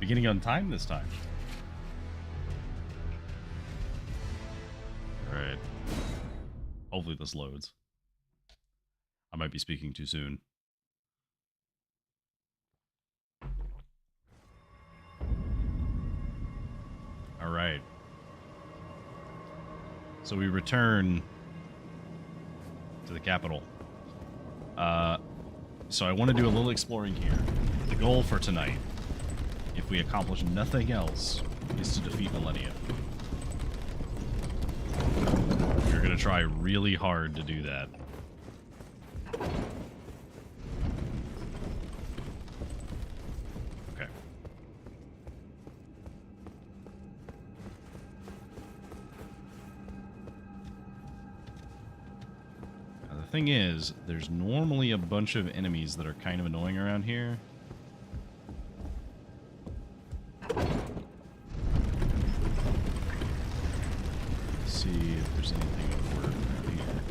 Beginning on time this time. Alright. Hopefully this loads. I might be speaking too soon. Alright. So we return to the capital. So I want to do a little exploring here. The goal for tonight, if we accomplish nothing else, is to defeat Malenia. We're going to try really hard to do that. Okay. Now the thing is, there's normally a bunch of enemies that are kind of annoying around here. See if there's anything important around here.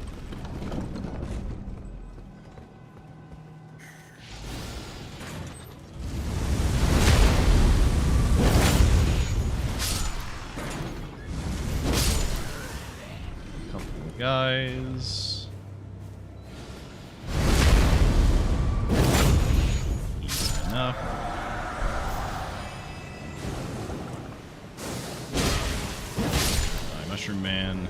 A couple of guys. Easy enough. Mushroom Man.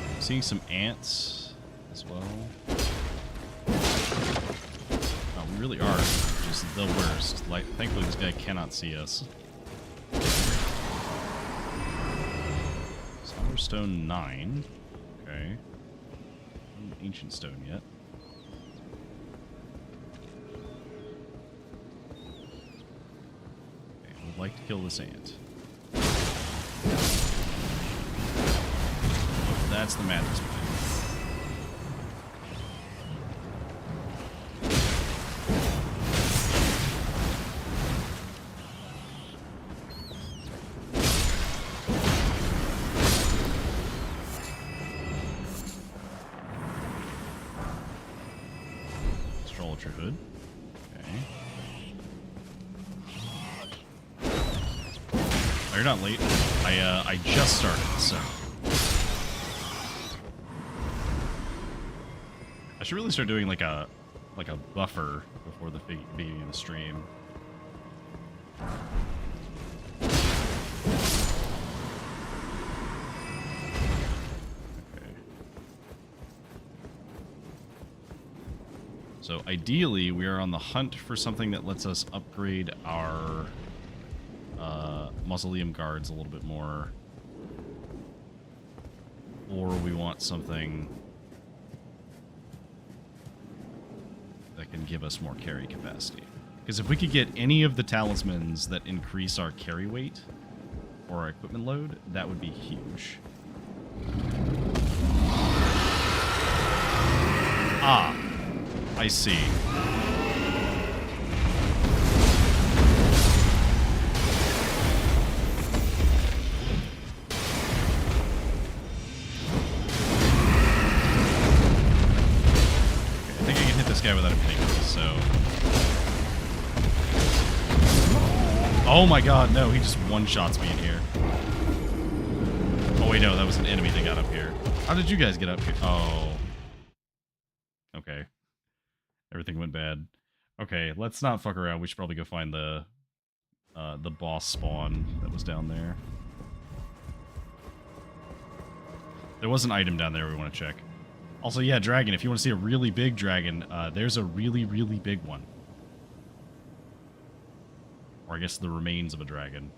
I'm seeing some ants as well. Oh, we really are just the worst. Like, thankfully this guy cannot see us. Solar Stone 9. Okay. Not an Ancient Stone yet. Like to kill this ant. Oh, that's the madness plan. Destroy Ultra Hood. Okay. Oh, you're not late. I just started, so. I should really start doing like a buffer before the beginning of the stream. Okay. So ideally, we are on the hunt for something that lets us upgrade our mausoleum guards a little bit more, or we want something that can give us more carry capacity. Because if we could get any of the talismans that increase our carry weight or our equipment load, that would be huge. Ah, I see. Guy without a ping, so. Oh my god, no, he just one-shots me in here. Oh wait, no, that was an enemy that got up here. How did you guys get up here? Oh. Okay. Everything went bad. Okay, let's not fuck around. We should probably go find the boss spawn that was down there. There was an item down there we want to check. Also, yeah, dragon, if you want to see a really big dragon, there's a really, really big one. Or I guess the remains of a dragon.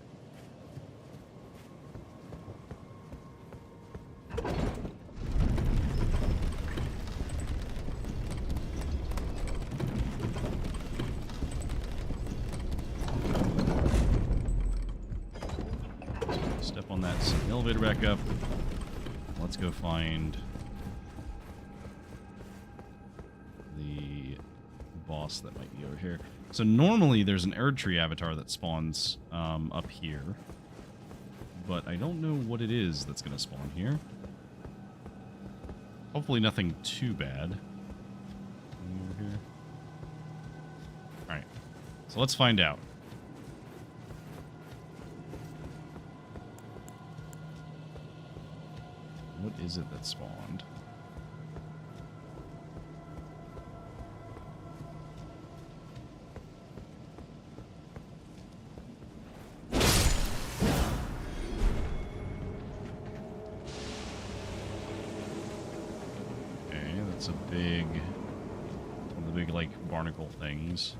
Step on that, set the elevator back up. Let's go find the boss that might be over here. So normally there's an Erdtree avatar that spawns up here, but I don't know what it is that's going to spawn here. Hopefully nothing too bad. Alright. So let's find out. What is it that spawned? Okay, that's a big... one of the big, like, barnacle things.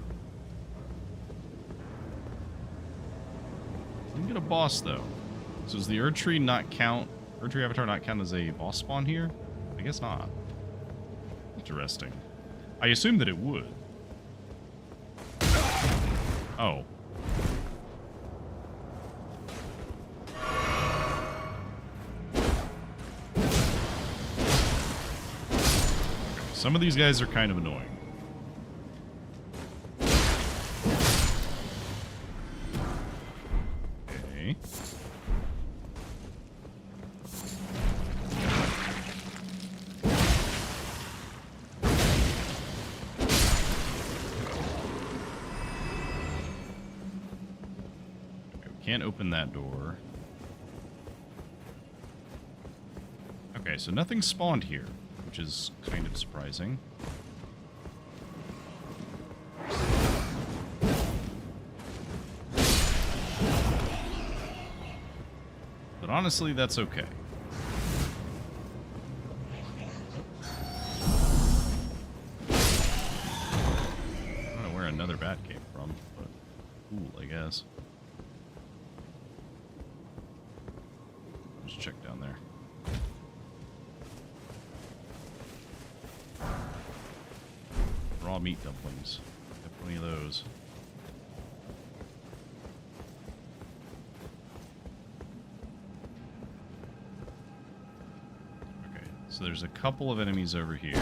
Didn't get a boss, though. So does the Erdtree not count... Erdtree Avatar not count as a boss spawn here? I guess not. Interesting. I assumed that it would. Oh. Some of these guys are kind of annoying. Okay. Can't open that door. Okay, so nothing spawned here, which is kind of surprising. But honestly, that's okay. I don't know where another bat came from, but cool, I guess. Just check down there. Raw meat dumplings. Got plenty of those. Okay, so there's a couple of enemies over here.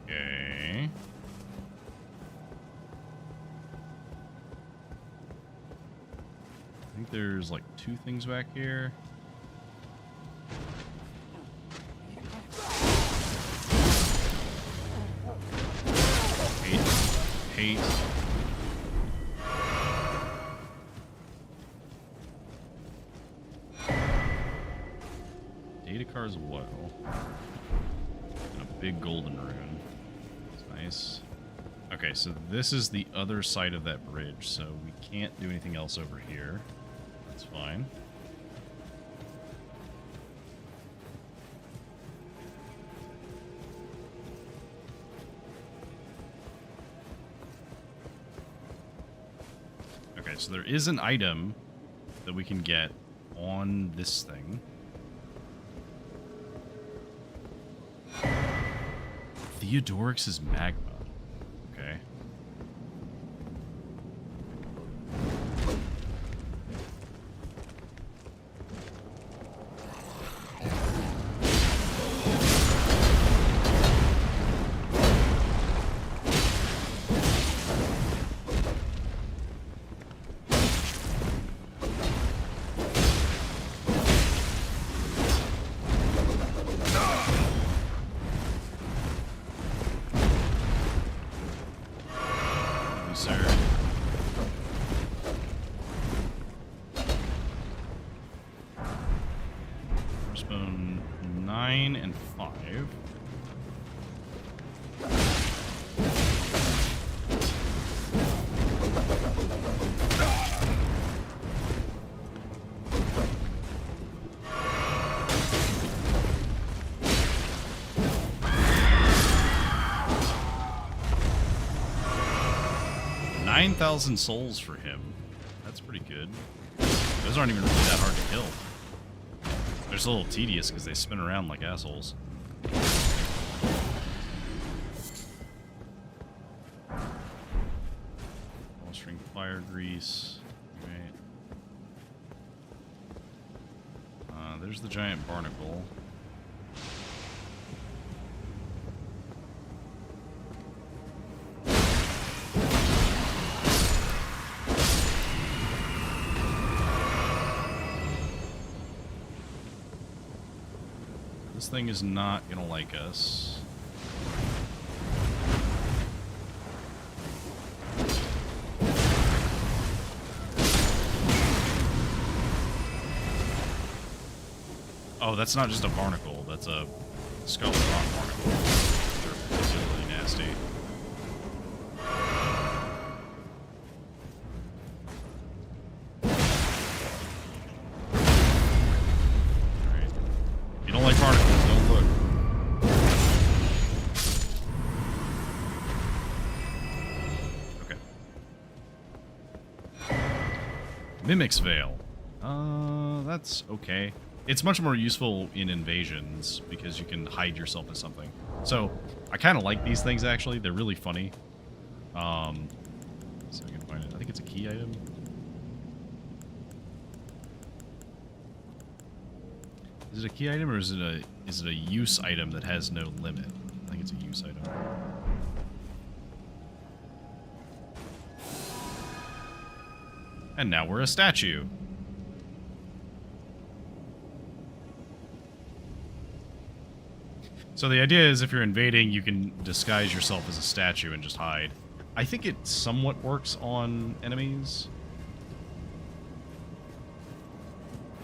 Okay. I think there's like 2 things back here. Hate. Deckard's well. And a big golden rune. That's nice. Okay, so this is the other side of that bridge, so we can't do anything else over here. That's fine. Okay, so there is an item that we can get on this thing. Theodorix's magma. Okay. Spoon 9 and 5. $9,000 souls for him. That's pretty good. Those aren't even really that hard to kill. They're just a little tedious because they spin around like assholes. String fire grease. Right. There's the giant barnacle. This thing is not gonna like us. Oh, that's not just a barnacle. That's a scarlet rock barnacle. They're particularly nasty. Alright. If you don't like barnacles, don't look. Okay. Mimic's Veil. That's okay. It's much more useful in invasions because you can hide yourself as something. So I kind of like these things actually. They're really funny. So I can find it. I think it's a key item. Is it a key item or is it a use item that has no limit? I think it's a use item. And now we're a statue. So the idea is if you're invading, you can disguise yourself as a statue and just hide. I think it somewhat works on enemies.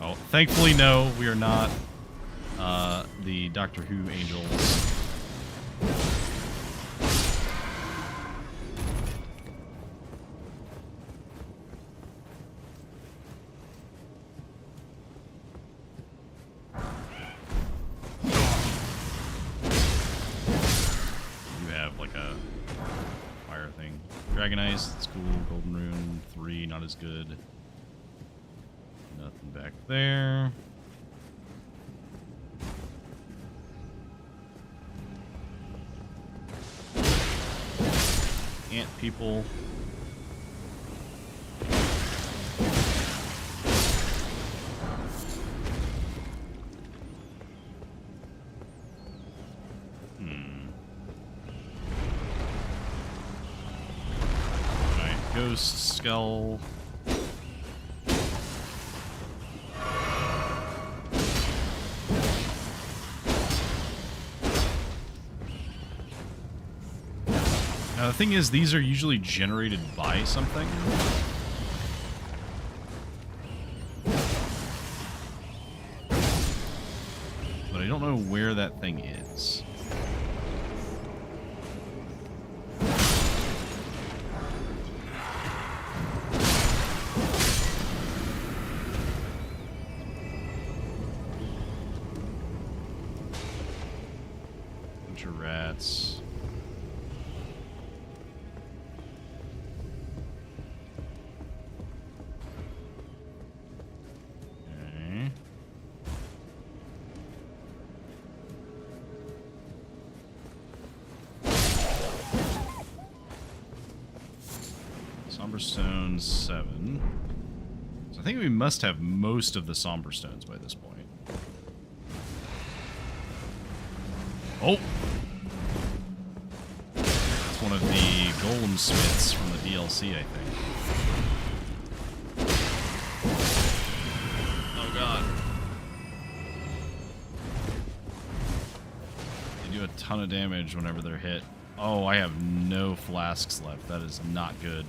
Oh, thankfully, no, we are not the Doctor Who angels. Dragon Ice, that's cool. Golden Rune, 3, not as good. Nothing back there. Ant people. Ghost skull. Now the thing is, these are usually generated by something. But I don't know where that thing is. Rats. Okay. Somber Stones 7. So I think we must have most of the Somber Stones by this point. Oh! One of the golem smiths from the DLC, I think. Oh god. They do a ton of damage whenever they're hit. Oh, I have no flasks left. That is not good.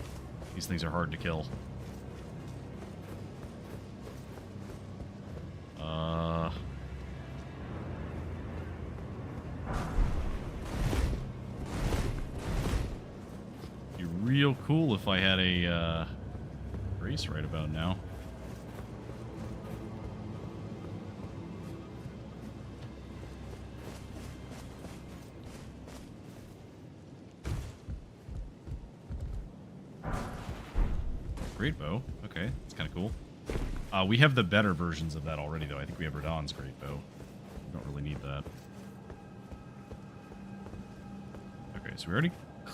These things are hard to kill. Real cool if I had a race right about now. Great bow. Okay, that's kind of cool. We have the better versions of that already, though. I think we have Radahn's great bow. We don't really need that. Okay, so we already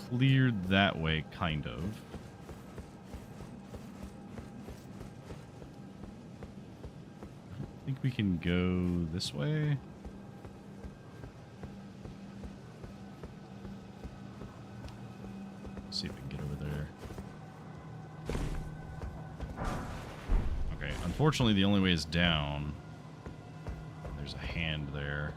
cleared that way, kind of. I think we can go this way. Let's see if we can get over there. Okay, unfortunately the only way is down. There's a hand there.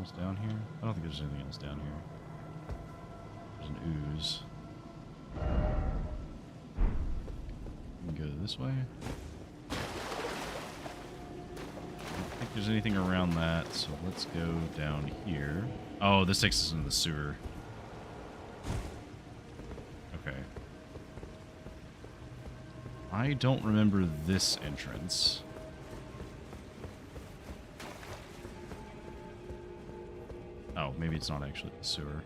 else down here? I don't think there's anything else down here. There's an ooze. We can go this way. I don't think there's anything around that, so let's go down here. Oh, this takes us into the sewer. Okay. I don't remember this entrance. Oh, maybe it's not actually the sewer. Okay,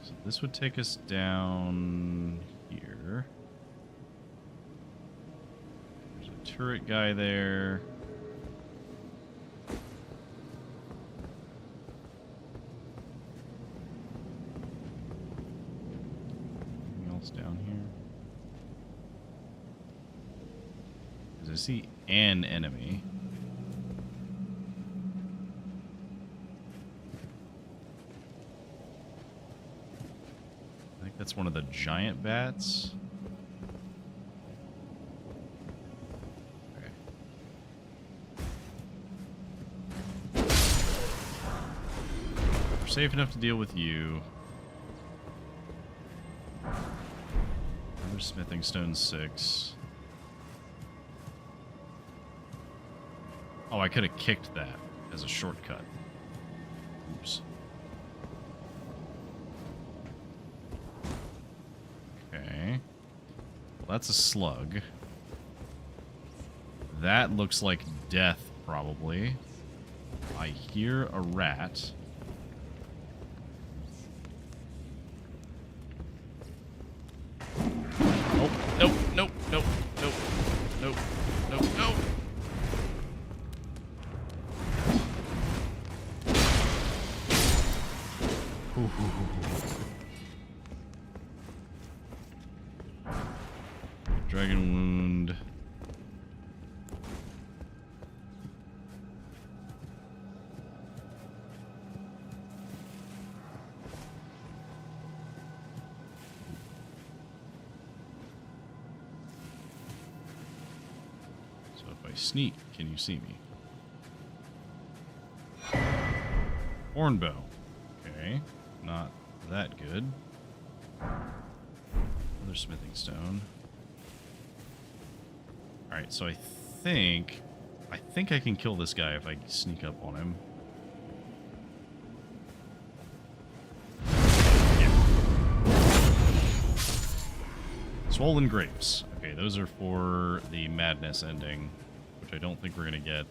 so this would take us down here. There's a turret guy there. Anything else down here? Because I see an enemy. I think that's one of the giant bats. Okay. We're safe enough to deal with you. Another smithing stone 6. Oh, I could have kicked that as a shortcut. Oops. Okay. Well, that's a slug. That looks like death, probably. I hear a rat. Oh, nope, nope, nope, nope, nope, nope, nope. Dragon wound. So if I sneak, can you see me? Hornbow. Okay, not that good. Another smithing stone. Alright, so I think I can kill this guy if I sneak up on him. Yeah. Swollen grapes. Okay, those are for the madness ending, which I don't think we're gonna get.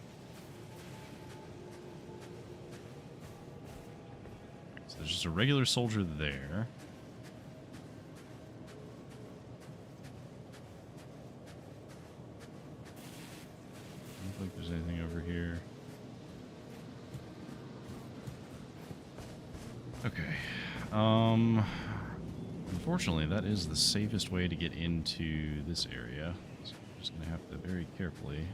Right, so there's just a regular soldier there. I don't think there's anything over here. Okay. Unfortunately, that is the safest way to get into this area. So I'm just going to have to very carefully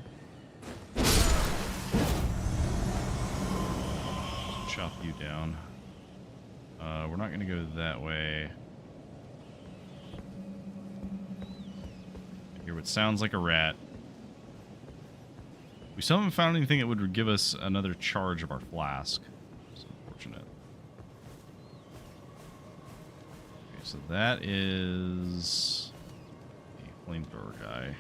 chop you down. We're not going to go that way. I hear what sounds like a rat. We still haven't found anything that would give us another charge of our flask. It's unfortunate. Okay, so that is a flamethrower guy.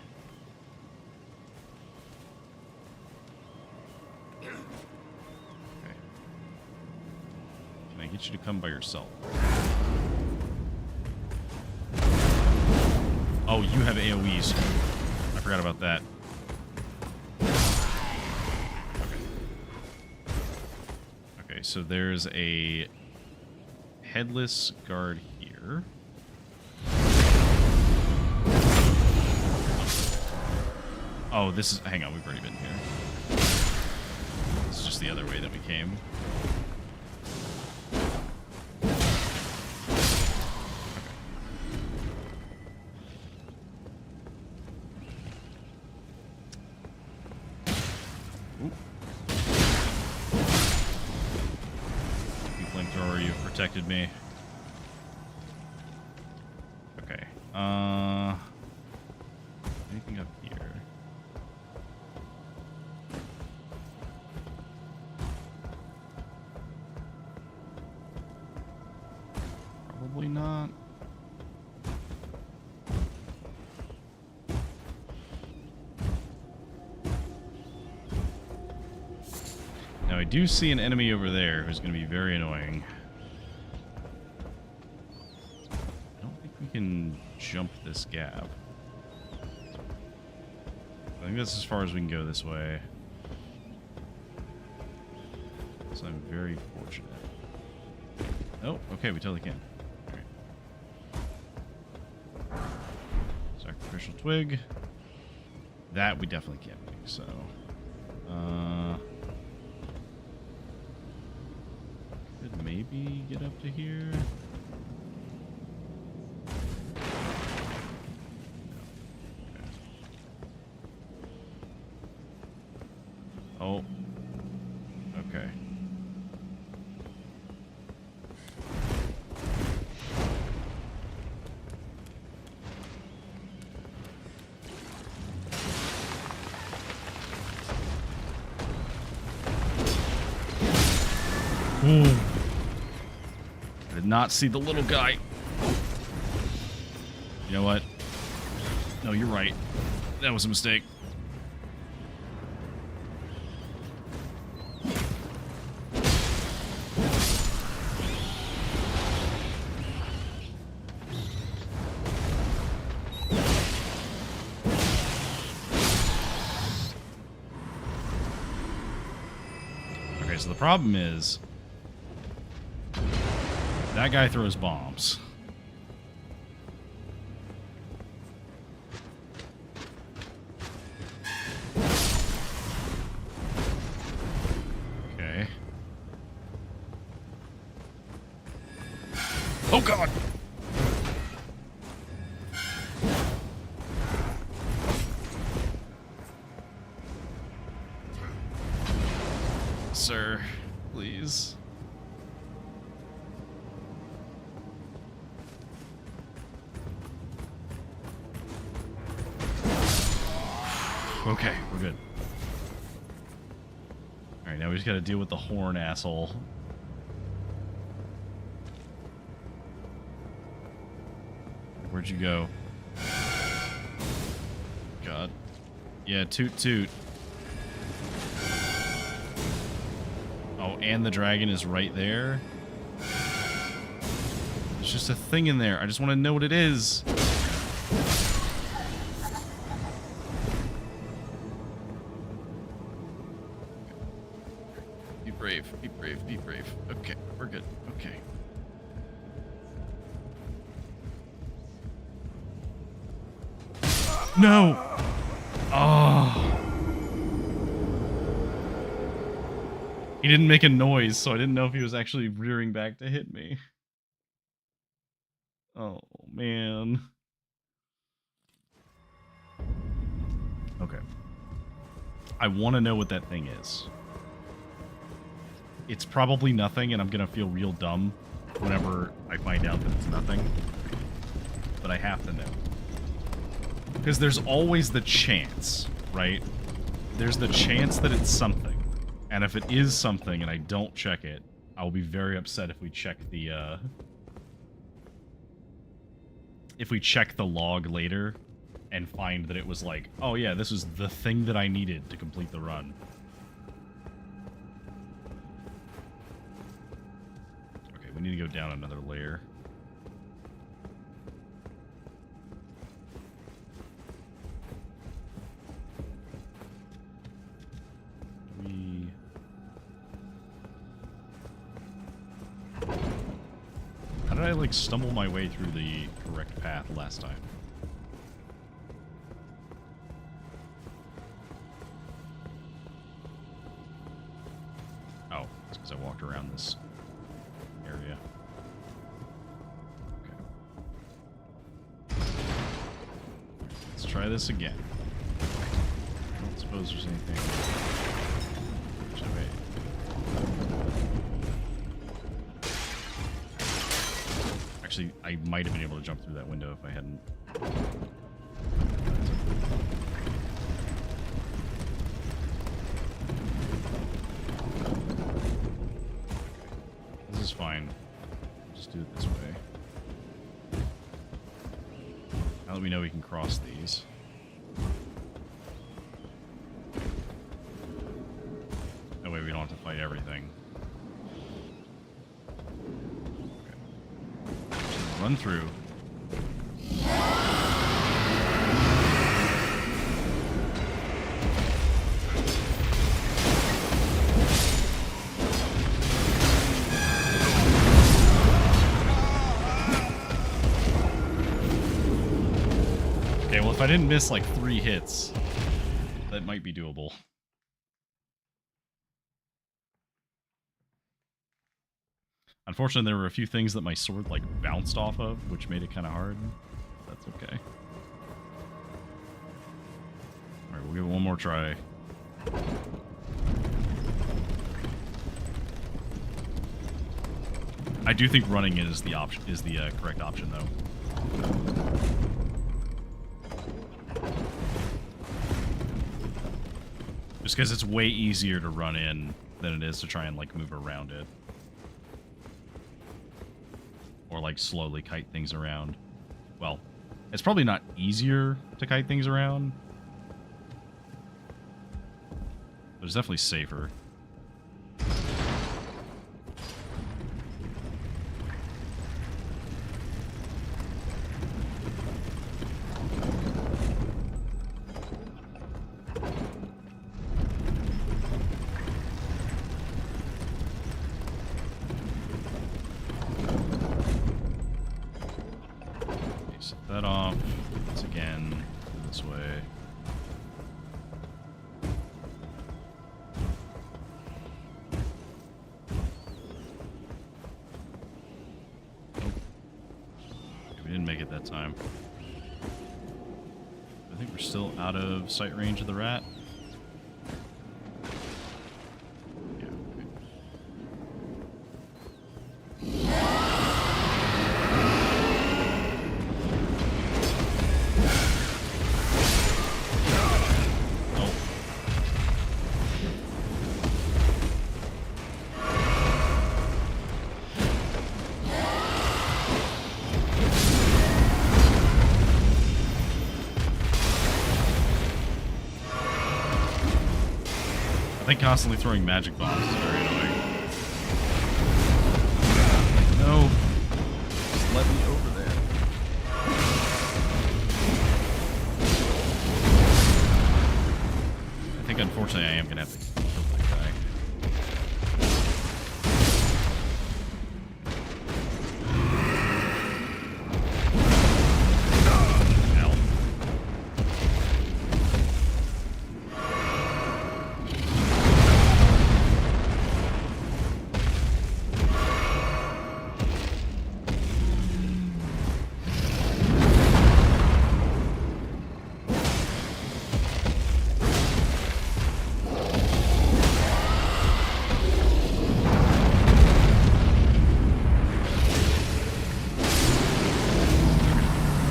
Okay. Can I get you to come by yourself? Oh, you have AoEs. I forgot about that. Okay, so there's a headless guard here. Oh, this is... Hang on, we've already been here. This is just the other way that we came. Protected me. Okay. Anything up here? Now, I do see an enemy over there who's going to be very annoying. I don't think we can jump this gap. I think that's as far as we can go this way. So I'm very fortunate. Oh, okay, we totally can. Alright. Sacrificial twig. That we definitely can't make, so... could maybe get up to here? Oh. Okay. Ooh. I did not see the little guy. You know what? No, you're right. That was a mistake. Okay, so the problem is that guy throws bombs. Okay. Oh God! Sir, please. Okay, we're good. Alright, now we just gotta deal with the horn asshole. Where'd you go? God. Yeah, toot toot. Oh, and the dragon is right there. There's just a thing in there. I just want to know what it is. Be brave, be brave, be brave. Okay, we're good. Okay. No! Oh. He didn't make a noise, so I didn't know if he was actually rearing back to hit me. Oh, man. Okay. I want to know what that thing is. It's probably nothing, and I'm going to feel real dumb whenever I find out that it's nothing. But I have to know. Because there's always the chance, right? There's the chance that it's something. And if it is something and I don't check it, I'll be very upset if we check the, if we check the log later and find that it was like, oh yeah, this was the thing that I needed to complete the run. Okay, we need to go down another layer. How did I, like, stumble my way through the correct path last time? Oh, it's because I walked around this area. Okay. Let's try this again. I don't suppose there's anything... Actually, wait. Actually, I might have been able to jump through that window if I hadn't. This is fine. I'll just do it this way. Now that we know we can cross these. Oh wait, we we don't have to fight everything. Okay. Run through. Okay, well, if I didn't miss like 3 hits, that might be doable. Unfortunately, there were a few things that my sword like bounced off of, which made it kind of hard. That's okay. Alright, we'll give it one more try. I do think running is the option, is the correct option, though. Just because it's way easier to run in than it is to try and like move around it. Or like slowly kite things around. Well, it's probably not easier to kite things around, but it's definitely safer. That off. Once again, this way. Oh. We didn't make it that time. I think we're still out of sight range of the rat. I think constantly throwing magic bombs is very annoying. No. Just let me over there. I think unfortunately I am going to have to kill that guy.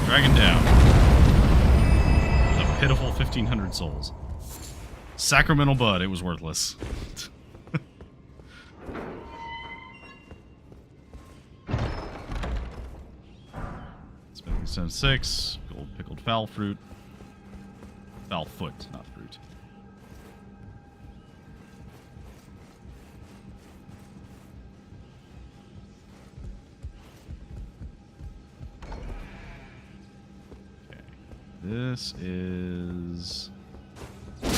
Dragon down. With a pitiful 1,500 souls. Sacramental Bud, it was worthless. Spending 76. Gold pickled foul fruit. Foul foot, not fruit. This is... Let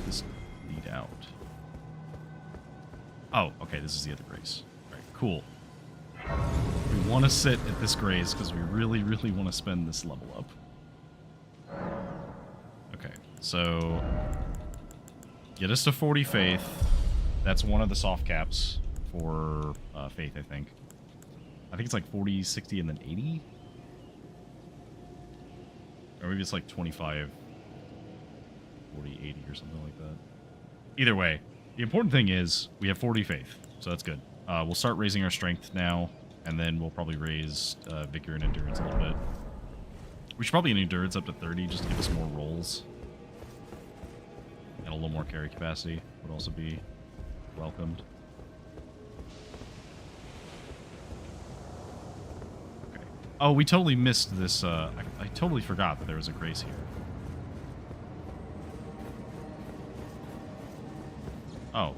this lead out. Oh, okay, this is the other grace. Alright, cool. We want to sit at this grace because we really, really want to spend this level up. Okay, so... Get us to 40 faith. That's one of the soft caps for faith, I think. I think it's like 40, 60, and then 80? Or maybe it's like 25, 40, 80 or something like that. Either way, the important thing is we have 40 faith, so that's good. We'll start raising our strength now, and then we'll probably raise vigor and endurance a little bit. We should probably get endurance up to 30 just to give us more rolls. And a little more carry capacity would also be welcomed. Oh, we totally missed this. I totally forgot that there was a grace here. Oh.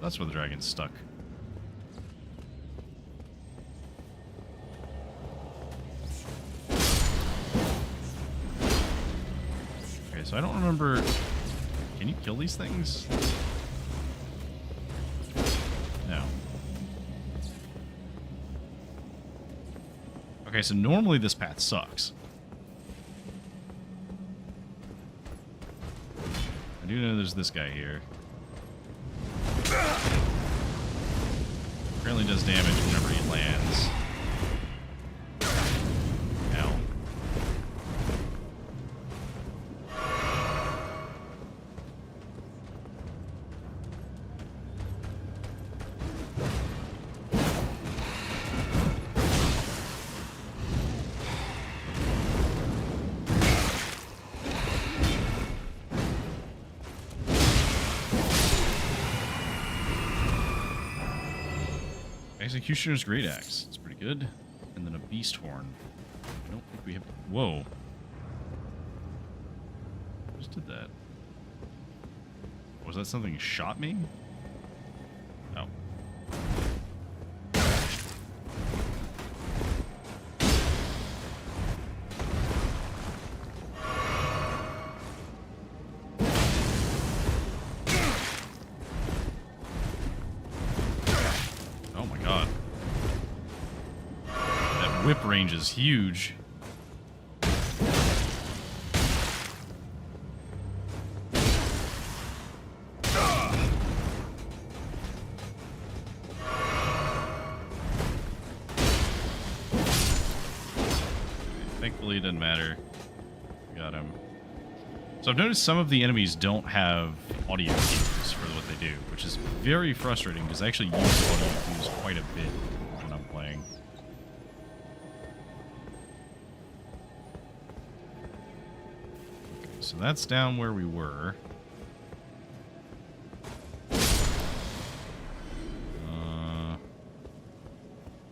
That's where the dragon's stuck. Okay, so I don't remember... Can you kill these things? No. Okay, so normally this path sucks. I do know there's this guy here. Apparently does damage whenever he lands. Ow. Executioner's Great Axe. It's pretty good. And then a Beast Horn. I don't think we have... Whoa. Just did that. Was that something shot me? Oh. Oh my god. That whip range is huge. Thankfully, it doesn't matter. Got him. So I've noticed some of the enemies don't have audio cues for what they do, which is very frustrating because I actually use audio cues quite a bit when I'm playing. Okay, so that's down where we were.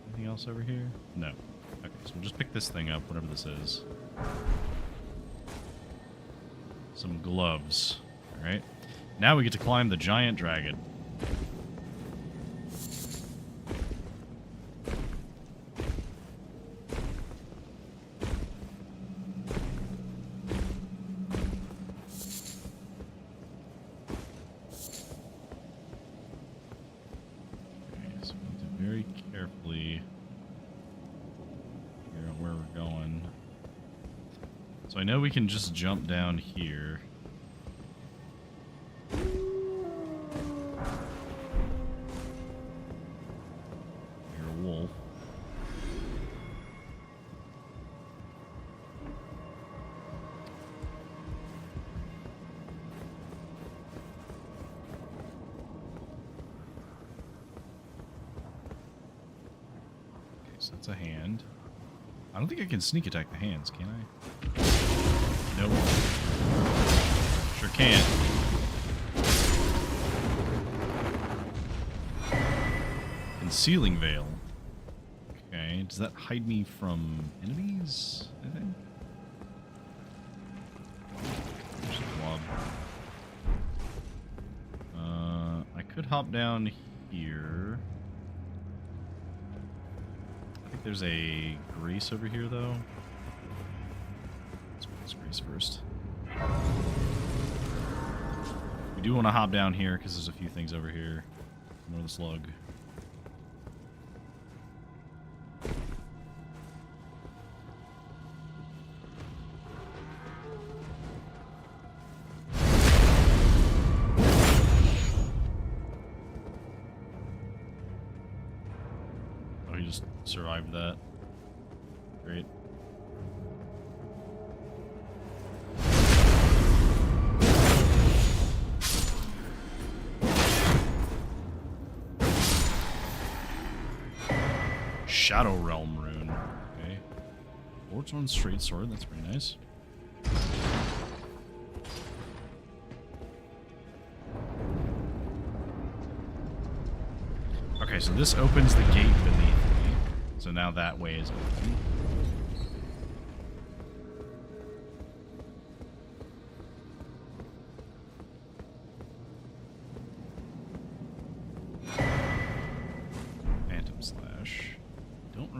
Anything else over here? No. Okay, so we'll just pick this thing up, whatever this is. Some gloves. Alright. Now we get to climb the giant dragon. Okay, so we need to very carefully figure out where we're going. So I know we can just jump down here. You're a wolf. Okay, so that's a hand. I don't think I can sneak attack the hands, can I? Nope. Sure can't. Concealing Veil. Okay, does that hide me from enemies, I think? There's a blob. I could hop down here. I think there's a Grace over here, though. Let's Grace first. We do want to hop down here because there's a few things over here. More of the slug. Oh, he just survived that. Great. Shadow Realm rune. Okay. Forge-on straight sword. That's pretty nice. Okay, so this opens the gate beneath me. So now that way is open.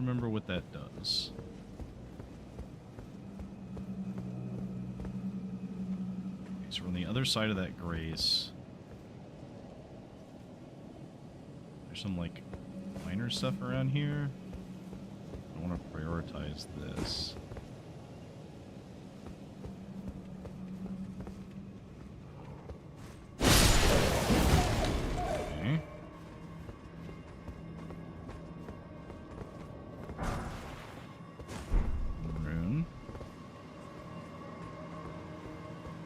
remember what that does. Okay, so we're on the other side of that grace. There's some, like, minor stuff around here. I want to prioritize this. Okay. Rune.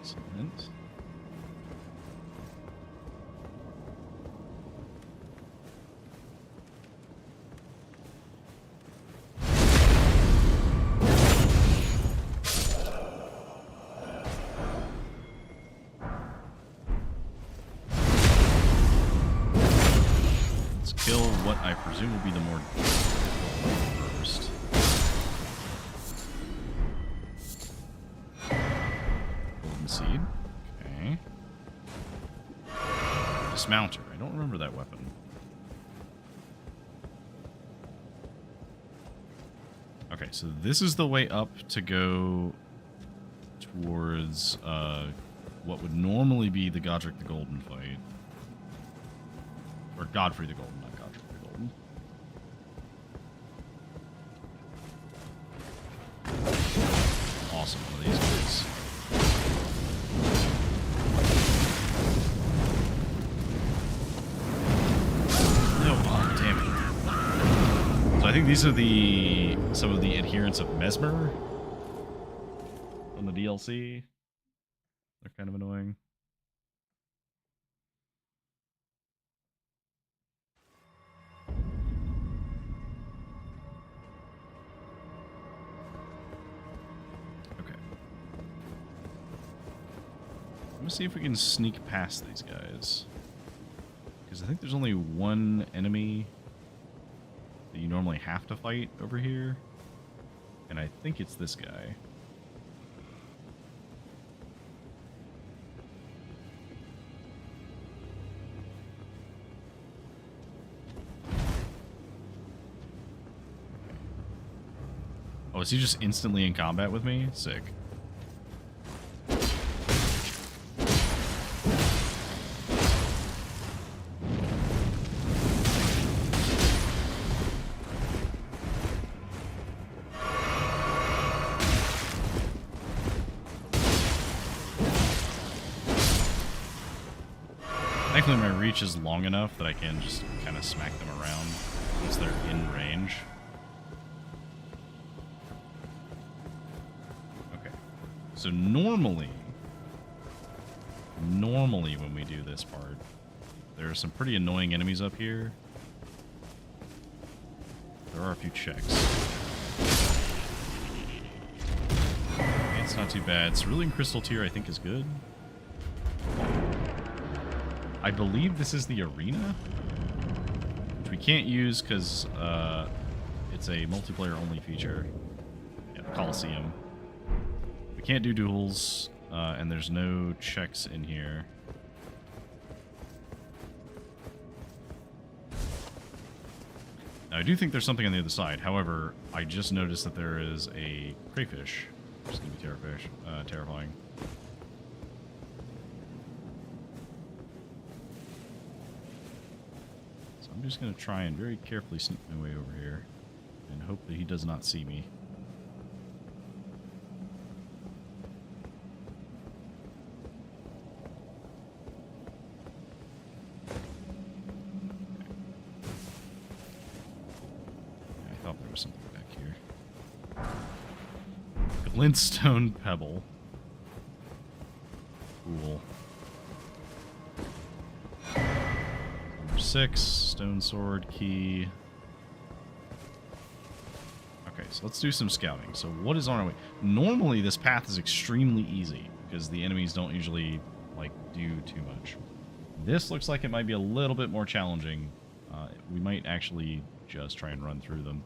Excellent. Kill what I presume will be the more difficult first. Golden seed. Okay. Dismounter. I don't remember that weapon. Okay, so this is the way up to go towards what would normally be the Godric the Golden fight. Or Godfrey the Golden, not Godric the Golden. Awesome, one of these guys. No, oh, damn it. So I think these are some of the adherents of Mesmer on the DLC. They're kind of annoying. Let me see if we can sneak past these guys. Because I think there's only one enemy that you normally have to fight over here. And I think it's this guy. Oh, is he just instantly in combat with me? Sick. Thankfully, my reach is long enough that I can just kind of smack them around once they're in range. Okay. So normally when we do this part, there are some pretty annoying enemies up here. There are a few checks. It's not too bad. Cerulean Crystal tier, I think, is good. I believe this is the arena, which we can't use because it's a multiplayer-only feature. Yeah, the Coliseum. We can't do duels, and there's no checks in here. Now, I do think there's something on the other side. However, I just noticed that there is a crayfish, which is going to be terrifying. I'm just going to try and very carefully sneak my way over here and hope that he does not see me. Okay. I thought there was something back here. Glintstone Pebble. Cool. 6, stone sword, key. Okay, so let's do some scouting. So what is on our way? Normally this path is extremely easy because the enemies don't usually like do too much. This looks like it might be a little bit more challenging. We might actually just try and run through them.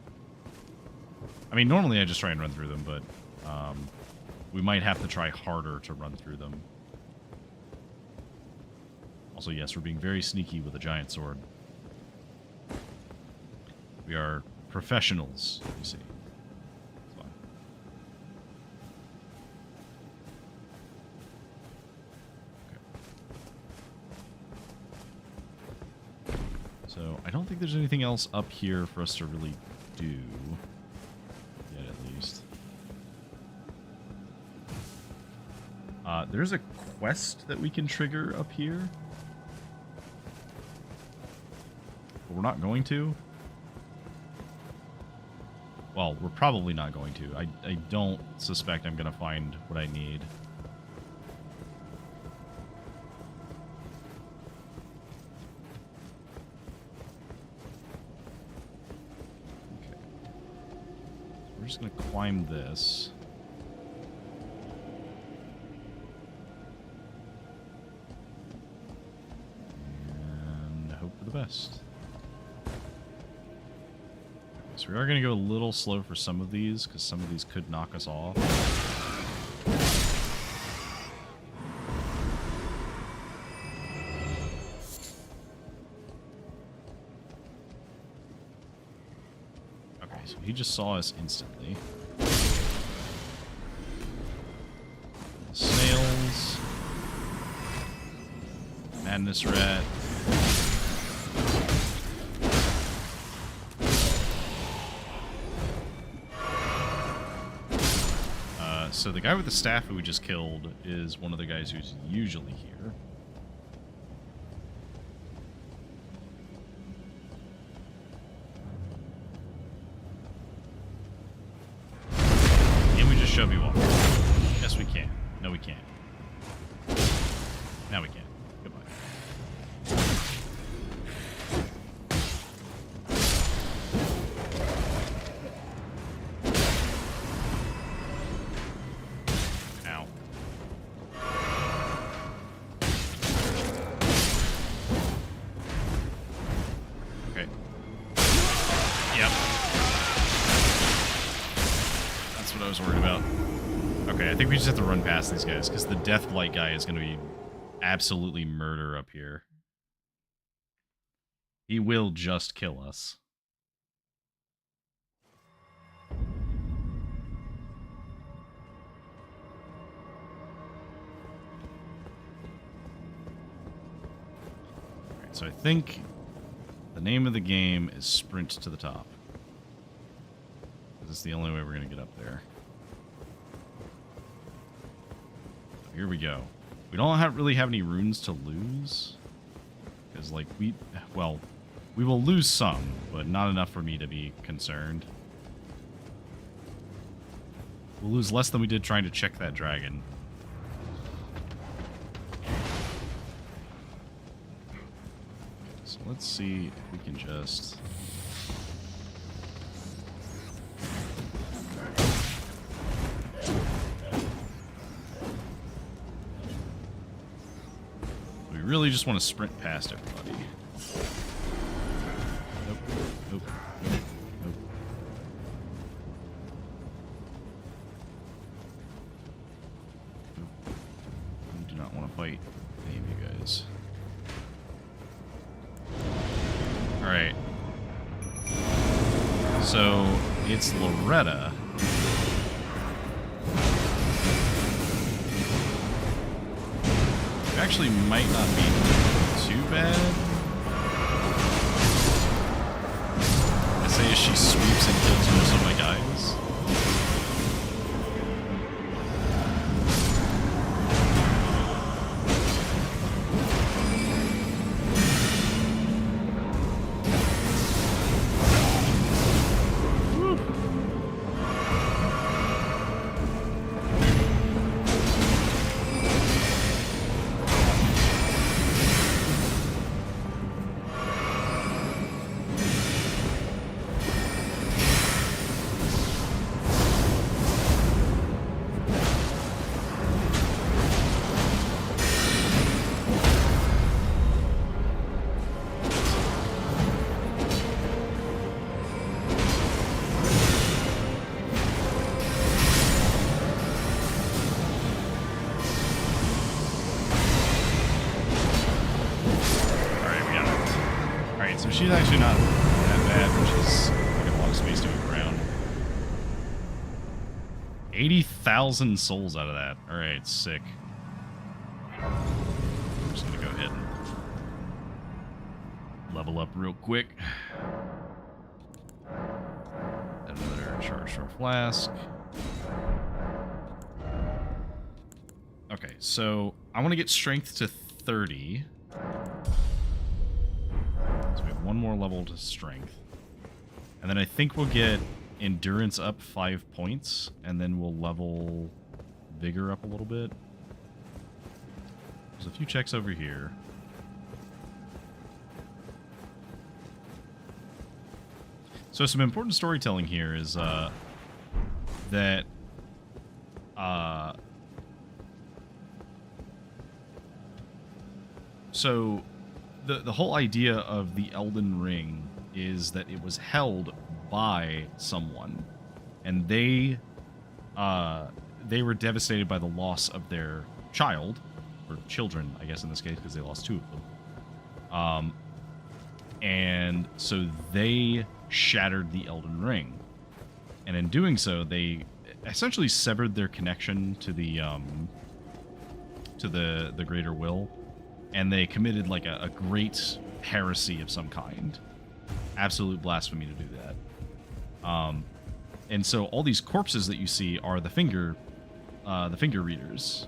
I mean, normally I just try and run through them, but we might have to try harder to run through them. Also, yes, we're being very sneaky with a giant sword. We are professionals, you see. It's fine. Okay. So, I don't think there's anything else up here for us to really do. Yet, at least. There's a quest that we can trigger up here. But we're not going to. Well, we're probably not going to. I don't suspect I'm going to find what I need. Okay. So we're just going to climb this. And hope for the best. So we are going to go a little slow for some of these, because some of these could knock us off. Okay, so he just saw us instantly. Snails. Madness rat. So the guy with the staff who we just killed is one of the guys who's usually here. Can we just shove you off? Yes, we can. No, we can't. Now we can. Goodbye. I was worried about. Okay, I think we just have to run past these guys, because the Deathblight guy is going to be absolutely murder up here. He will just kill us. Alright, so I think the name of the game is Sprint to the Top. This is the only way we're going to get up there. Here we go. We don't really have any runes to lose. Because, like, we will lose some, but not enough for me to be concerned. We'll lose less than we did trying to check that dragon. So let's see if we can just... really just want to sprint past everybody. Nope. Nope. Nope. Nope. Nope. I do not want to fight any of you guys. Alright. So, it's Loretta. Actually might not be too bad. I say as she sweeps and kills most of my guys. She's actually not that bad, which is like a lot of 80,000 souls out of that. All right, sick. I'm just gonna go ahead and level up real quick. Another charge for flask. Okay, so I want to get strength to 30. So we have one more level to strength. And then I think we'll get endurance up 5 points, and then we'll level vigor up a little bit. There's a few checks over here. So some important storytelling here is that so the whole idea of the Elden Ring is that it was held by someone, and they were devastated by the loss of their child, or children, I guess in this case, because they lost 2 of them. And so they shattered the Elden Ring, and in doing so, they essentially severed their connection to the greater will, and they committed like a great heresy of some kind, absolute blasphemy to do that. And so all these corpses that you see are the finger readers.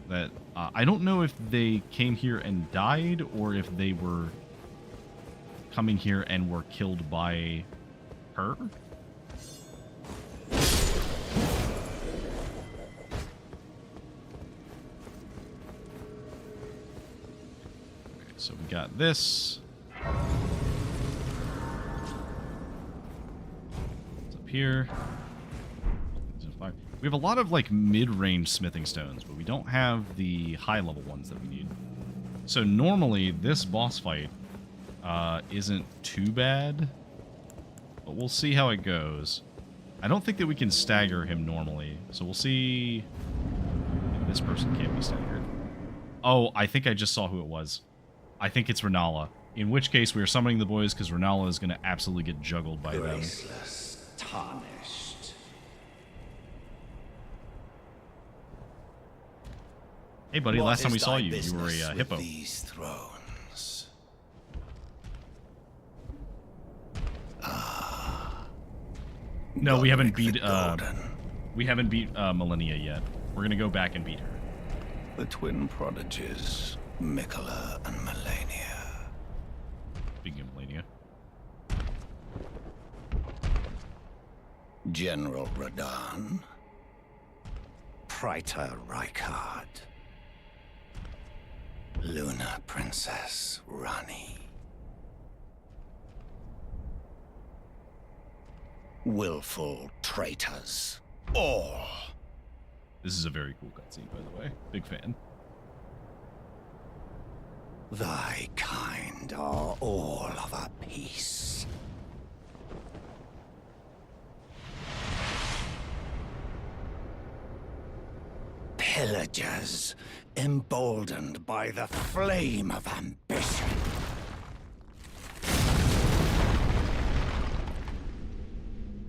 That I don't know if they came here and died, or if they were coming here and were killed by her. Okay, so we got this. What's up here? We have a lot of like mid-range smithing stones, but we don't have the high-level ones that we need. So normally this boss fight isn't too bad, but we'll see how it goes. I don't think that we can stagger him normally, so we'll see if this person can't be staggered. Oh, I think I just saw who it was. I think it's Renala. In which case, we are summoning the boys because Renala is going to absolutely get juggled by them. Graceless, tarnished. Hey, buddy, last time we saw you, you were a hippo. These thrones? No, we haven't beat Malenia yet. We're gonna go back and beat her. The twin prodigies, Mikola and Malenia. Speaking of Malenia. General Radahn. Praetor Rykard. Luna Princess Rani. Willful traitors, all. This is a very cool cutscene, by the way. Big fan. Thy kind are all of a piece. Pillagers, emboldened by the flame of ambition.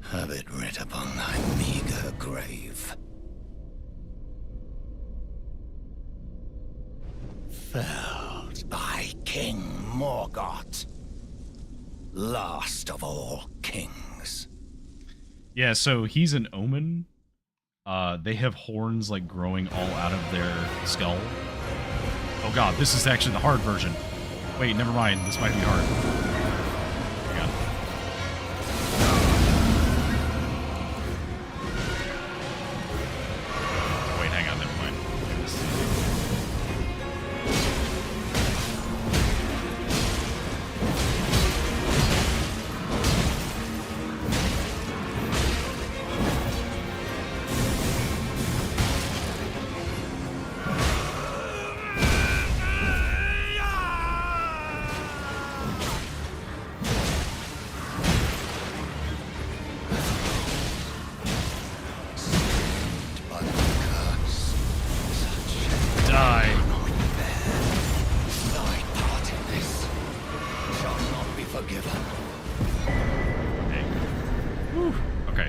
Have it writ upon thy meager grave. Felled by King Morgoth, last of all kings. Yeah, so he's an omen. They have horns like growing all out of their skull. Oh god, this is actually the hard version. Wait, never mind. This might be hard. Hang on. Wait, hang on, never mind.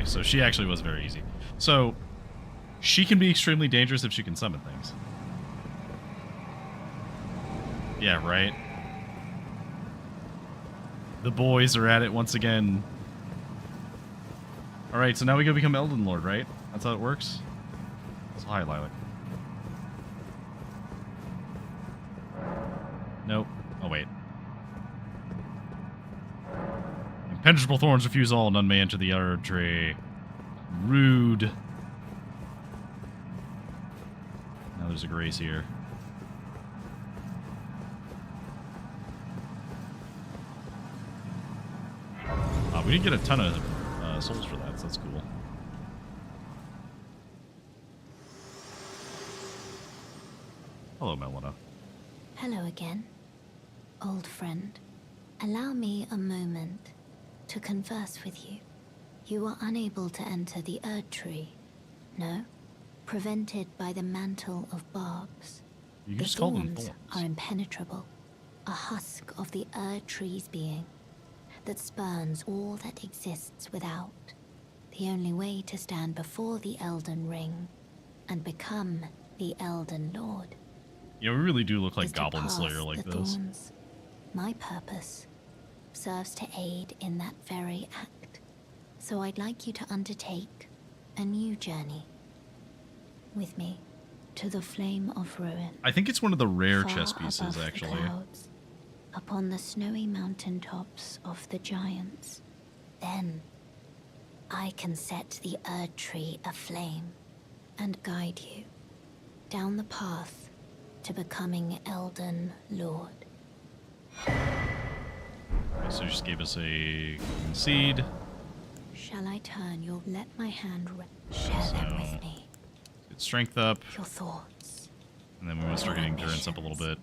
So she actually was very easy. So She can be extremely dangerous if she can summon things. Yeah, right? The boys are at it once again. Alright, so now we go become Elden Lord, right? That's how it works? So hi, Lilac. Nope. Oh, wait. Impenetrable thorns refuse all, none may enter the Erd tree. Rude. Now there's a grace here. We did get a ton of souls for that, so that's cool. Hello, Melina. Hello again, old friend. Allow me a moment to converse with you. You are unable to enter the Erd tree, no? Prevented by the mantle of barbs. You can The just call them thorns thorns. are impenetrable, a husk of the Erd tree's being that spurns all that exists without. The only way to stand before the Elden Ring and become the Elden Lord. You know, we really do look like is to Goblin pass Slayer like the this. thorns. My purpose serves to aid in that very act. So I'd like you to undertake a new journey with me to the Flame of Ruin. I think it's one of the rare Far chess pieces, above the actually. clouds, upon the snowy mountaintops of the giants. Then I can set the Erd tree aflame and guide you down the path to becoming Elden Lord. Okay, so just gave us a golden seed. Shall I turn your... Let my hand share them with me. Get strength up, Your thoughts. and then we want to start getting endurance up a little bit.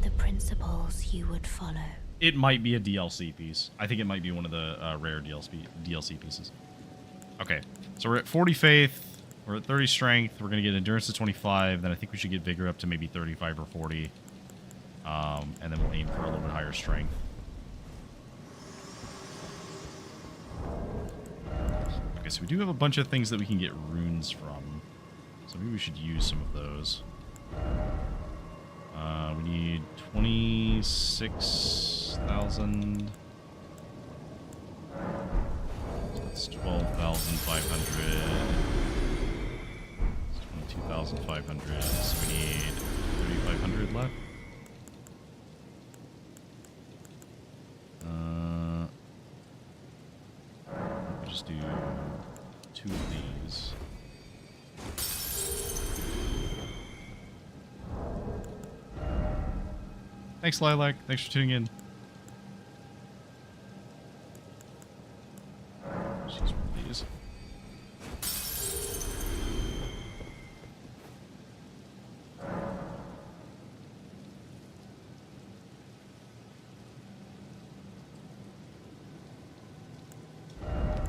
The principles you would follow. It might be a DLC piece. I think it might be one of the rare DLC pieces. Okay, so we're at 40 faith. We're at 30 strength. We're going to get endurance to 25. Then I think we should get vigor up to maybe 35 or 40. And then we'll aim for a little bit higher strength. Okay, so we do have a bunch of things that we can get runes from. So maybe we should use some of those. We need 26,000. So that's 12,500. 22,500. So we need 3,500 left. We just do 2 of these. Thanks, Lilac. Thanks for tuning in. Let's use one of these.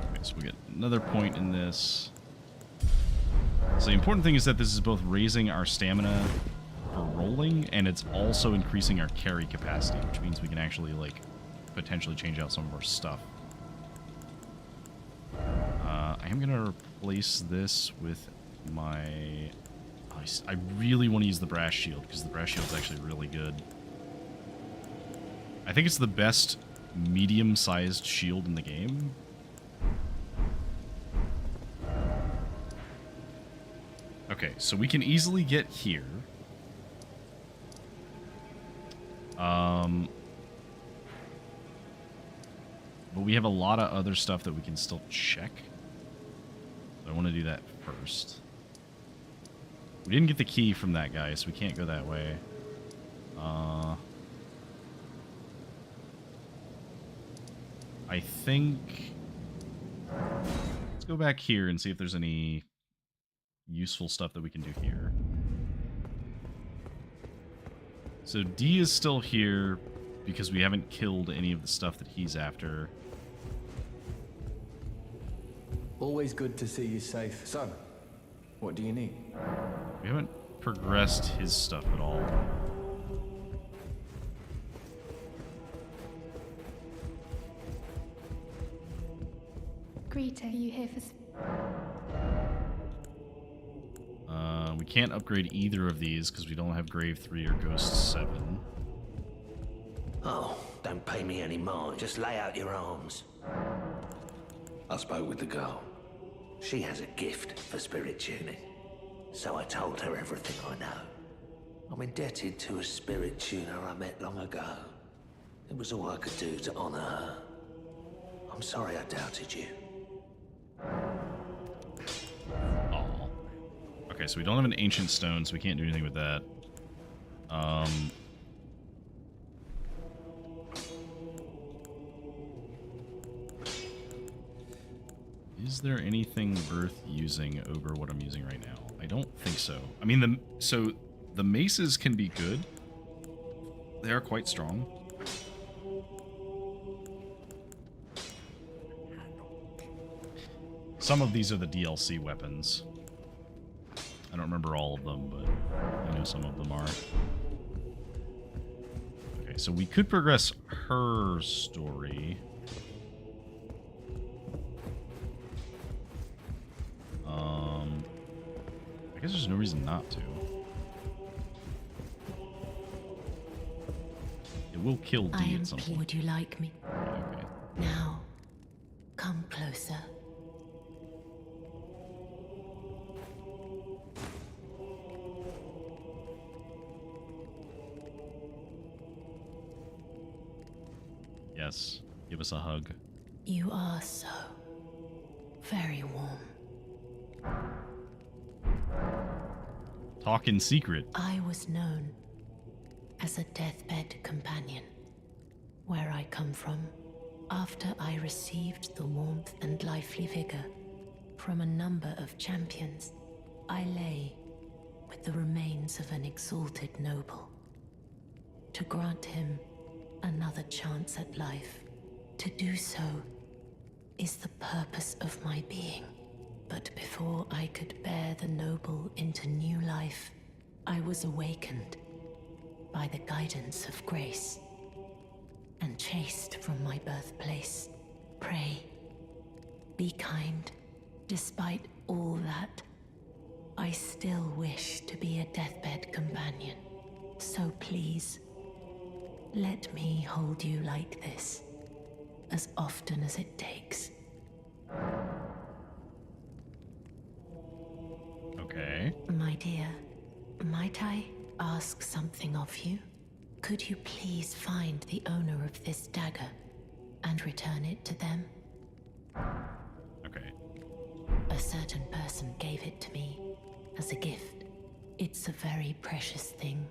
Okay, so we get another point in this. So the important thing is that this is both raising our stamina for rolling, and it's also increasing our carry capacity, which means we can actually, like, potentially change out some of our stuff. I am going to replace this with my... I really want to use the brass shield, because the brass shield is actually really good. I think it's the best medium-sized shield in the game. Okay, so we can easily get here. But we have a lot of other stuff that we can still check. So I want to do that first. We didn't get the key from that guy, so we can't go that way. I think... Let's go back here and see if there's any useful stuff that we can do here. So D is still here because we haven't killed any of the stuff that he's after. Always good to see you safe. So, what do you need? We haven't progressed his stuff at all. Greta, are you here for... can't upgrade either of these because we don't have Grave 3 or Ghost 7. Oh, don't pay me any mind. Just lay out your arms. I spoke with the girl. She has a gift for spirit tuning. So I told her everything I know. I'm indebted to a spirit tuner I met long ago. It was all I could do to honor her. I'm sorry I doubted you. Oh. Okay, so we don't have an ancient stone, so we can't do anything with that. Is there anything worth using over what I'm using right now? I don't think so. I mean, the maces can be good. They are quite strong. Some of these are the DLC weapons. I don't remember all of them, but I know some of them are. Okay, so we could progress her story. I guess there's no reason not to. It will kill D at some point. Would you like me? Okay. Now, come closer. Yes. Give us a hug. You are so very warm. Talk in secret. I was known as a deathbed companion. Where I come from, after I received the warmth and lively vigor from a number of champions, I lay with the remains of an exalted noble. To grant him another chance at life, to do so is the purpose of my being. But before I could bear the noble into new life, I was awakened by the guidance of grace and chased from my birthplace. Pray, be kind. Despite all that, I still wish to be a deathbed companion. So please, let me hold you like this, as often as it takes. Okay. My dear, might I ask something of you? Could you please find the owner of this dagger and return it to them? Okay. A certain person gave it to me as a gift. It's a very precious thing.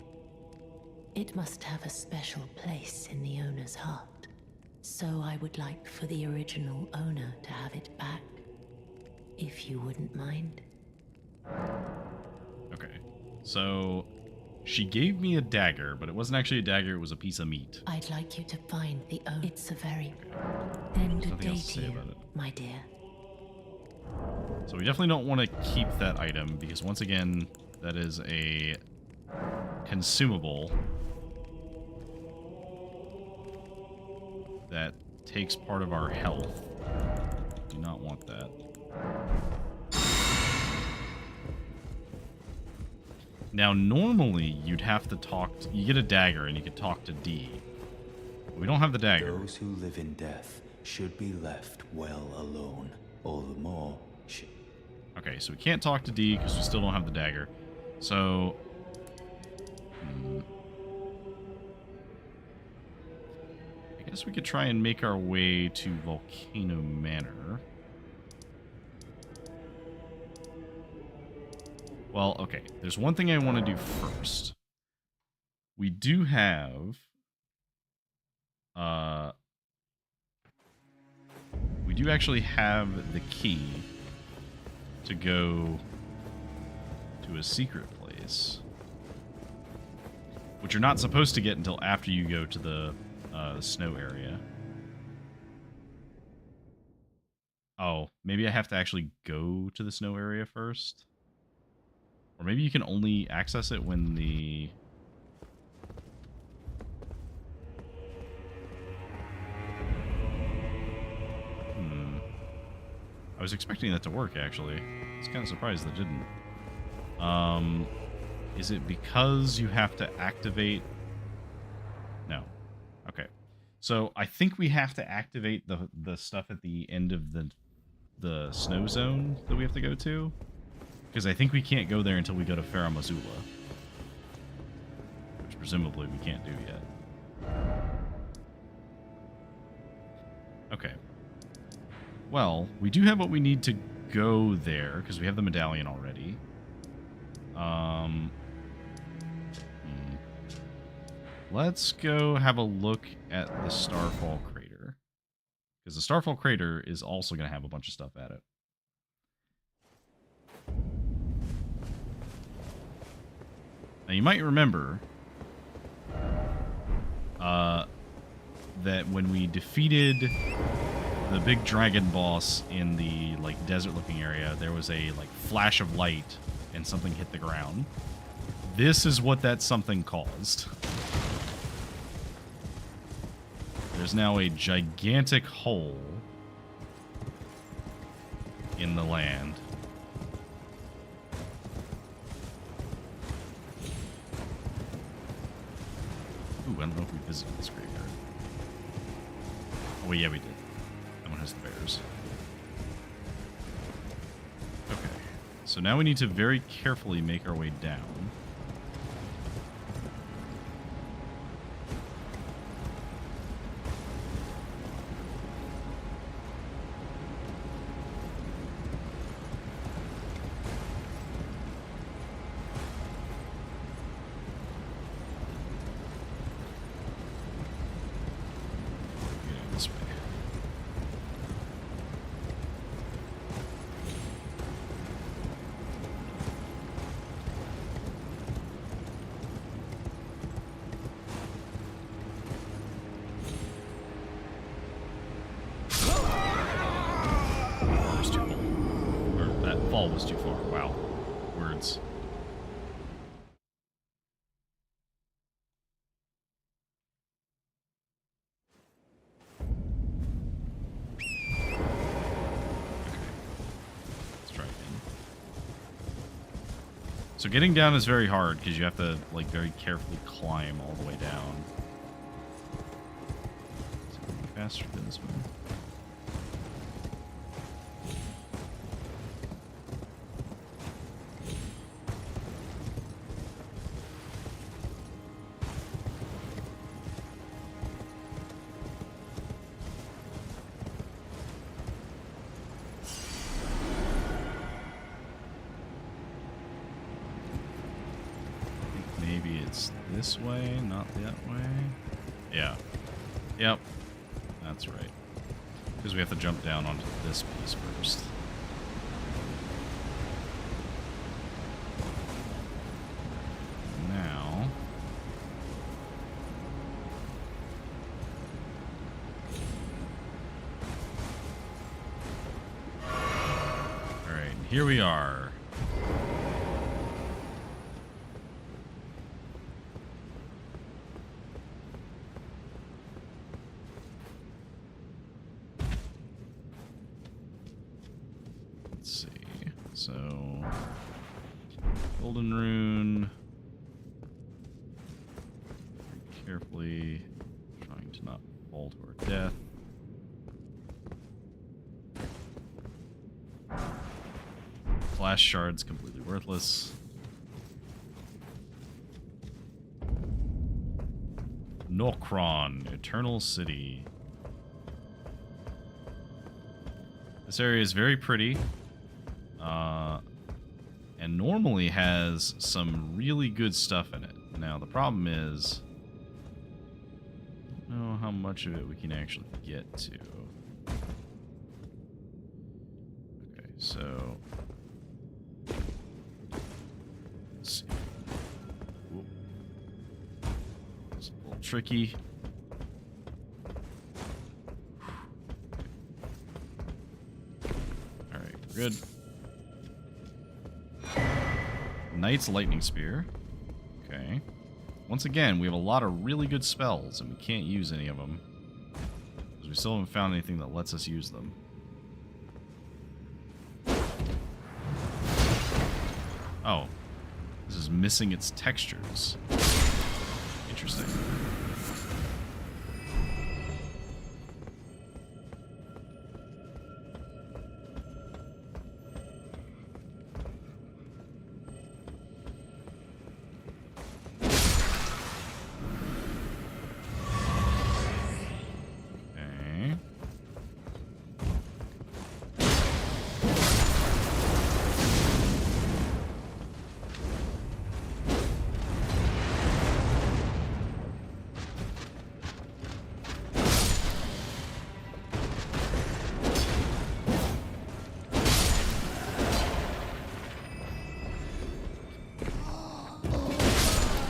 It must have a special place in the owner's heart. So I would like for the original owner to have it back, if you wouldn't mind. Okay. So she gave me a dagger, but it wasn't actually a dagger, it was a piece of meat. I'd like you to find the owner. It's a very Okay. then good Nothing day else to to say you, about it. my dear. So we definitely don't want to keep that item because once again, that is a consumable that takes part of our health. Do not want that. Now, normally, you'd have to talk to... You get a dagger, and you could talk to D. But we don't have the dagger. Those who live in death should be left well alone. All the more should... Okay, so we can't talk to D because we still don't have the dagger. So... I guess we could try and make our way to Volcano Manor. Well, okay. There's one thing I want to do first. We do have... we do actually have the key to go to a secret place. Which you're not supposed to get until after you go to the snow area. Oh, maybe I have to actually go to the snow area first? Or maybe you can only access it when the... I was expecting that to work, actually. I was kind of surprised that it didn't. Is it because you have to activate? No. Okay. So I think we have to activate the stuff at the end of the snow zone that we have to go to, because I think we can't go there until we go to Farum Azula, which presumably we can't do yet. Okay. Well, we do have what we need to go there because we have the medallion already. Let's go have a look at the Starfall Crater, because the Starfall Crater is also going to have a bunch of stuff at it. Now, you might remember that when we defeated the big dragon boss in the desert-looking area, there was a flash of light and something hit the ground. This is what that something caused. There's now a gigantic hole in the land. Ooh, I don't know if we visited this graveyard. Oh, yeah, we did. That one has the bears. Okay. So now we need to very carefully make our way down. This way. Was too full. Or that fall was too far. Wow. Words. So getting down is very hard because you have to very carefully climb all the way down. Is it going faster than this one? Maybe it's this way, not that way. Yeah. Yep. That's right. Because we have to jump down onto this piece first. Now... Alright, here we are. So, golden rune. Very carefully, trying to not fall to our death. Flash shards completely worthless. Nokron, Eternal City. This area is very pretty. And normally has some really good stuff in it. Now, the problem is, I don't know how much of it we can actually get to. Okay, so... Let's see. Whoop. It's a little tricky. Alright, we're good. Knight's Lightning Spear. Okay. Once again, we have a lot of really good spells, and we can't use any of them. Because we still haven't found anything that lets us use them. I Oh. This is missing its textures. Interesting.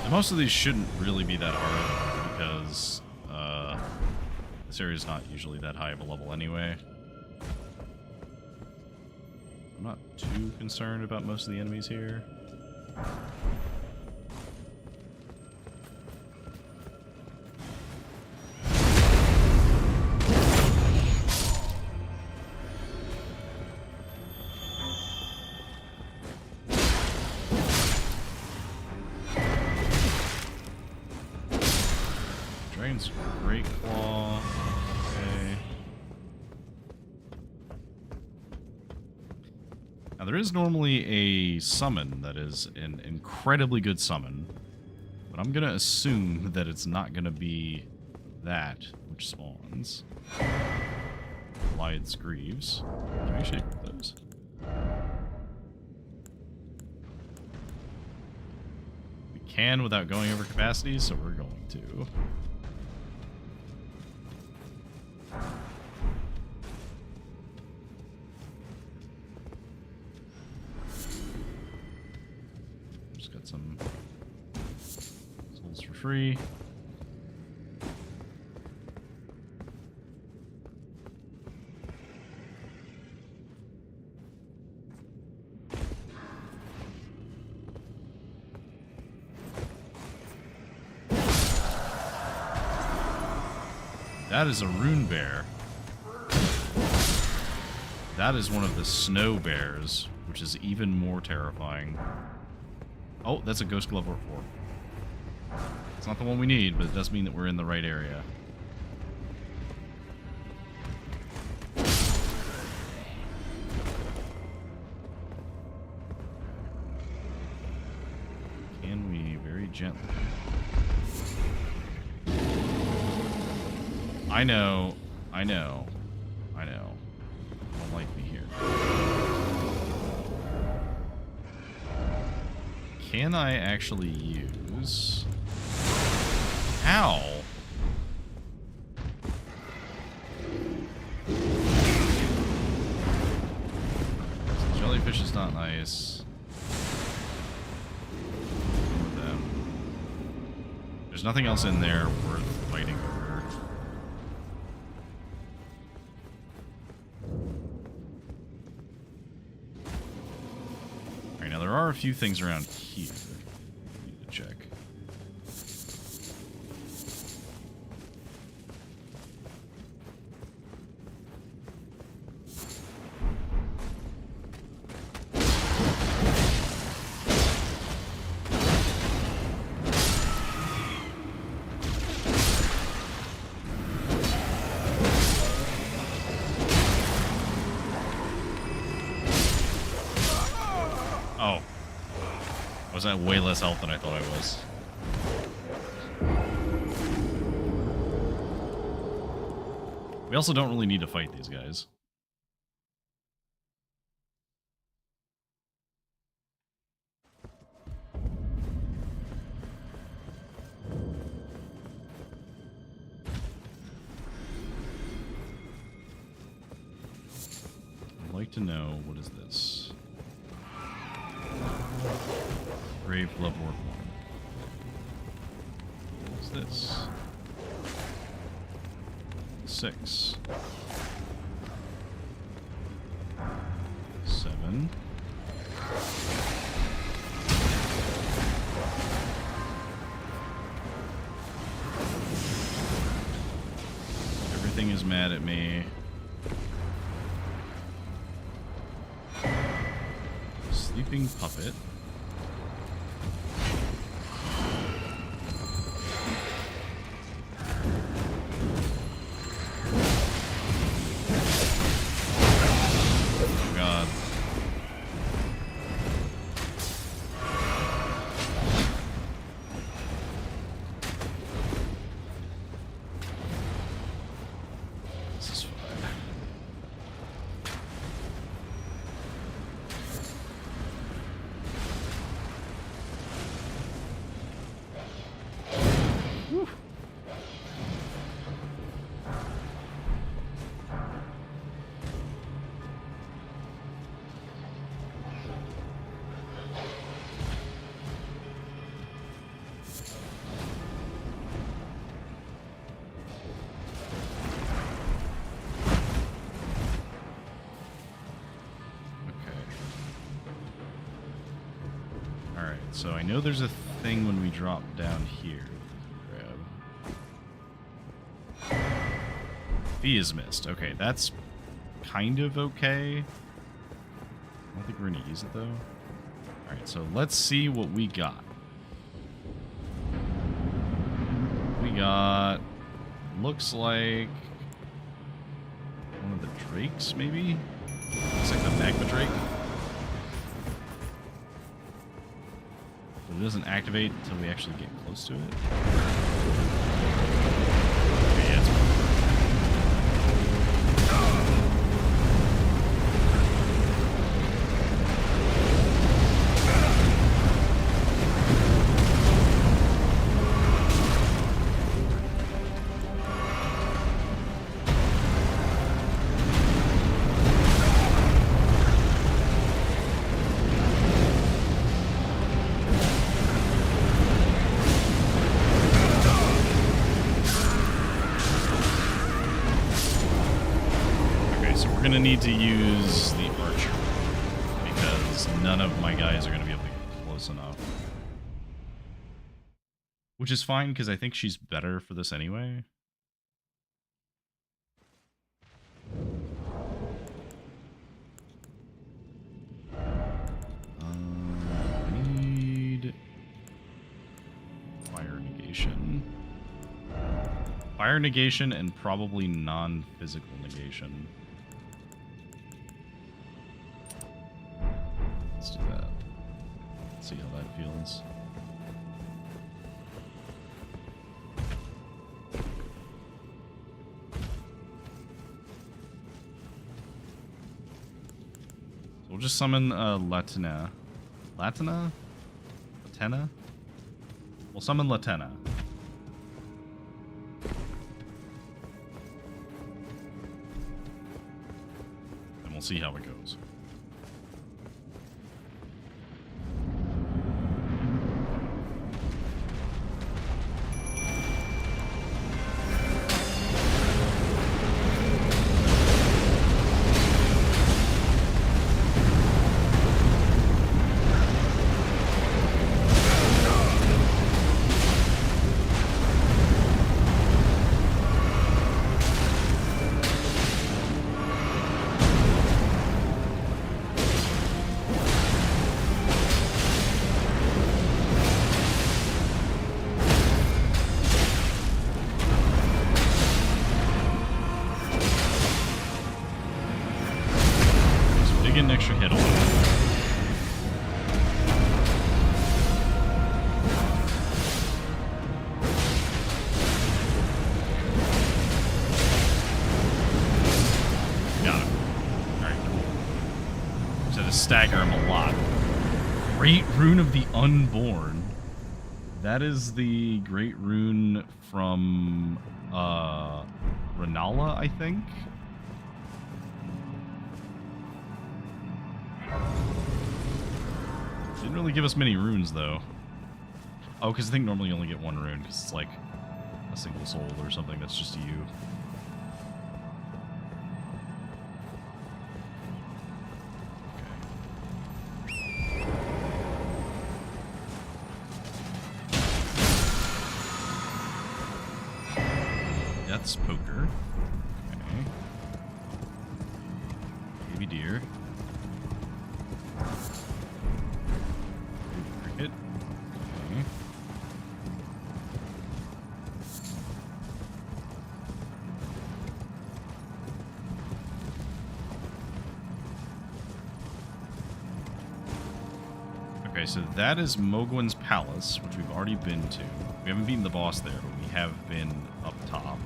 Most of these shouldn't really be that hard because this area is not usually that high of a level anyway. I'm not too concerned about most of the enemies here. Great Claw. Okay. Now there is normally a summon that is an incredibly good summon, but I'm gonna assume that it's not gonna be that which spawns. Lyde's Greaves. Can we actually equip those? We can without going over capacity, so we're going to. Just got some souls for free. That is a rune bear. That is one of the snow bears, which is even more terrifying. Oh, that's a ghost glove or 4. It's not the one we need, but it does mean that we're in the right area. Can we very gently? I know. Don't like me here. Can I actually use... Ow! Jellyfish is not nice. There's nothing else in there worth fighting over. Alright, now there are a few things around here. I need to check. Oh. I was at way less health than I thought I was. We also don't really need to fight these guys. I'd like to know, what is this? Grave Bloodborne 1. What's this? 6. 7. Everything is mad at me. Sleeping Puppet. so I know there's a thing when we drop down here. Grab. Fee is missed. Okay, that's kind of okay. I don't think we're gonna use it though. Alright, so let's see what we got. We got... looks like... one of the drakes, maybe? Looks like the magma drake. But it doesn't activate until we actually get close to it. Okay, yeah, it's gonna need to use the archer because none of my guys are gonna be able to get close enough. Which is fine because I think she's better for this anyway. I need fire negation. Fire negation and probably non-physical negation. Let's do that. See how that feels. So we'll just summon Latina. Latina? Latena? We'll summon Latena. And we'll see how it goes. Get an extra hit on it. Got him. Alright, cool. Just had to stagger him a lot. Great Rune of the Unborn. That is the Great Rune from Renala, I think. Didn't really give us many runes, though. Oh, because I think normally you only get one rune, because it's like a single soul or something that's just you. Okay. Death's Poker. Okay. Baby deer. Cricket. Okay. Okay, so that is Mogwin's Palace, which we've already been to. We haven't beaten the boss there, but we have been up top.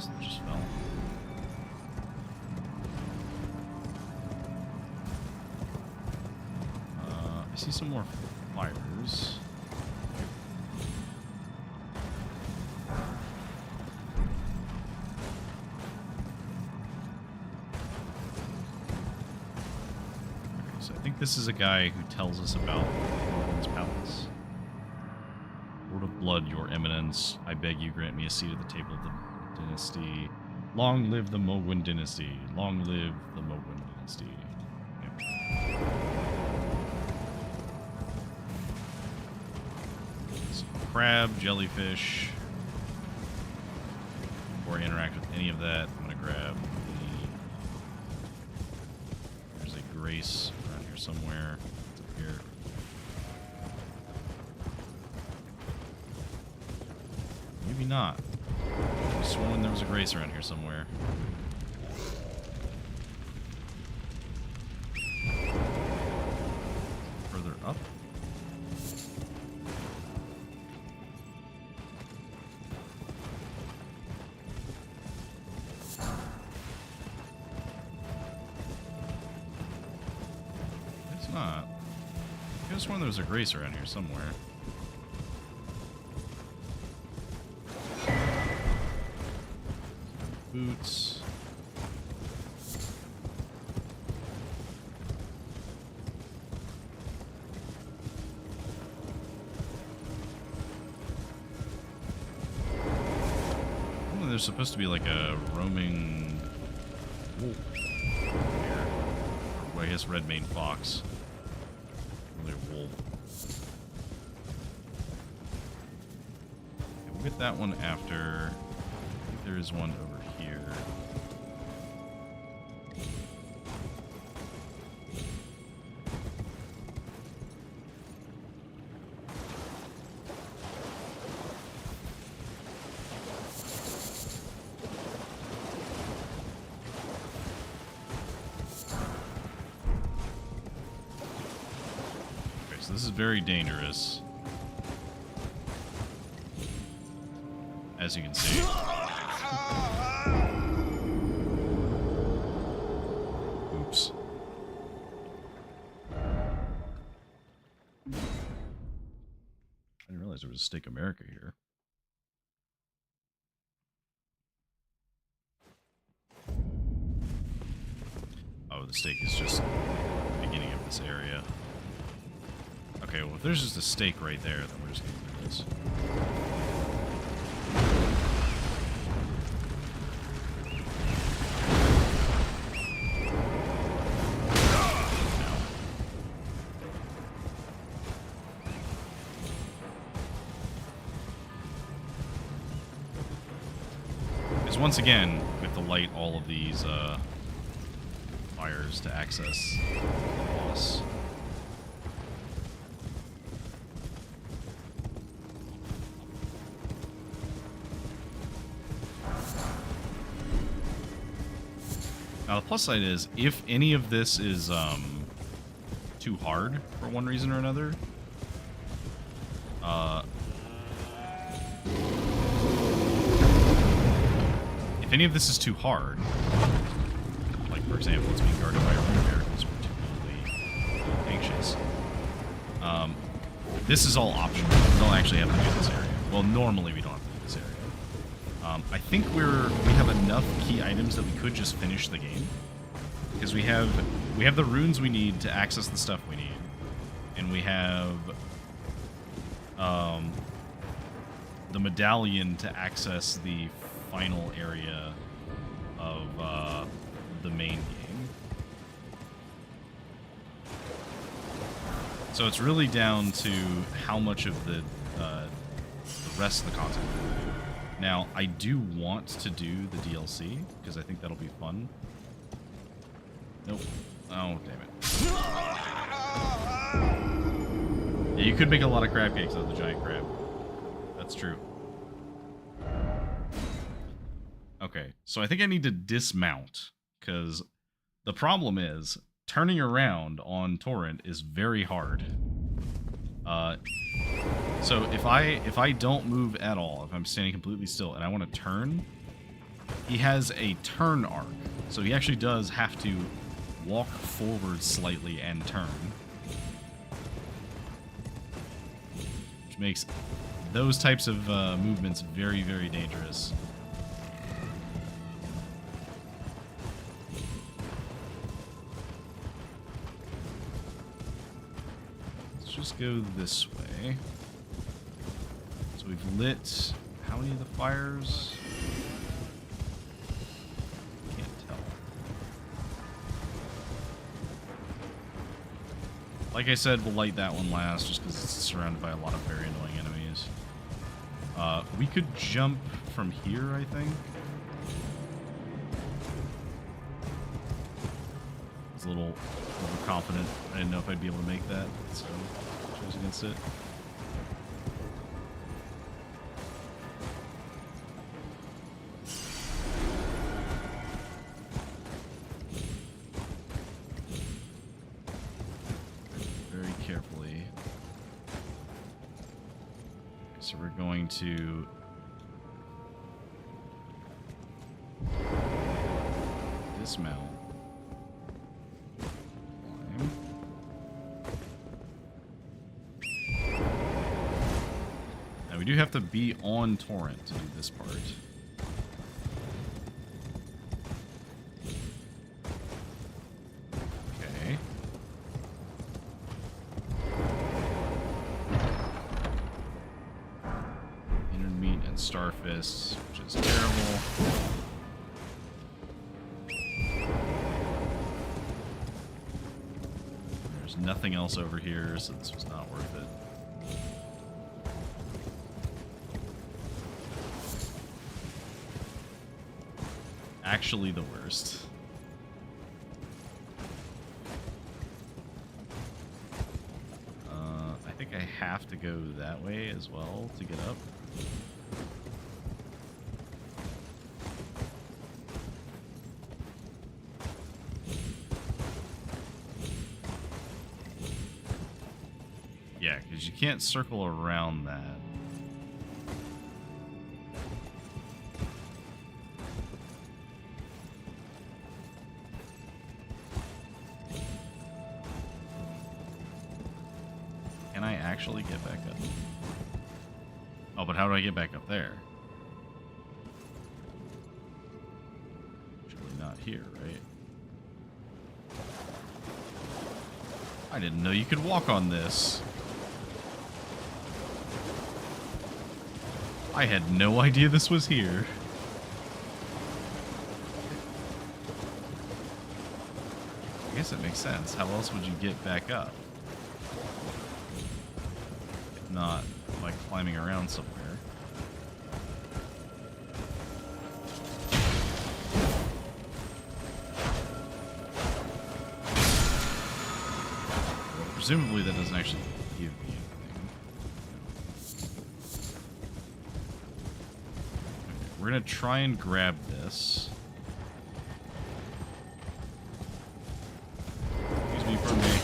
That just fell. I see some more fires. think this is a guy who tells us about Morgan's palace. Lord of Blood, your eminence, I beg you grant me a seat at the table of the dynasty. Long live the Mogwin dynasty. Long live the Mogwin dynasty. Yep. So, crab, jellyfish. Before I interact with any of that, I'm going to grab the... There's a grace around here somewhere. It's up here. Maybe not. I've sworn there was a grace around here somewhere. Further up? It's not. I could have sworn there was a grace around here somewhere. Boots. Oh, there's supposed to be like a roaming wolf here. Or I guess red-maned fox. Really a wolf. Okay, we'll get that one after. I think there is one over here. Okay, so this is very dangerous. As you can see. Oops. I didn't realize there was a Steak America here. Oh, the steak is just the beginning of this area. Okay, well, if there's just a steak right there, then we're just gonna do this. Once again, we have to light all of these fires to access the boss. Now the plus side is, if any of this is too hard for one reason or another, if any of this is too hard, like for example, it's being guarded by a rune bear who's particularly anxious, this is all optional. We don't actually have to do this area. Well, normally we don't have to do this area. I think we have enough key items that we could just finish the game, because we have the runes we need to access the stuff we need, and we have the medallion to access the final area of the main game. So it's really down to how much of the rest of the content we do. Now, I do want to do the DLC, because I think that'll be fun. Nope. Oh, damn it. Yeah, you could make a lot of crab cakes out of the giant crab. That's true. Okay, so I think I need to dismount, because the problem is turning around on Torrent is very hard. So if I don't move at all, if I'm standing completely still and I want to turn, he has a turn arc. So he actually does have to walk forward slightly and turn. Which makes those types of movements very, very dangerous. just go this way. So we've lit how many of the fires? Can't tell. Like I said, we'll light that one last just because it's surrounded by a lot of very annoying enemies. We could jump from here, I think. I was a little overconfident. I didn't know if I'd be able to make that, so I chose against it. Very carefully. So we're going to dismount. Climb. Now we do have to be on torrent to do this part. Okay. Meat and Starfist, which is terrible. There's nothing else over here, so this was not worth it. Actually the worst. I think I have to go that way as well to get up. Yeah, because you can't circle around that. Can I actually get back up? Oh, but how do I get back up there? Surely not here, right? I didn't know you could walk on this. I had no idea this was here. I guess it makes sense. How else would you get back up? If not by climbing around somewhere. Well, presumably that doesn't actually give me anything. We're gonna try and grab this. Excuse me, pardon me.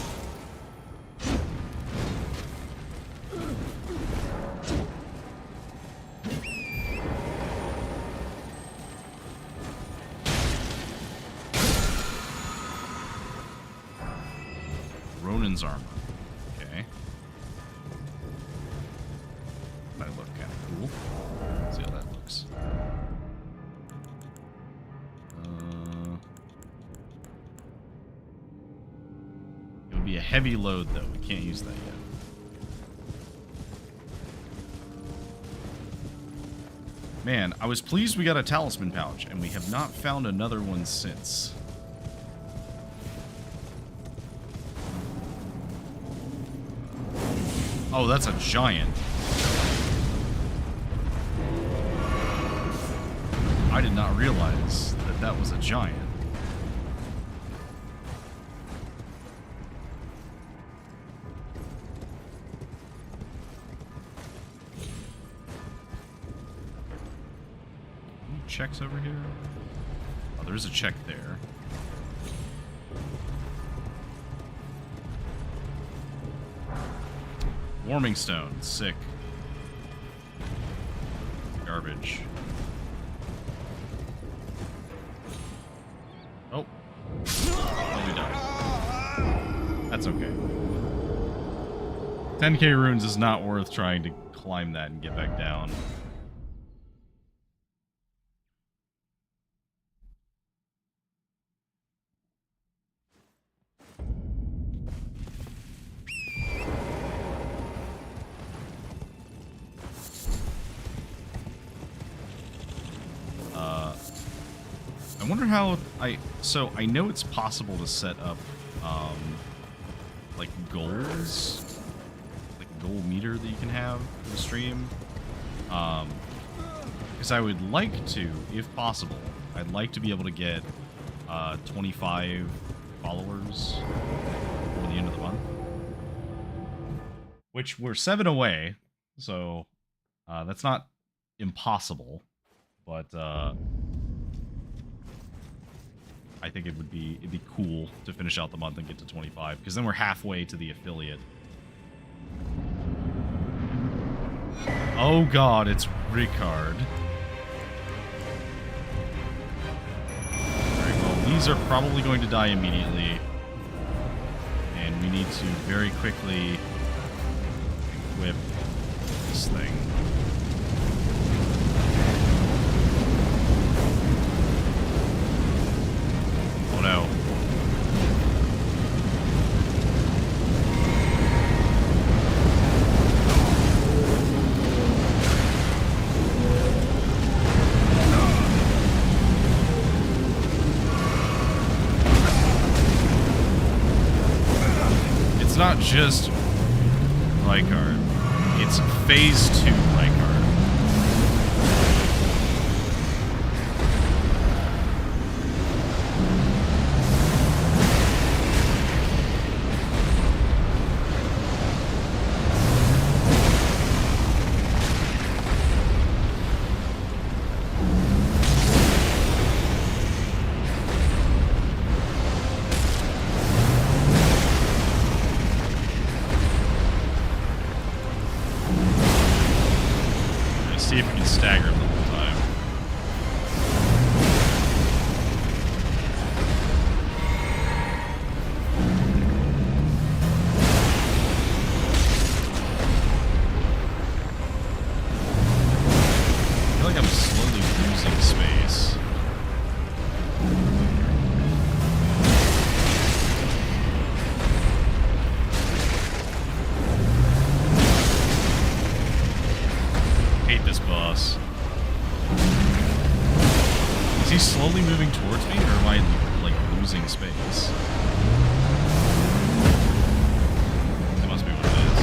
Ronin's armor. Okay. Might look kind of cool. Let's see how that looks. It would be a heavy load, though. We can't use that yet. Man, I was pleased we got a talisman pouch, and we have not found another one since. Oh, that's a giant. I did not realize that that was a giant. Any checks over here? Oh, there is a check there. Warming stone, sick. Garbage. Oh. Oh, we died. That's okay. 10k runes is not worth trying to climb that and get back down. I wonder how so I know it's possible to set up like goals, like a goal meter that you can have in the stream. Because I would like to, if possible, I'd like to be able to get 25 followers before the end of the month, which we're 7 away, so that's not impossible, but I think it'd be cool to finish out the month and get to 25, because then we're halfway to the affiliate. Oh god, it's Deckard. Alright, well, these are probably going to die immediately. And we need to very quickly equip this thing. Oh no. It's not just Deckard. It's Phase 2 Deckard. See if we can stagger him the whole time. I feel like I'm slowly losing space. Hate this boss. Is he slowly moving towards me, or am I, like, losing space? That must be what it is.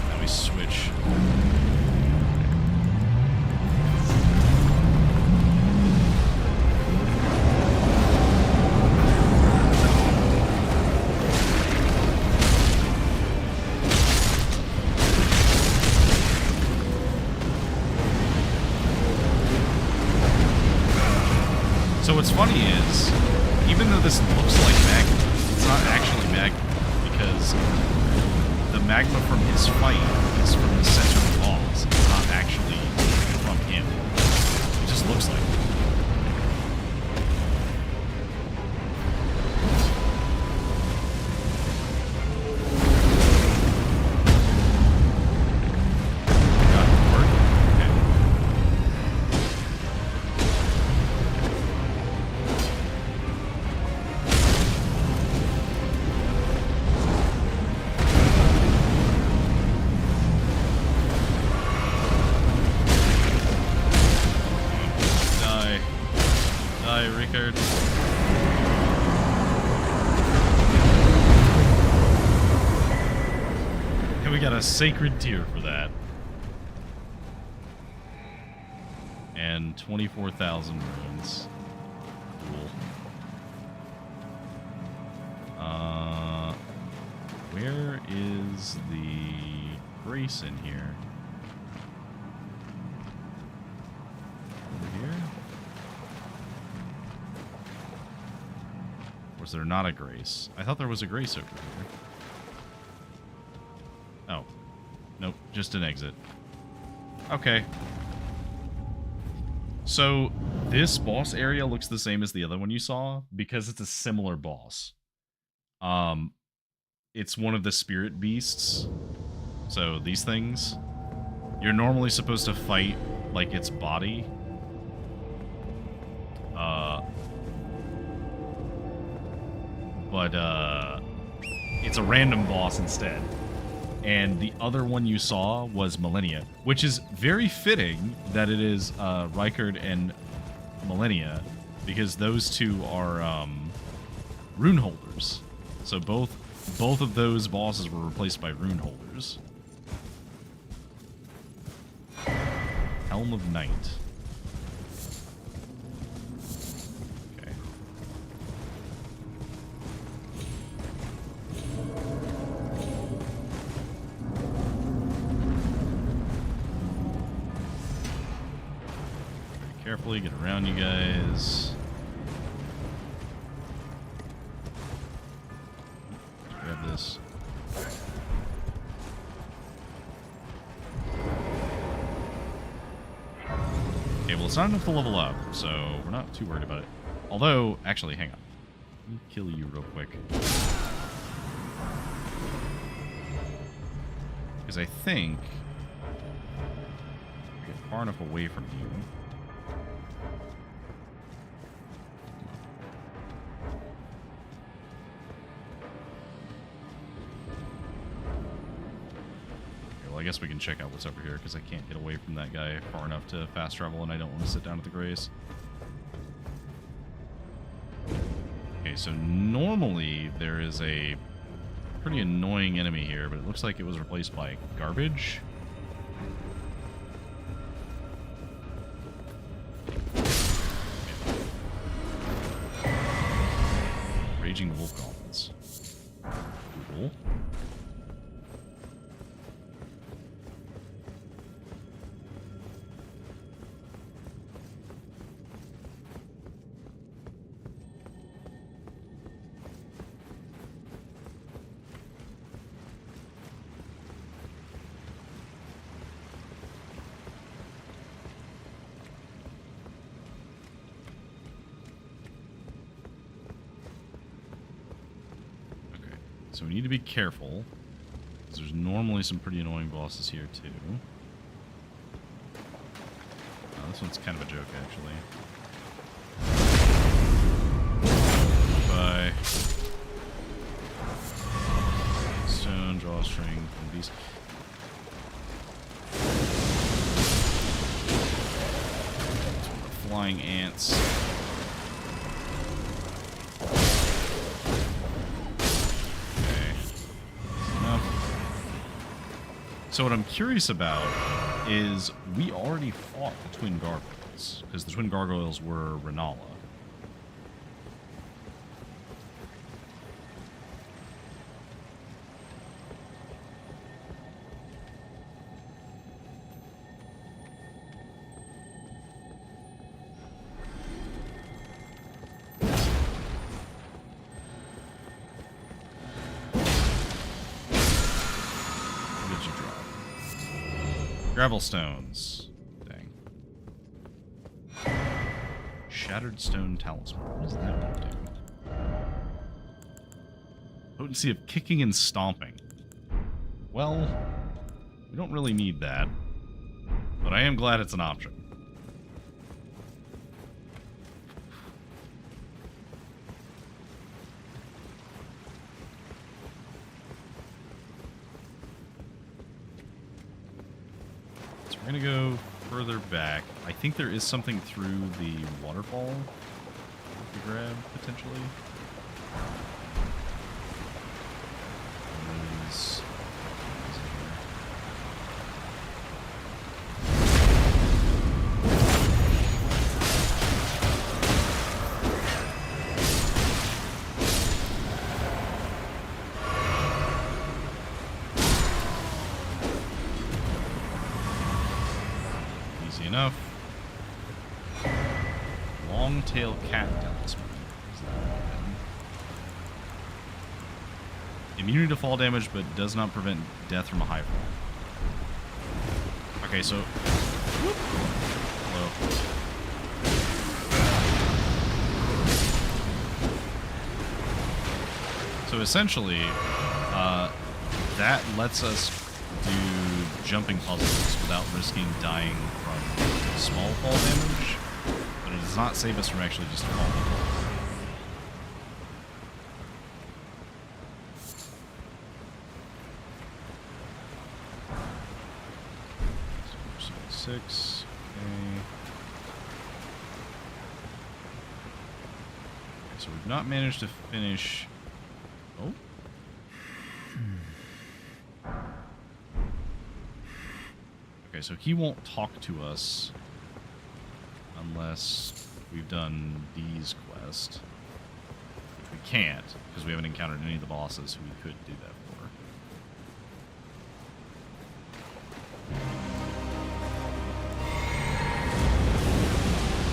Now we switch. So what's funny is, even though this looks like magma, it's not actually magma, because the magma from his fight is from the center of the balls. It's not actually from him. It just looks like it. Got it working? Okay. Die. Die, Deckard. And we got a sacred tear for that. And 24,000 runes. Cool. Where is the grace in here? Over here? Or is there not a grace? I thought there was a grace over here. Oh. Nope, just an exit. Okay. So, this boss area looks the same as the other one you saw, because it's a similar boss. It's one of the spirit beasts. So, these things. You're normally supposed to fight, like, its body. But it's a random boss instead. And the other one you saw was Malenia, which is very fitting that it is Deckard and Malenia, because those two are rune holders. So both of those bosses were replaced by rune holders. Helm of Night. Okay. Very carefully get around you guys. Grab this. Okay, well, it's not enough to level up, so we're not too worried about it. Although, actually, hang on. Let me kill you real quick. Because I think I get far enough away from you. I guess we can check out what's over here, because I can't get away from that guy far enough to fast travel, and I don't want to sit down at the grace. Okay, so normally there is a pretty annoying enemy here, but it looks like it was replaced by garbage. Raging wolf goblins. Cool. So we need to be careful, because there's normally some pretty annoying bosses here, too. Oh, this one's kind of a joke, actually. Bye. Stone, drawstring, and these. Flying ants. So what I'm curious about is we already fought the twin gargoyles, because the twin gargoyles were Renala. Gravel stones. Dang. Shattered stone talisman. What does that one do? Potency of kicking and stomping. Well, we don't really need that. But I am glad it's an option. We're gonna go further back. I think there is something through the waterfall to grab, potentially. Enough. Long-tailed cat talisman. Immunity to fall damage, but does not prevent death from a high fall. Okay, so... Hello. So essentially, that lets us do jumping puzzles without risking dying from small fall damage, but it does not save us from actually just falling. Six. Okay. So we've not managed to finish. Oh. Okay, so he won't talk to us unless we've done D's quest. We can't, because we haven't encountered any of the bosses who we could do that for.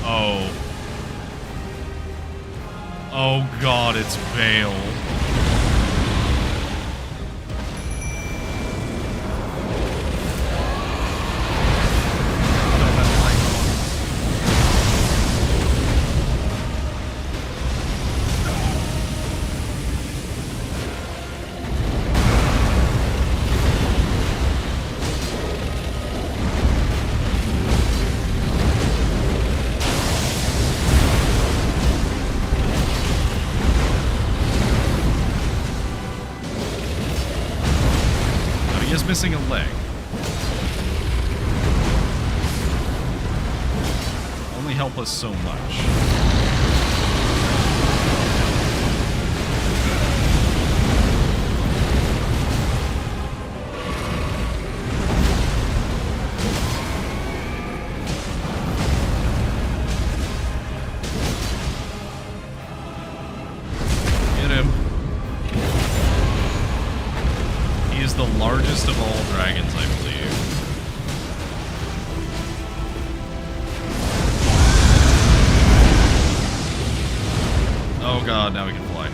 Oh. Oh god, it's Vale. Missing a leg. Only help us so much. Get him. The largest of all dragons, I believe. Oh god, now we can fly.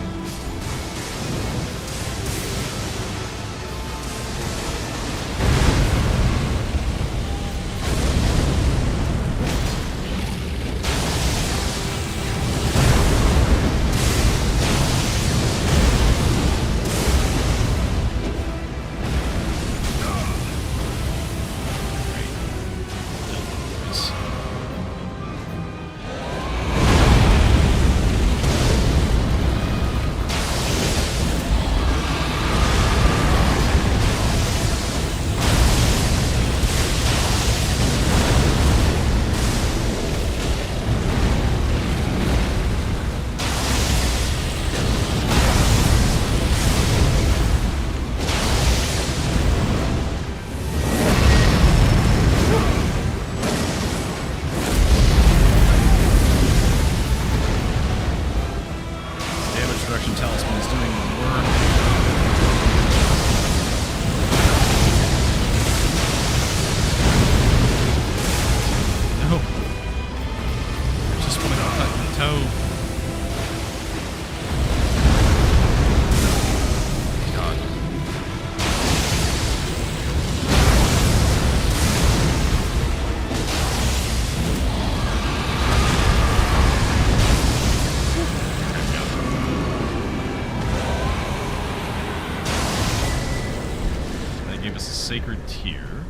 Sacred Tear.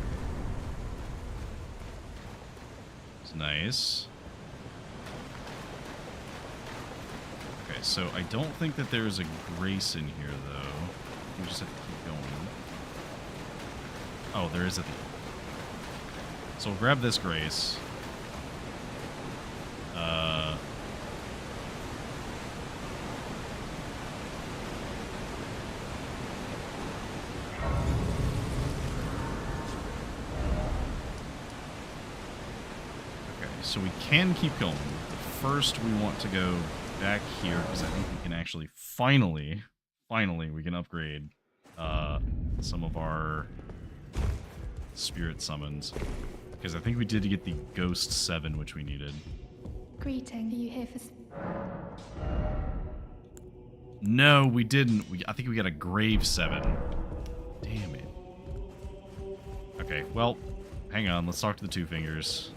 It's nice. Okay, so I don't think that there's a grace in here, though. We just have to keep going. Oh, there is at the end. So we'll grab this grace. So we can keep going. But first, we want to go back here because I think we can actually finally, we can upgrade some of our spirit summons. Because I think we did get the Ghost 7, which we needed. Greeting. Are you here for... No, we didn't. I think we got a Grave 7. Damn it. Okay, well, hang on. Let's talk to the Two Fingers.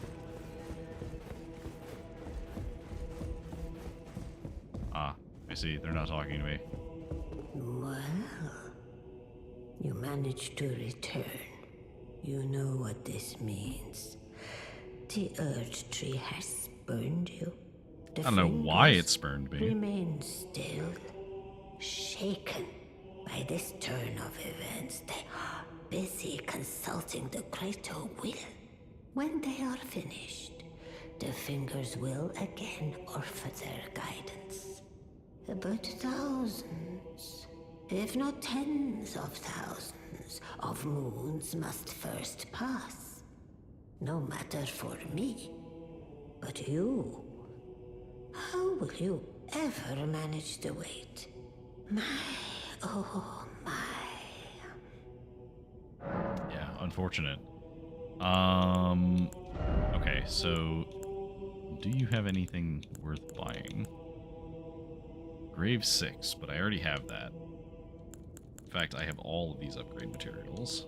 Ah, I see. They're not talking to me. Well, you managed to return. You know what this means. The Earth Tree has burned you. The I don't know why fingers it spurned me. remain still, shaken by this turn of events. They are busy consulting the greater will. When they are finished, the fingers will again offer their guidance. But thousands, if not tens of thousands, of moons must first pass. No matter for me, but you. How will you ever manage the wait? My, oh my. Yeah, unfortunate. Okay, so do you have anything worth buying? Grave 6, but I already have that. In fact, I have all of these upgrade materials.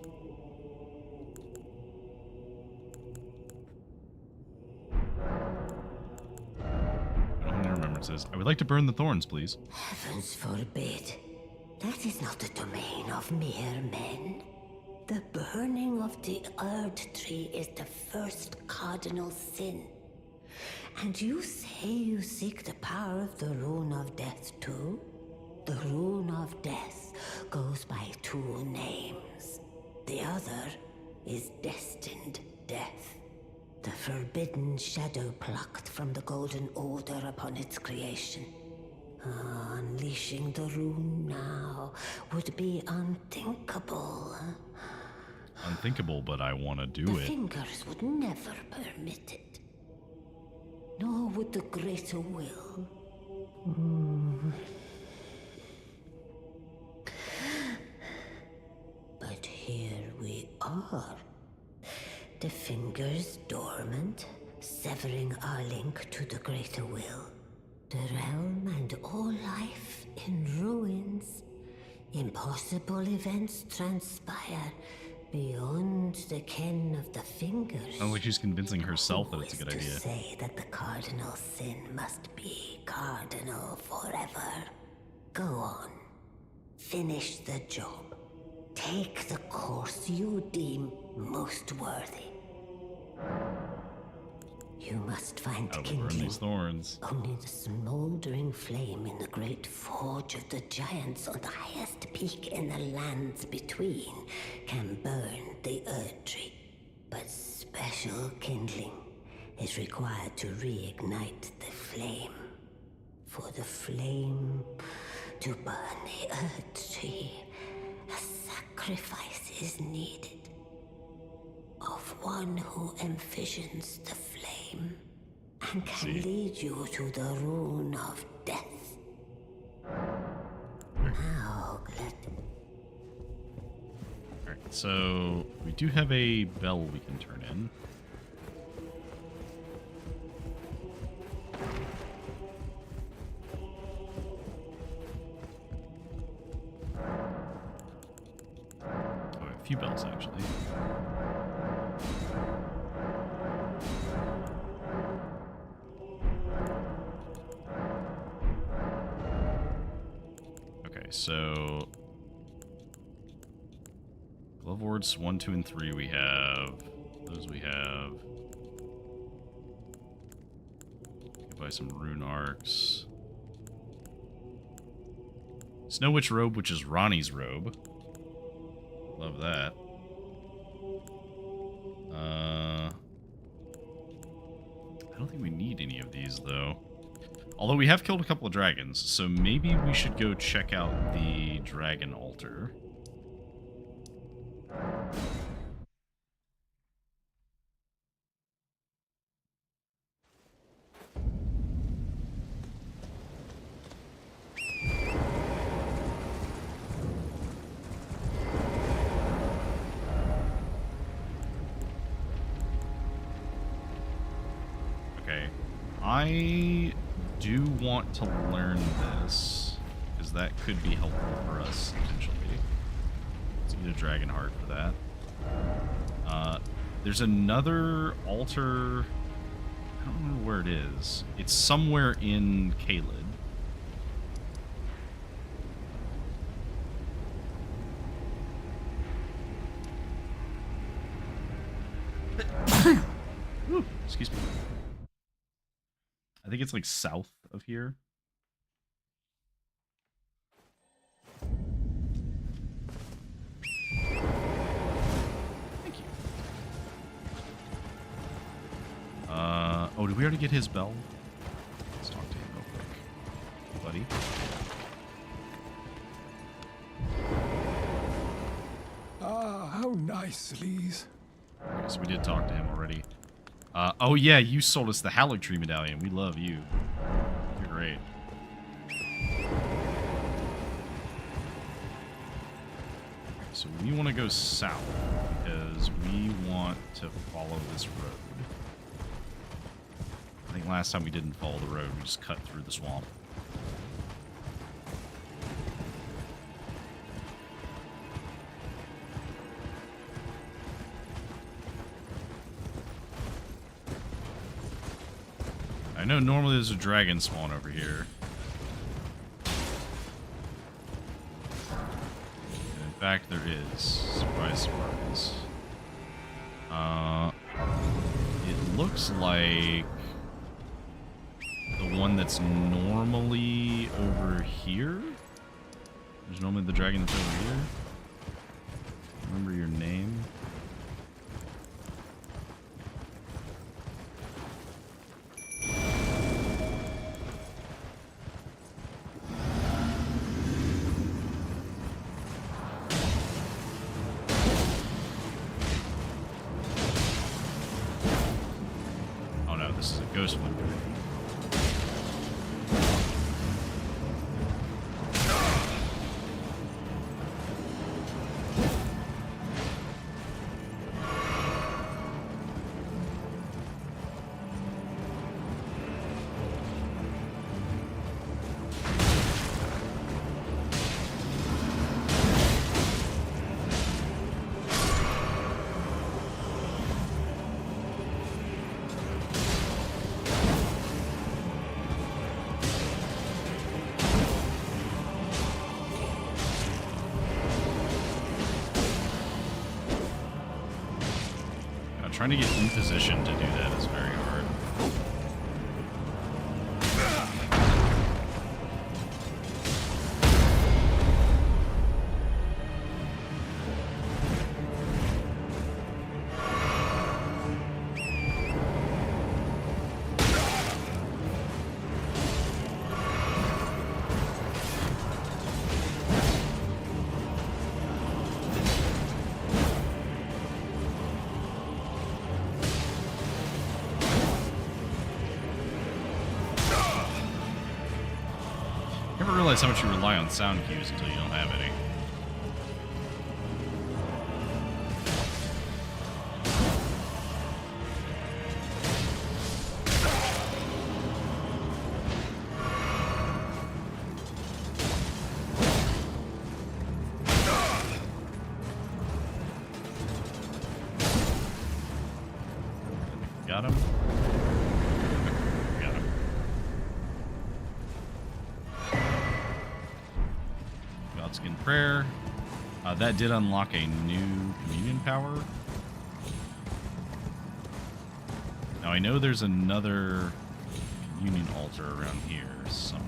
I don't have any remembrances. I would like to burn the thorns, please. Heavens forbid. That is not the domain of mere men. The burning of the Erd Tree is the first cardinal sin. And you say you seek the power of the Rune of Death too? The Rune of Death goes by two names. The other is Destined Death. The forbidden shadow plucked from the Golden Order upon its creation. Unleashing the rune now would be unthinkable. Unthinkable, but I want to do The it. fingers would never permit it. Nor would the greater will. But here we are. The fingers dormant, severing our link to the greater will. The realm and all life in ruins. Impossible events transpire beyond the ken of the fingers. Sounds like she's convincing herself that it's a good Who is idea. to say that the cardinal sin must be cardinal forever? Go on. Finish the job. Take the course you deem most worthy. You must find I will burn kindling. these thorns. Only the smoldering flame in the great forge of the giants on the highest peak in the lands between can burn the Erd Tree. But special kindling is required to reignite the flame. For the flame to burn the Erd Tree, a sacrifice is needed. Of one who envisions the flame and can lead you to the rune of death. Now, Alright, so we do have a bell we can turn in. Oh, a few bells, actually. Okay, so glove wards 1, 2, and 3 we have. Those we have. Buy some rune arcs. Snow Witch robe, which is Ronnie's robe. Love that. I don't think we need any of these, though. Although we have killed a couple of dragons, so maybe we should go check out the dragon altar. Okay. I do want to learn this, because that could be helpful for us, potentially. Let's get a dragon heart for that. There's another altar. I don't remember where it is. It's somewhere in Caelid. Ooh, excuse me. I think it's like south of here. Thank you. Oh, did we already get his bell? Let's talk to him real quick. Buddy. Ah, how nice, Lise. Okay, so we did talk to him already. Oh yeah, you sold us the Haligtree medallion. We love you. You're great. So we want to go south because we want to follow this road. I think last time we didn't follow the road, we just cut through the swamp. I know normally there's a dragon spawn over here. And in fact, there is. Surprise, surprise. It looks like the one that's normally over here. There's normally the dragon that's over here. Remember your name? Oh no, this is a ghost one. Trying to get in position to do that is very hard. Never realize how much you rely on sound cues until you don't have any. Got him. Got him. Godskin prayer. That did unlock a new communion power. Now I know there's another communion altar around here somewhere.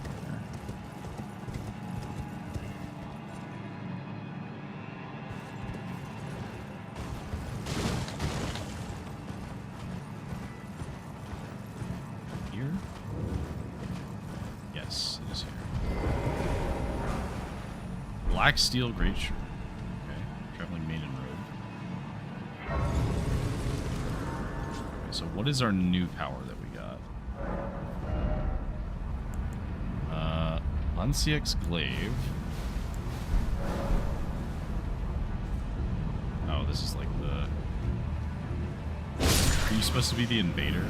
Here? Yes, it is here. Black Steel Great Shirt. Okay. Traveling Maiden Road. Okay, so what is our new power that we got? Uncx Glaive. Oh, this is like the... Are you supposed to be the invader?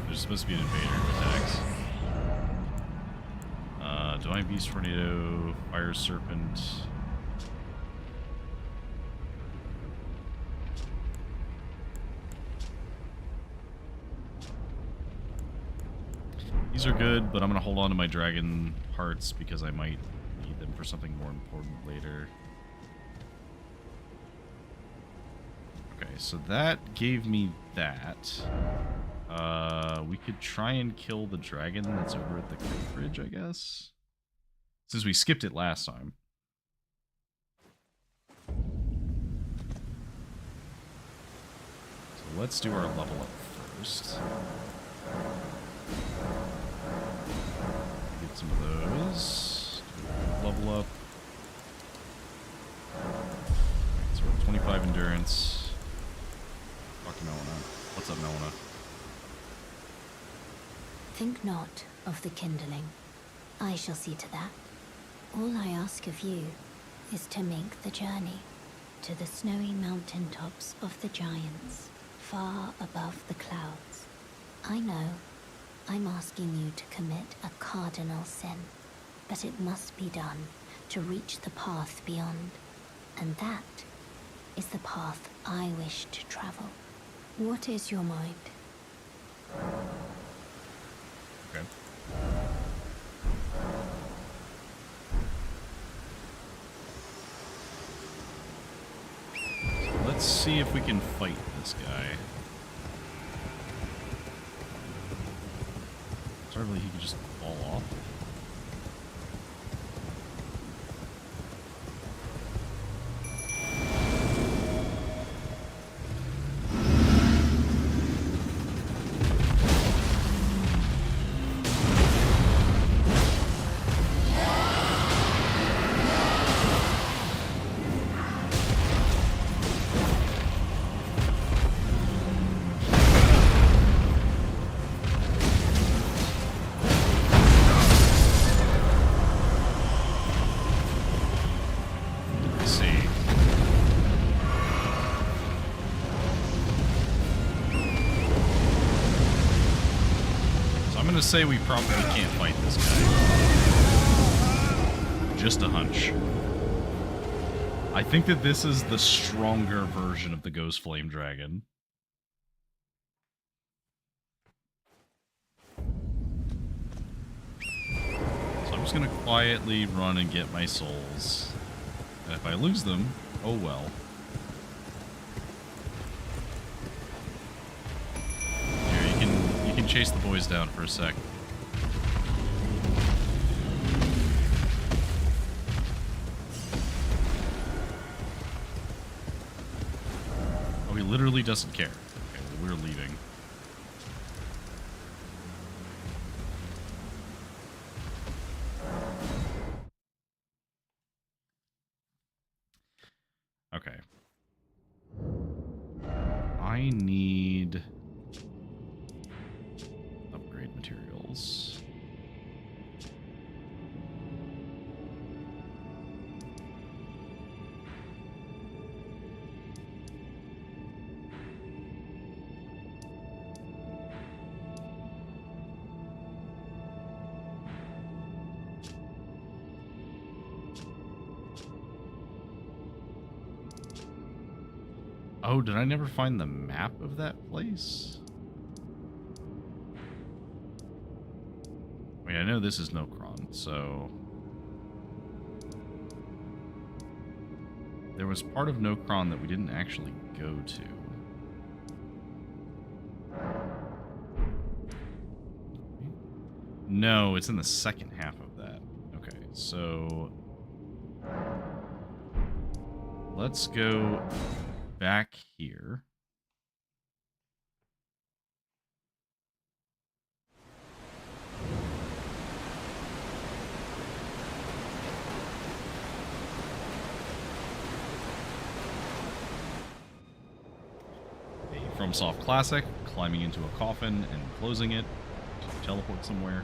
There's supposed to be an invader who attacks. Divine Beast, Tornado, Fire Serpent. These are good, but I'm going to hold on to my dragon hearts because I might need them for something more important later. Okay, so that gave me that. We could try and kill the dragon that's over at the Great Bridge, I guess. Since we skipped it last time. So let's do our level up first. Get some of those. Level up. So we're at 25 endurance. Talk to Malenia. What's up, Malenia? Think not of the kindling. I shall see to that. All I ask of you is to make the journey to the snowy mountain tops of the giants, far above the clouds. I know I'm asking you to commit a cardinal sin, but it must be done to reach the path beyond, and that is the path I wish to travel. What is your mind? Okay. So let's see if we can fight this guy. Certainly he could just fall off. I'm gonna say we probably can't fight this guy. Just a hunch. I think that this is the stronger version of the Ghost Flame Dragon. So I'm just gonna quietly run and get my souls. And if I lose them, oh well. You can chase the boys down for a sec. Oh, he literally doesn't care. Okay, well, we're leaving. Okay. I need upgrade materials. Oh, did I never find the map of that place? I mean, I know this is Nokron, so... There was part of Nokron that we didn't actually go to. No, it's in the second half of that. Okay, so... Let's go back here. A FromSoft classic, climbing into a coffin and closing it to teleport somewhere.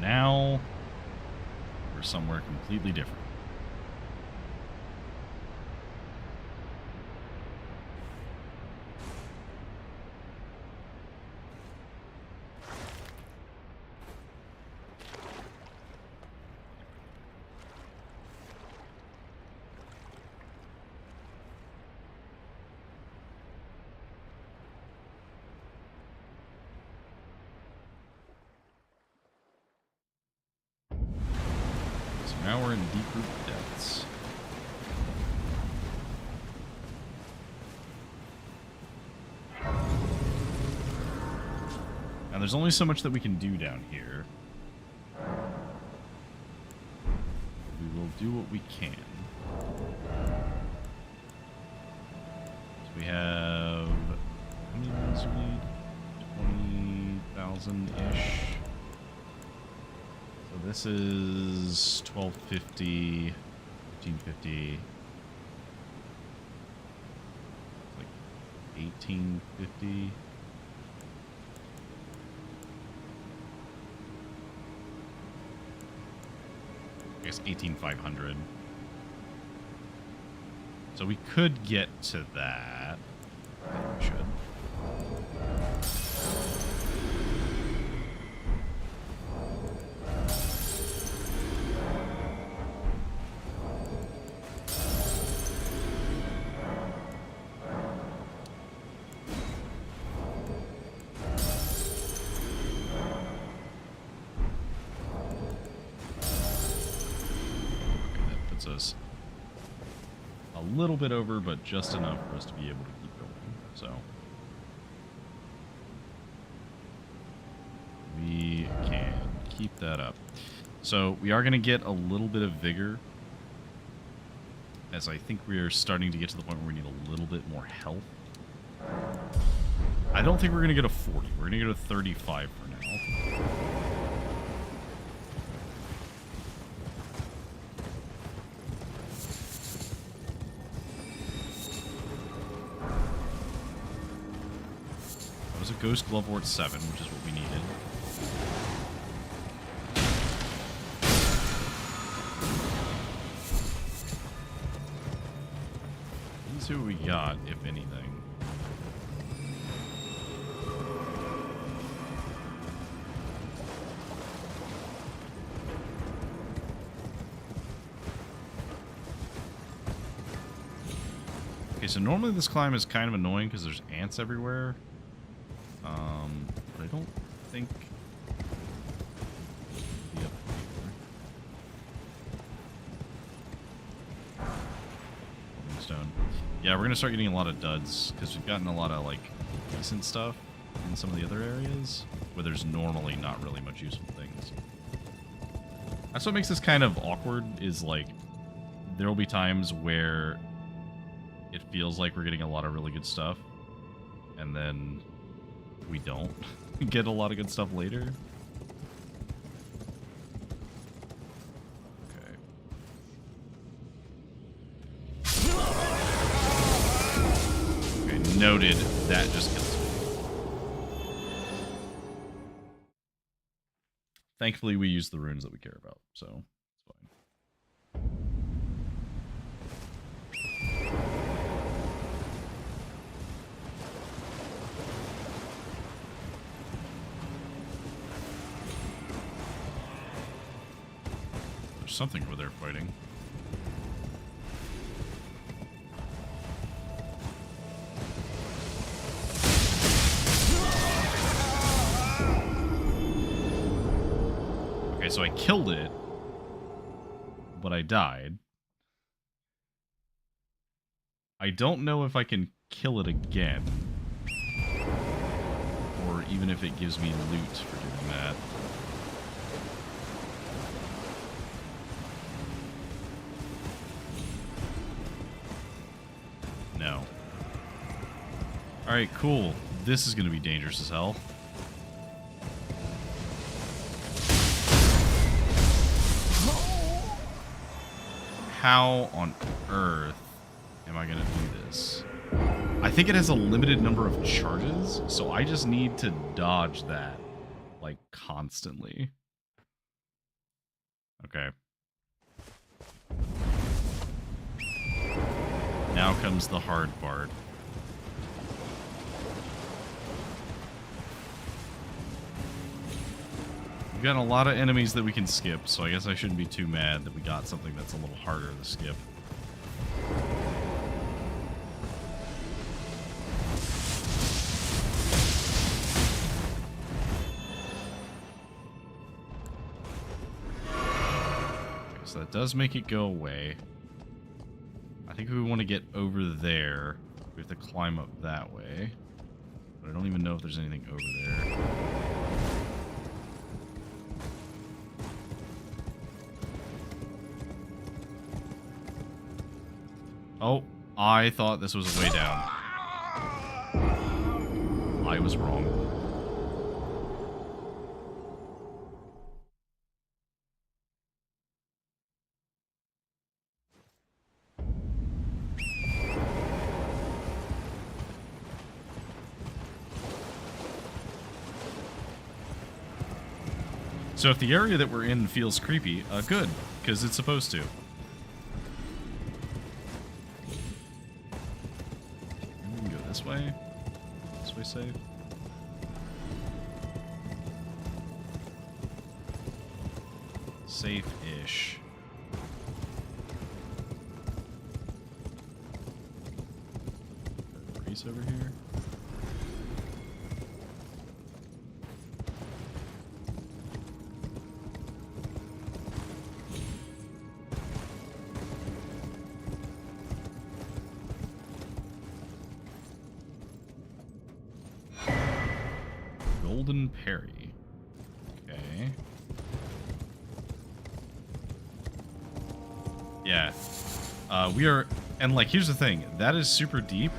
now we're somewhere completely different. Now we're in deep root depths. Now there's only so much that we can do down here. We will do what we can. So we have... how many runes do we need? 20,000-ish. So this is 1250, 1550, like 1850. I guess 18,500. So we could get to that. I think we should. Us a little bit over, but just enough for us to be able to keep going. So we can keep that up. So we are going to get a little bit of vigor, as I think we are starting to get to the point where we need a little bit more health. I don't think we're going to get a 40. We're going to get a 35 for now. Ghost Glove Wart 7, which is what we needed. Let's see what we got, if anything. Okay, so normally this climb is kind of annoying because there's ants everywhere. But I don't think... Yep. Stone. Yeah, we're gonna start getting a lot of duds because we've gotten a lot of like decent stuff in some of the other areas where there's normally not really much useful things. That's what makes this kind of awkward. Is like there will be times where it feels like we're getting a lot of really good stuff, and then we don't get a lot of good stuff later. Okay, noted. That just kills me. Thankfully, we use the runes that we care about, so it's fine. Something over there fighting. Okay, so I killed it, but I died. I don't know if I can kill it again, or even if it gives me loot for doing that. No. Alright, cool. This is going to be dangerous as hell. How on earth am I going to do this? I think it has a limited number of charges, so I just need to dodge that, like, constantly. Okay. Now comes the hard part. We've got a lot of enemies that we can skip, so I guess I shouldn't be too mad that we got something that's a little harder to skip. Okay, so that does make it go away. I think if we want to get over there, we have to climb up that way. But I don't even know if there's anything over there. Oh, I thought this was a way down. I was wrong. So if the area that we're in feels creepy, good, because it's supposed to. We can go this way. This way safe. Safe-ish. Priest over here. Golden Parry. Okay. Yeah. We are... And, like, here's the thing. That is super deep.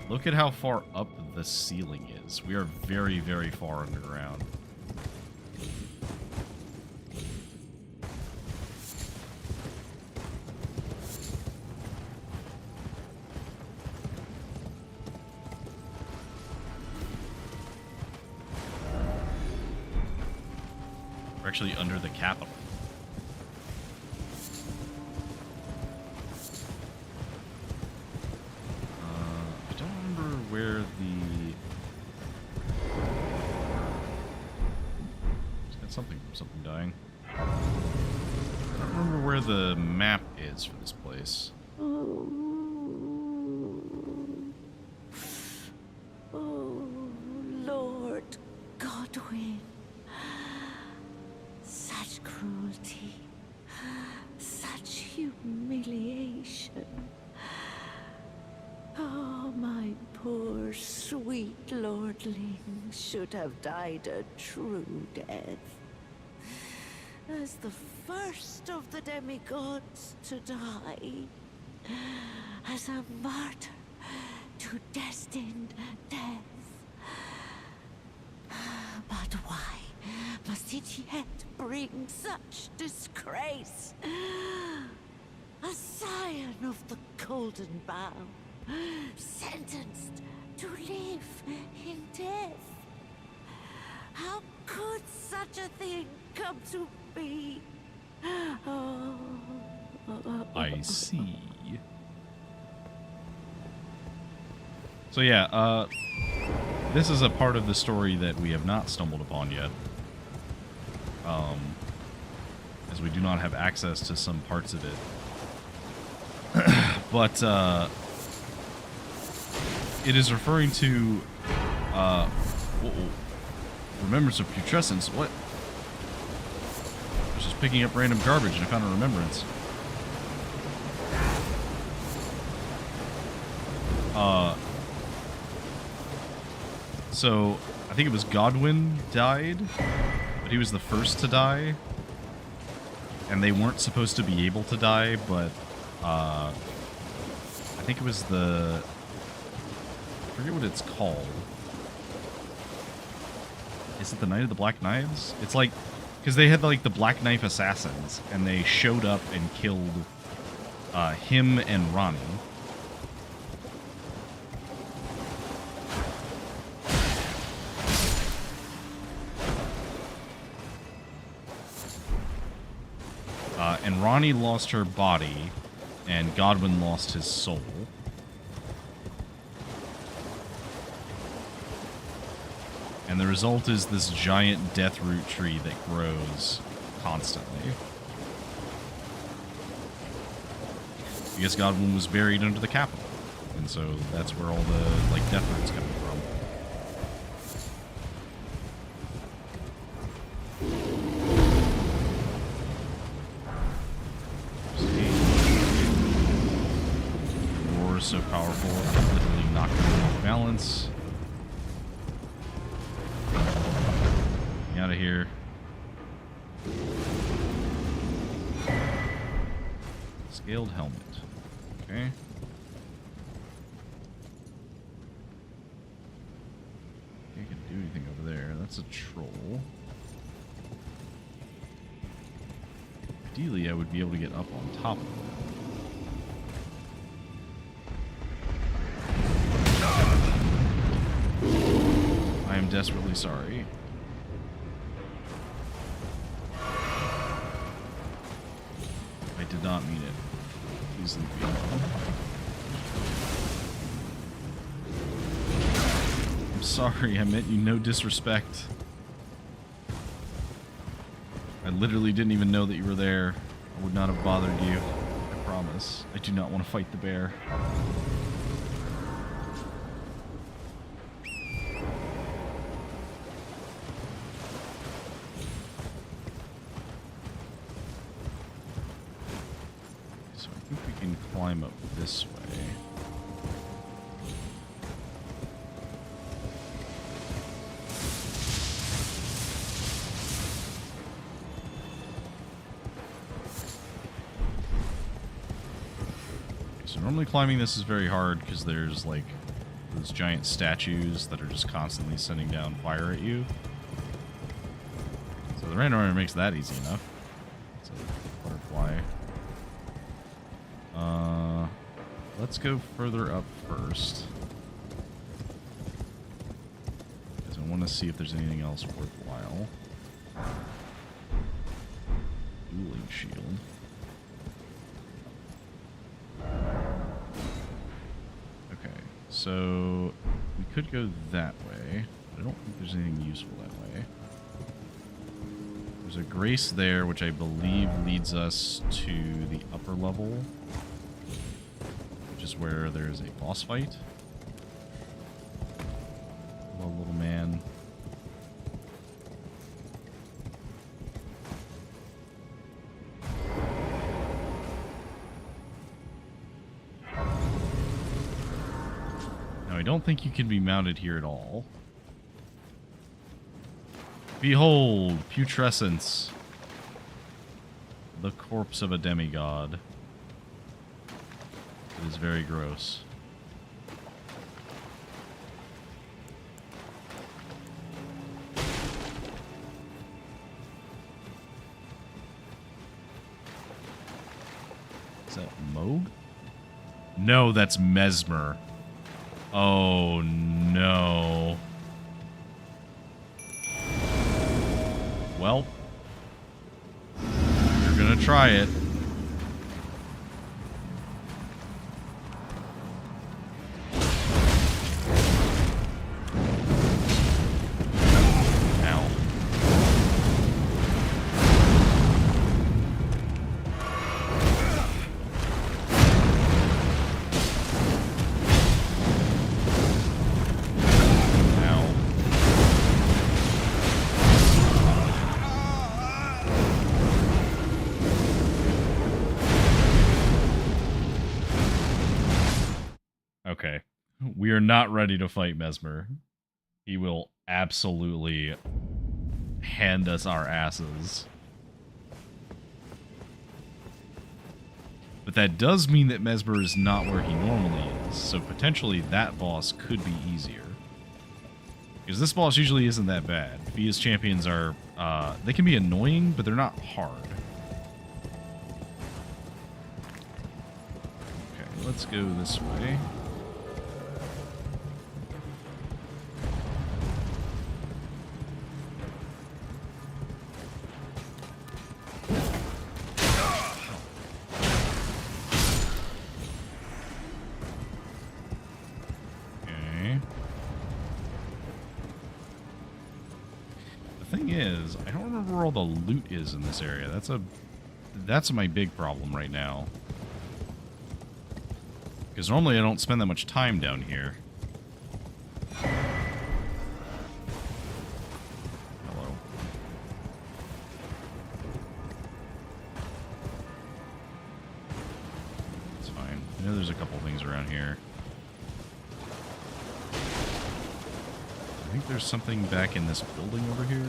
Look at how far up the ceiling is. We are very, very far underground. We're actually under the Capitol. I don't remember where the... Just got something from something dying. I don't remember where the map is for this place. Oh, Lord Godwin. Such cruelty. Such humiliation. Oh, my poor sweet lordling should have died a true death. As the first of the demigods to die. As a martyr to destined death. But why must it yet bring such disgrace? A scion of the Golden Bough, sentenced to live in death. How could such a thing come to be? Oh. I see. So yeah, this is a part of the story that we have not stumbled upon yet. As we do not have access to some parts of it. But, it is referring to, remembrance of putrescence. What? I was just picking up random garbage and I found a remembrance. So, I think it was Godwin died, but he was the first to die. And they weren't supposed to be able to die, but, I think it was the... I forget what it's called. Is it the Night of the Black Knives? It's like... Because they had, like, the Black Knife Assassins, and they showed up and killed him and Ronnie. and Ronnie lost her body, and Godwin lost his soul. And the result is this giant death root tree that grows constantly. Because Godwin was buried under the Capitol. And so that's where all the, like, death roots coming from. The roar is so powerful, it literally knocked him off balance. Get out of here. Scaled helmet. Okay. Can't do anything over there. That's a troll. Ideally, I would be able to get up on top of it. I am desperately sorry. I did not mean it. Please leave me alone. I'm sorry, I meant you no disrespect. I literally didn't even know that you were there. I would not have bothered you. I promise. I do not want to fight the bear. So I think we can climb up this way. So normally climbing this is very hard because there's like those giant statues that are just constantly sending down fire at you. So the randomizer makes that easy enough. It's a butterfly. Let's go further up first. Because I want to see if there's anything else worthwhile. Dueling shield. Okay, so we could go that way, but I don't think there's anything useful that way. There's a grace there, which I believe leads us to the upper level, which is where there's a boss fight. Hello, little man. I don't think you can be mounted here at all. Behold, putrescence. The corpse of a demigod. It is very gross. Is that Moog? No, that's Mesmer. Oh, no. Well, you're gonna try it. Ow. Okay. We are not ready to fight Mesmer. He will absolutely hand us our asses. But that does mean that Mesmer is not where he normally is, so potentially that boss could be easier. Because this boss usually isn't that bad. Via's champions are, they can be annoying, but they're not hard. Okay, let's go this way. where all the loot is in this area. That's my big problem right now. Because normally I don't spend that much time down here. Hello. It's fine. I know there's a couple things around here. I think there's something back in this building over here.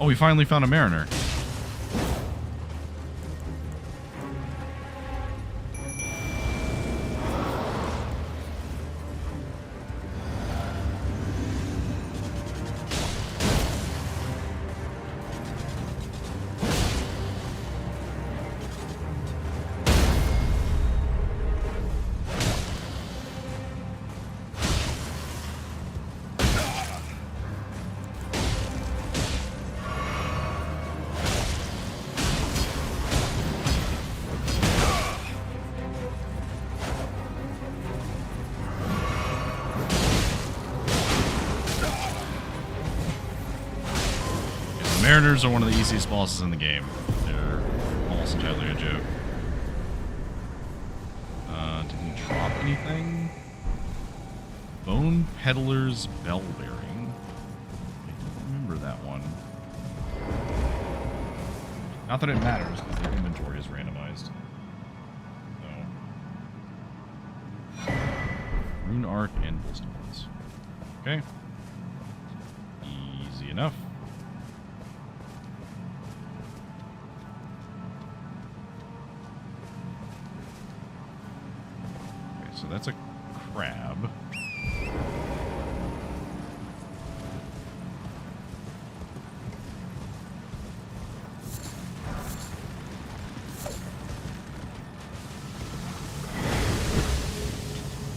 Oh, we finally found a mariner. Mariners are one of the easiest bosses in the game. They're almost entirely a joke. Didn't drop anything. Bone Peddler's Bell Bearing. I don't remember that one. Not that it matters, because the inventory is randomized. So. Rune Arc and Blisters. Okay. Easy enough. So that's a crab.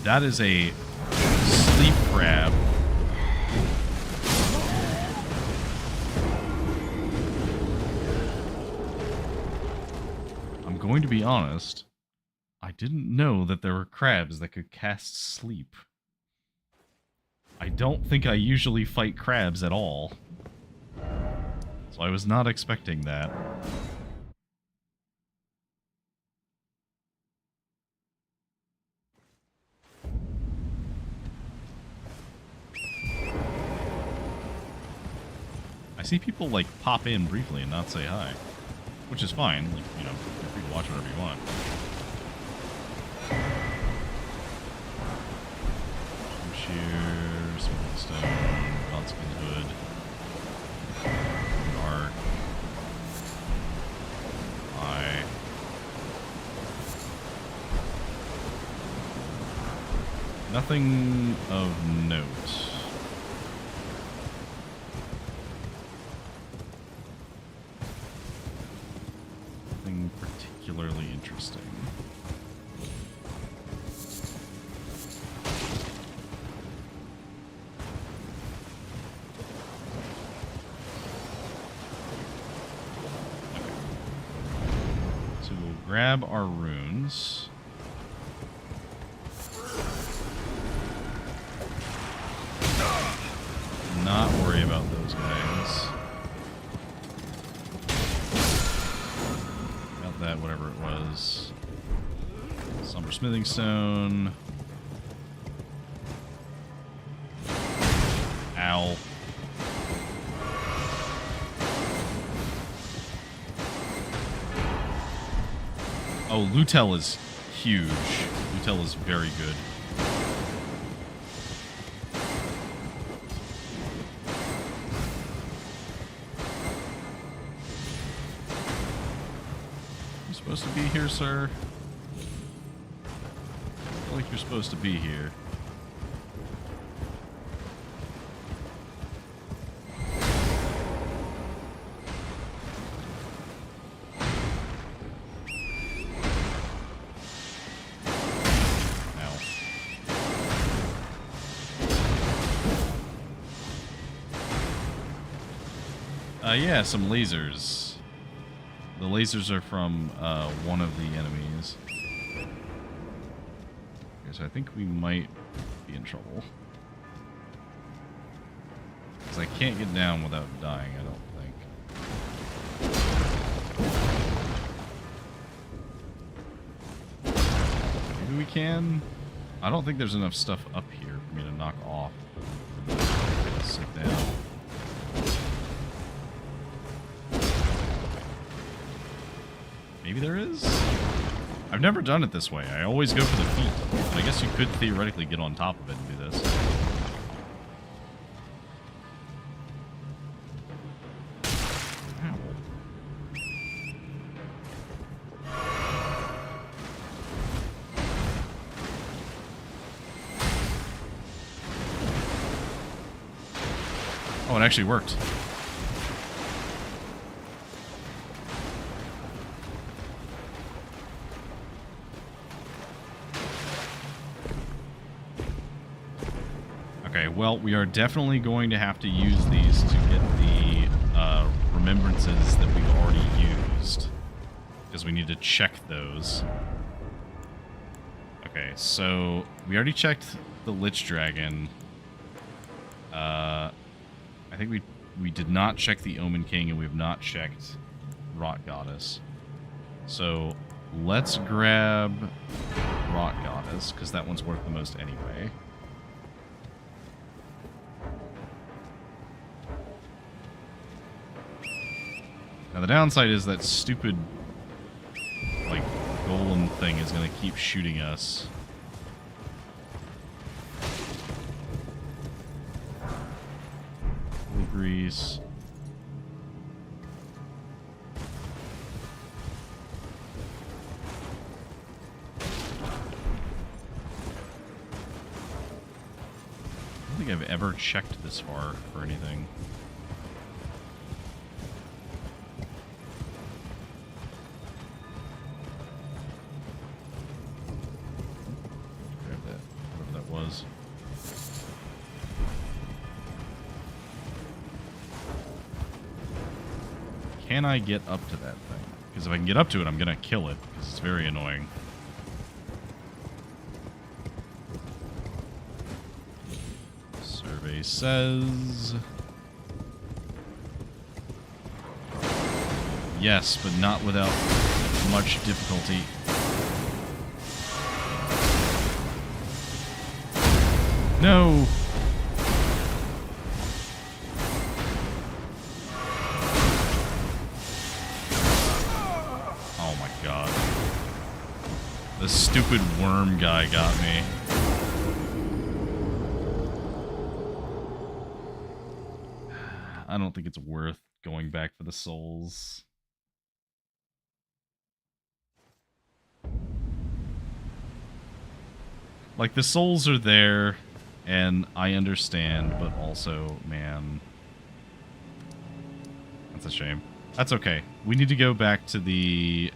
That is a sleep crab. I'm going to be honest. I didn't know that there were crabs that could cast sleep. I don't think I usually fight crabs at all. So I was not expecting that. I see people, like, pop in briefly and not say hi. Which is fine. Like, you know, feel free to watch whatever you want. Shears, Stone, Godskin Hood, Dark, Eye. Nothing of note. Nothing particularly interesting. Grab our runes. Not worry about those guys. Got that, whatever it was. Somber Smithing Stone. Ow. Oh, Lutel is huge. Lutel is very good. You supposed to be here, sir? I feel like you're supposed to be here. Yeah, some lasers. The lasers are from one of the enemies. Okay, so I think we might be in trouble. Because I can't get down without dying, I don't think. Maybe we can? I don't think there's enough stuff up here for me to knock off. Sit down. Maybe there is? I've never done it this way. I always go for the feet. But I guess you could theoretically get on top of it and do this. Ow. Oh, it actually worked. Okay, well, we are definitely going to have to use these to get the remembrances that we've already used. Because we need to check those. Okay, so we already checked the Lich Dragon. I think we did not check the Omen King, and we have not checked Rot Goddess. So let's grab Rot Goddess, because that one's worth the most anyway. Now the downside is that stupid, like, golem thing is going to keep shooting us. Holy grease. I don't think I've ever checked this far for anything. Can I get up to that thing? Because if I can get up to it, I'm going to kill it, because it's very annoying. Survey says... yes, but not without much difficulty. No! The stupid worm guy got me. I don't think it's worth going back for the souls. Like, the souls are there, and I understand, but also, man... that's a shame. That's okay. We need to go back to the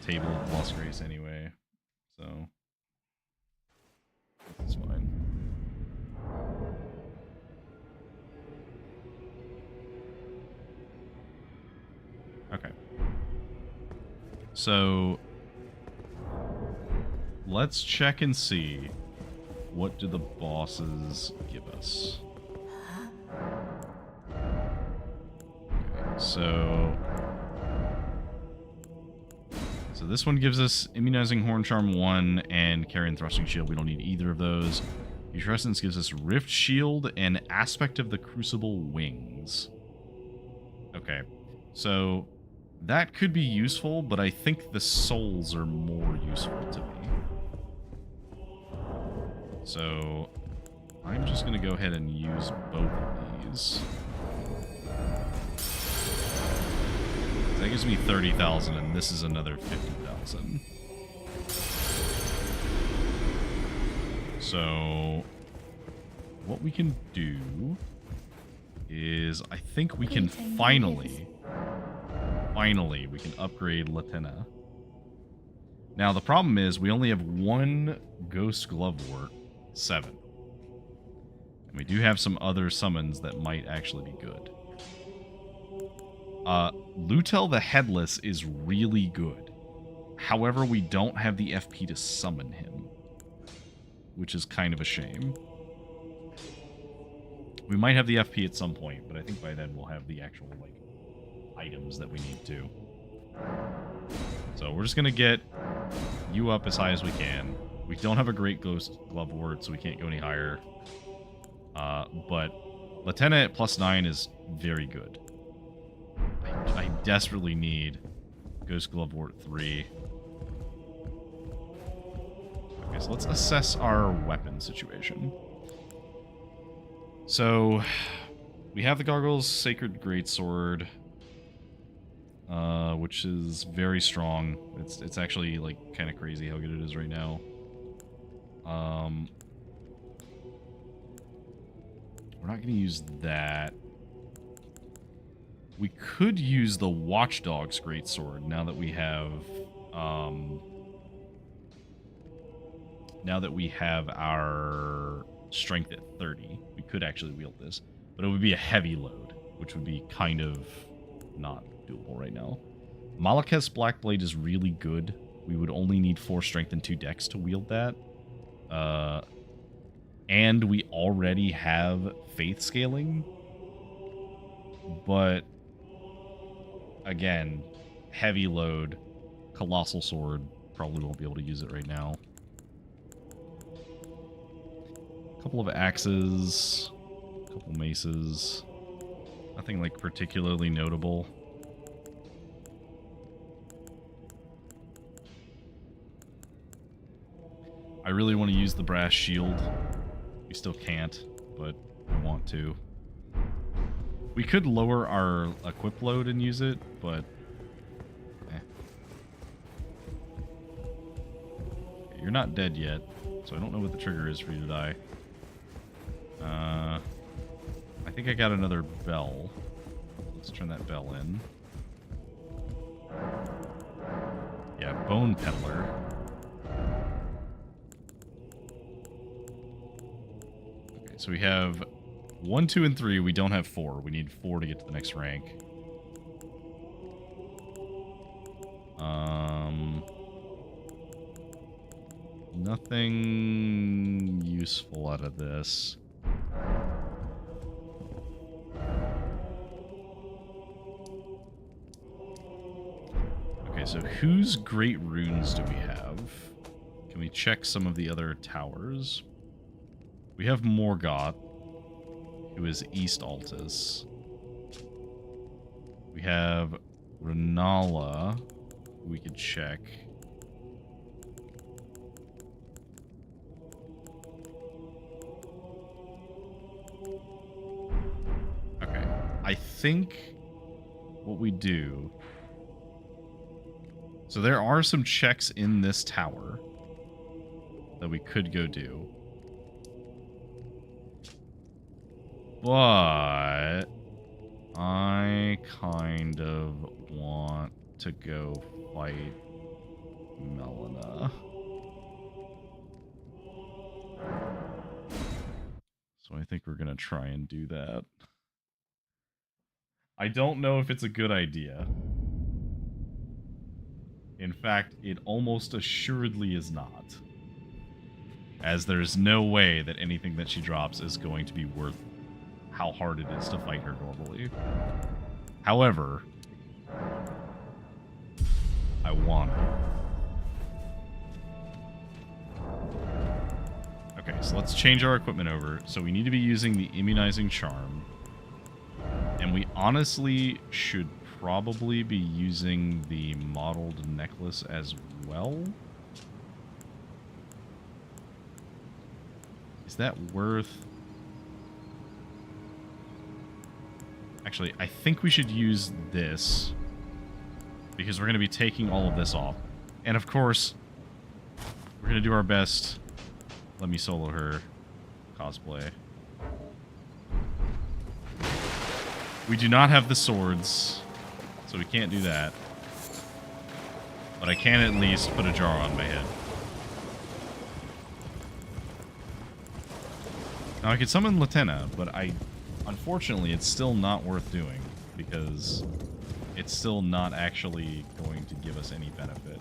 table of Lost Grace anyway, so this is fine. Okay. So let's check and see what do the bosses give us. Okay, so this one gives us Immunizing Horn Charm 1 and Carrion Thrusting Shield. We don't need either of those. Putrescence gives us Rift Shield and Aspect of the Crucible Wings. Okay, so that could be useful, but I think the souls are more useful to me. So I'm just going to go ahead and use both of these. That gives me 30,000, and this is another 50,000. So, what we can do is, I think we can finally, we can upgrade Latenna. Now, the problem is, we only have one Ghost Glovewort, 7. And we do have some other summons that might actually be good. Lutel the Headless is really good. However, we don't have the FP to summon him, which is kind of a shame. We might have the FP at some point, but I think by then we'll have the actual, like, items that we need to. So we're just going to get you up as high as we can. We don't have a great Ghost Glove Ward, so we can't go any higher. But Lieutenant +9 is very good. I desperately need Ghost Glove Ward 3. Okay, so let's assess our weapon situation. So, we have the Gargoyle's Sacred Greatsword, which is very strong. It's actually, like, kind of crazy how good it is right now. We're not going to use that. We could use the Watchdog's Greatsword now that we have, our strength at 30. We could actually wield this, but it would be a heavy load, which would be kind of not doable right now. Malekith's Blackblade is really good. We would only need 4 strength and 2 dex to wield that. And we already have faith scaling. But again, heavy load, colossal sword, probably won't be able to use it right now. A couple of axes, a couple maces. Nothing like particularly notable. I really want to use the brass shield. We still can't, but I want to. We could lower our equip load and use it, but Okay, you're not dead yet, so I don't know what the trigger is for you to die. I think I got another bell. Let's turn that bell in. Yeah, Bone Peddler. Okay, so we have 1, 2, and 3. We don't have 4. We need 4 to get to the next rank. Nothing useful out of this. Okay, so whose great runes do we have? Can we check some of the other towers? We have Morgoth, who is East Altus. We have Renala, who we could check. Okay, I think what we do... So there are some checks in this tower that we could go do. But I kind of want to go fight Malenia. So I think we're going to try and do that. I don't know if it's a good idea. In fact, it almost assuredly is not. As there's no way that anything that she drops is going to be worth how hard it is to fight her normally. However, I want it. Okay, so let's change our equipment over. So we need to be using the immunizing charm. And we honestly should probably be using the mottled necklace as well. Is that worth... Actually, I think we should use this, because we're going to be taking all of this off. And of course, we're going to do our best. Let me solo her cosplay. We do not have the swords, so we can't do that. But I can at least put a jar on my head. Now I could summon Latenna, but unfortunately, it's still not worth doing, because it's still not actually going to give us any benefit.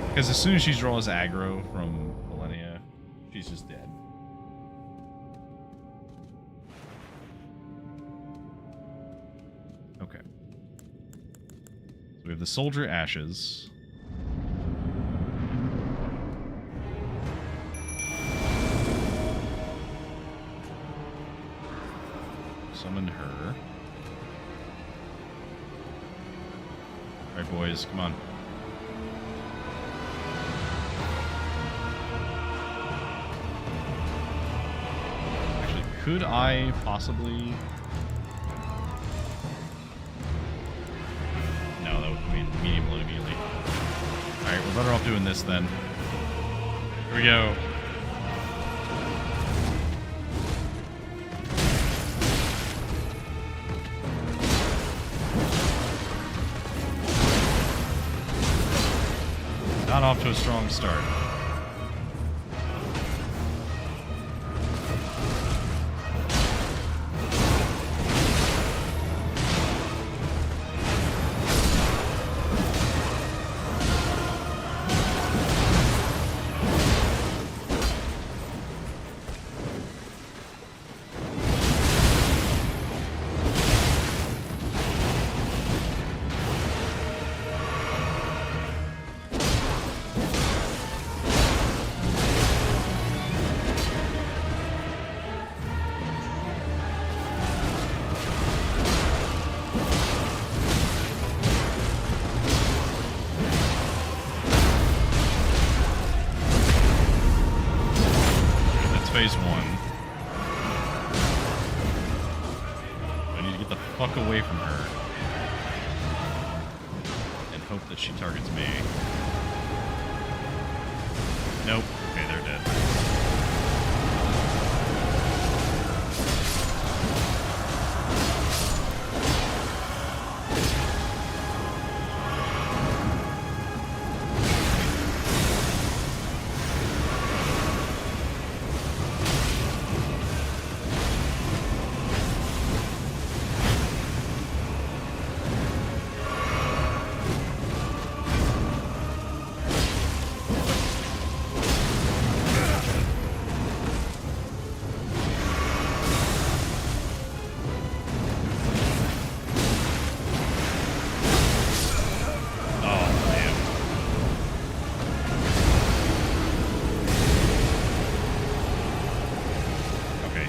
Because as soon as she draws aggro from Malenia, she's just dead. Okay. So we have the Soldier Ashes. Summon her. Alright, boys, come on. Actually, could I possibly... No, that would mean medium load immediately. Alright, we're better off doing this then. Here we go. Not off to a strong start. Phase 1. I need to get the fuck away from her and hope that she targets me. Nope. Okay, they're dead.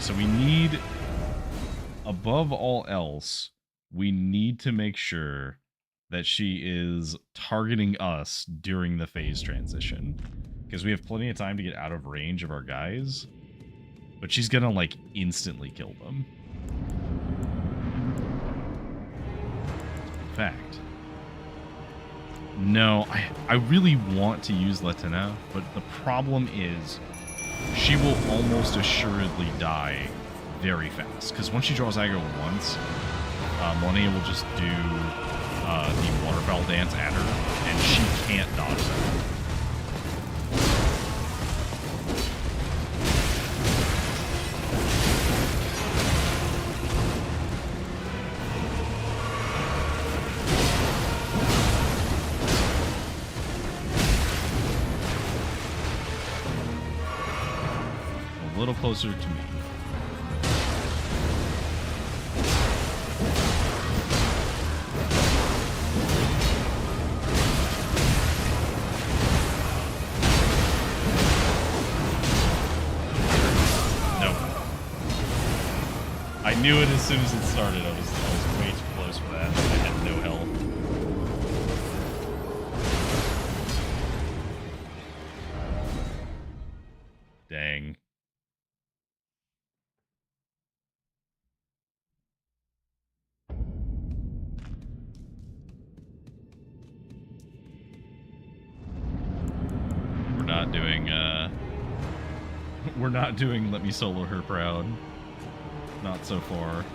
So we need, above all else, we need to make sure that she is targeting us during the phase transition. Because we have plenty of time to get out of range of our guys. But she's gonna, like, instantly kill them. In fact. No, I really want to use Latina, but the problem is... she will almost assuredly die very fast. Because once she draws aggro once, Malenia will just do the waterfowl dance at her, and she can't dodge that. A little closer to me. Nope. I knew it as soon as it started. I was way too close for that. I had no health. Dang. We're not doing Let Me Solo Her Proud. Not so far.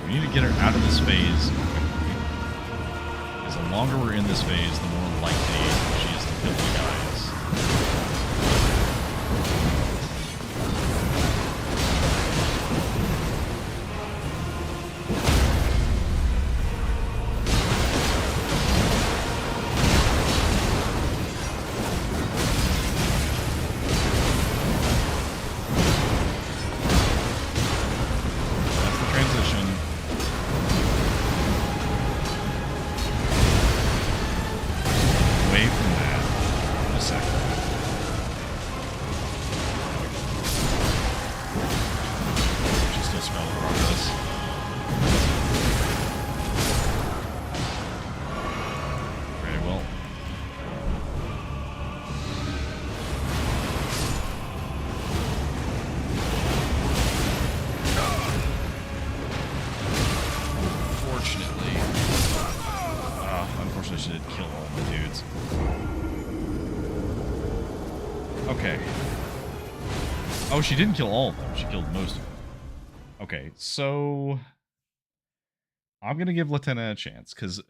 We need to get her out of this phase quickly. Because the longer we're in this phase, the more likely she is to kill you guys. Oh, she didn't kill all of them. She killed most of them. Okay, so I'm gonna give Latenna a chance because,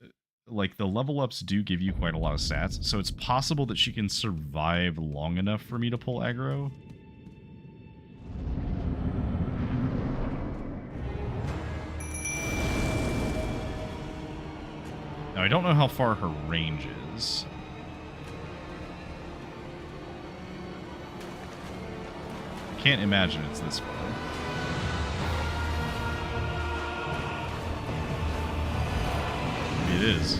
like, the level ups do give you quite a lot of stats, so it's possible that she can survive long enough for me to pull aggro. Now, I don't know how far her range is. I can't imagine it's this far. Maybe it is.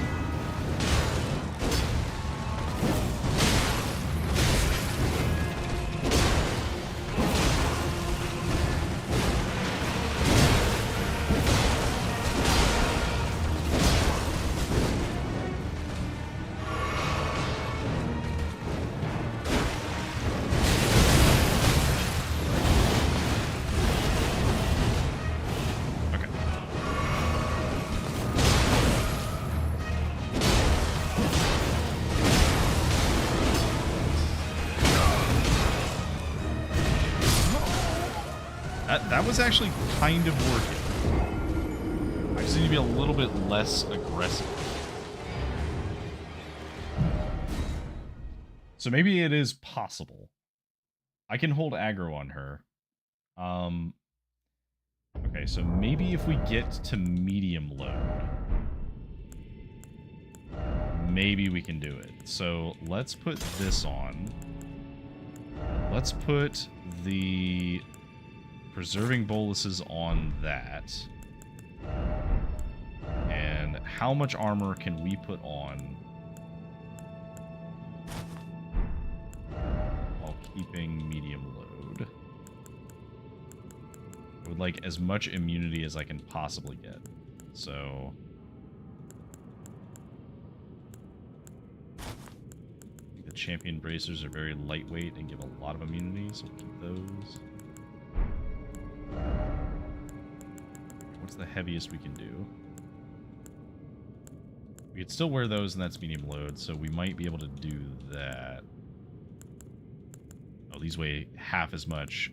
That was actually kind of working. I just need to be a little bit less aggressive. So maybe it is possible. I can hold aggro on her. Okay, so maybe if we get to medium load, maybe we can do it. So let's put this on. Let's put the preserving boluses on that. And how much armor can we put on while keeping medium load? I would like as much immunity as I can possibly get. So I think the champion bracers are very lightweight and give a lot of immunity, so we'll keep those. What's the heaviest we can do? We could still wear those, and that's medium load, so we might be able to do that. Oh, these weigh half as much.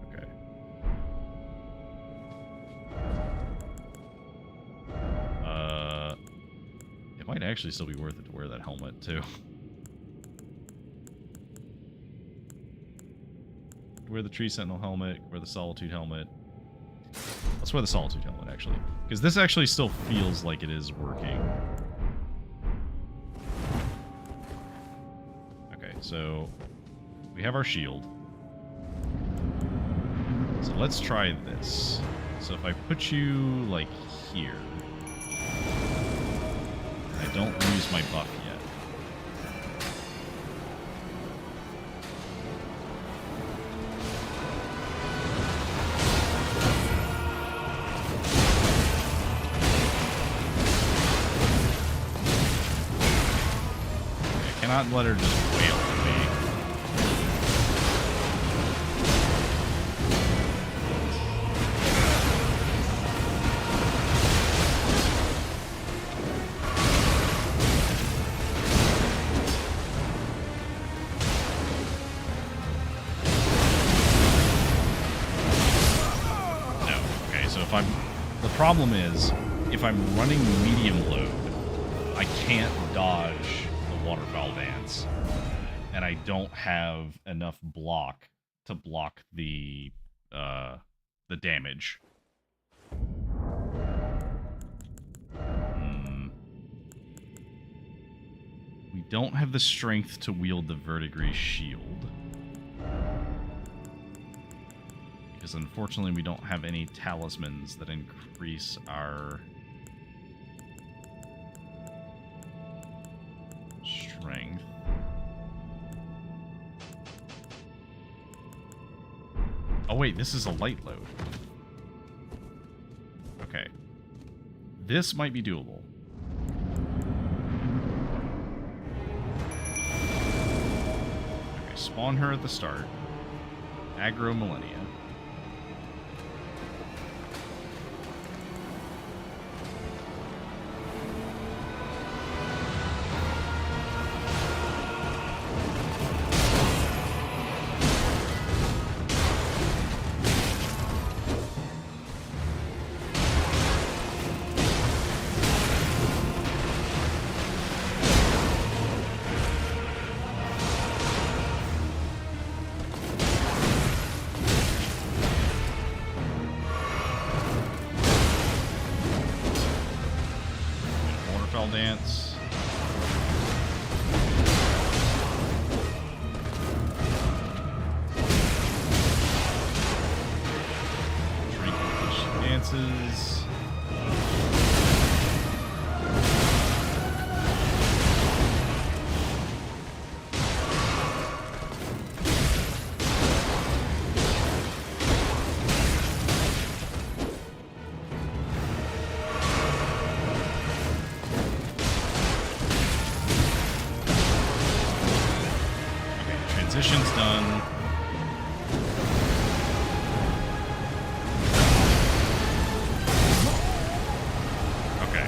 Okay. It might actually still be worth it to wear that helmet, too. Wear the Tree Sentinel helmet, wear the Solitude helmet. Let's wear the Solitude helmet, actually. Because this actually still feels like it is working. Okay, so we have our shield. So let's try this. So if I put you, like, here, I don't lose my buff yet. Not let her just wail at me. No. Okay, so the problem is, if I'm running medium load, I can't dodge waterfowl dance, and I don't have enough block to block the damage. We don't have the strength to wield the verdigris shield, because unfortunately we don't have any talismans that increase our strength. Oh wait, this is a light load. Okay. This might be doable. Okay, spawn her at the start. Aggro Malenia. I'll dance. Drink while she dances. Transition's done. Okay.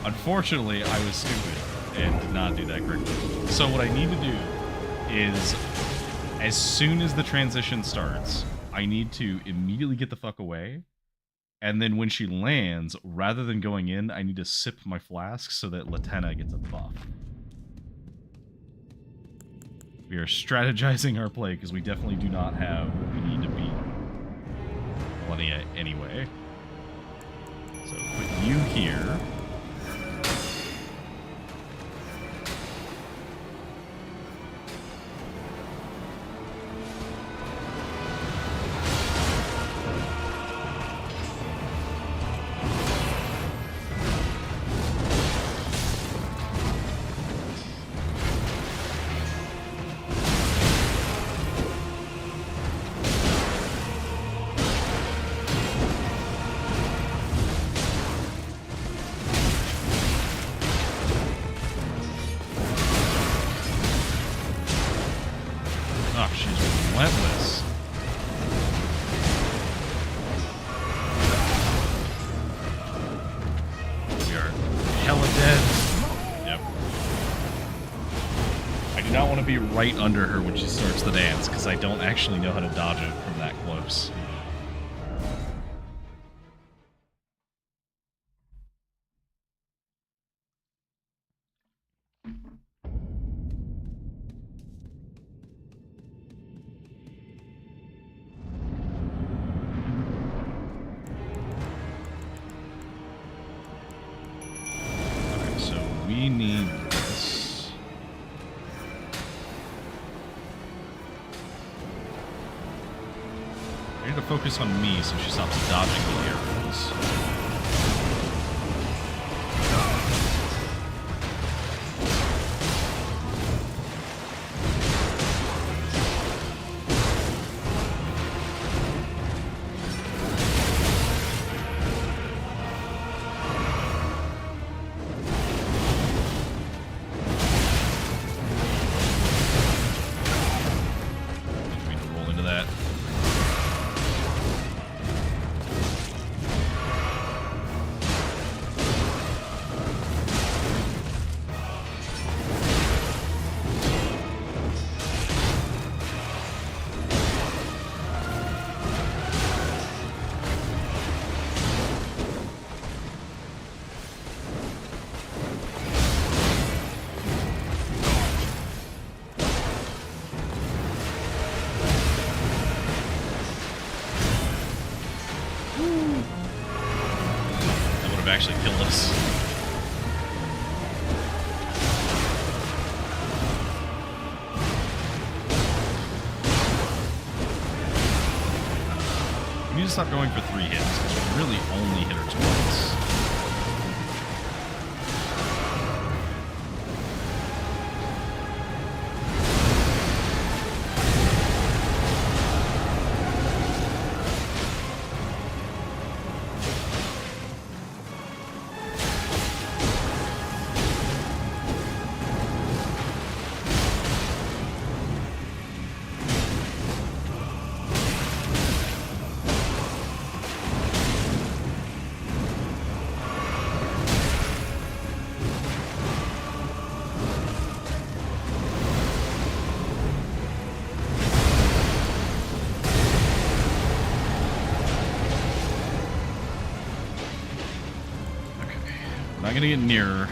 Unfortunately, I was stupid and did not do that correctly. So what I need to do is, as soon as the transition starts, I need to immediately get the fuck away. And then when she lands, rather than going in, I need to sip my flask so that Latenna gets a buff. We are strategizing our play because we definitely do not have what we need to beat Malenia anyway. So put you here. Oh, she's relentless. We are hella dead. Yep. I do not want to be right under her when she starts the dance, because I don't actually know how to dodge it from that close. We need this. I need to focus on me so she stops dodging the arrows. Actually killed us. We need to stop going for 3 hits, because we really only hit her twice. Not gonna get nearer.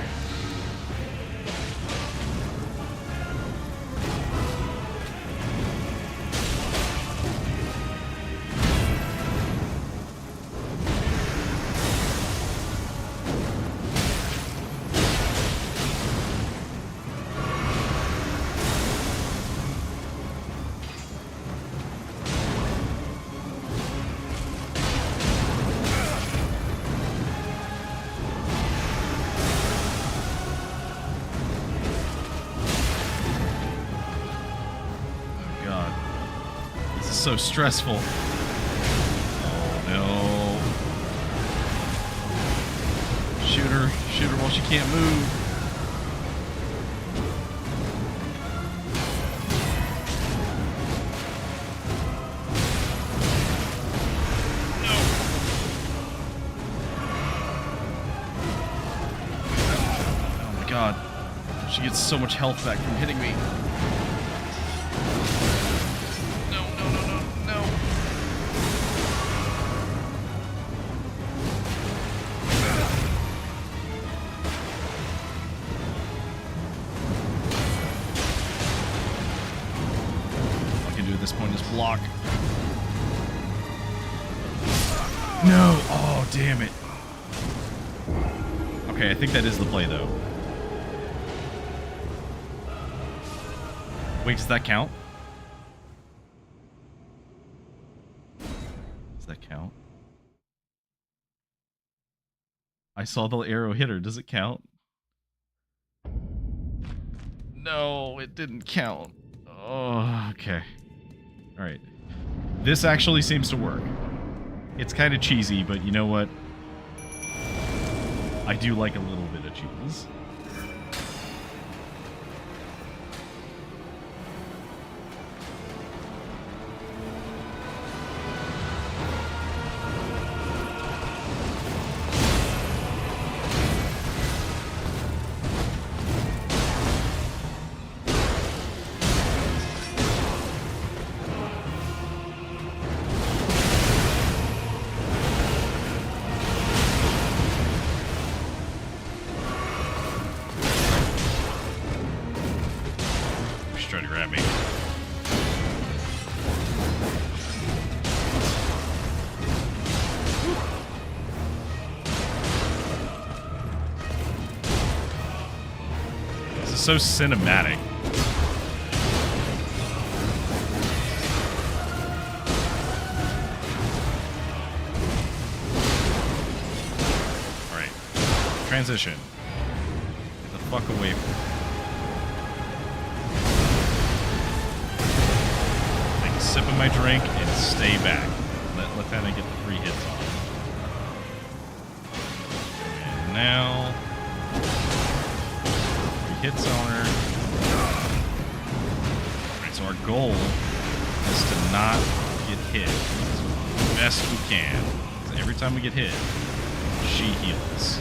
so stressful. Oh no. Shoot her while she can't move. No. Oh my god. She gets so much health back from hitting me. No. All I can do at this point is block. No! Oh, damn it. Okay, I think that is the play, though. Wait, does that count? Does that count? I saw the arrow hit her. Does it count? No, it didn't count. Oh, okay. Alright. This actually seems to work. It's kind of cheesy, but you know what? I do like a little bit of cheese. Trying to grab me. This is so cinematic. All right, transition. Get the fuck away from me. Sip of my drink and stay back. Let that get the 3 hits on. And now 3 hits on her. Alright, so our goal is to not get hit as best we can. So every time we get hit, she heals.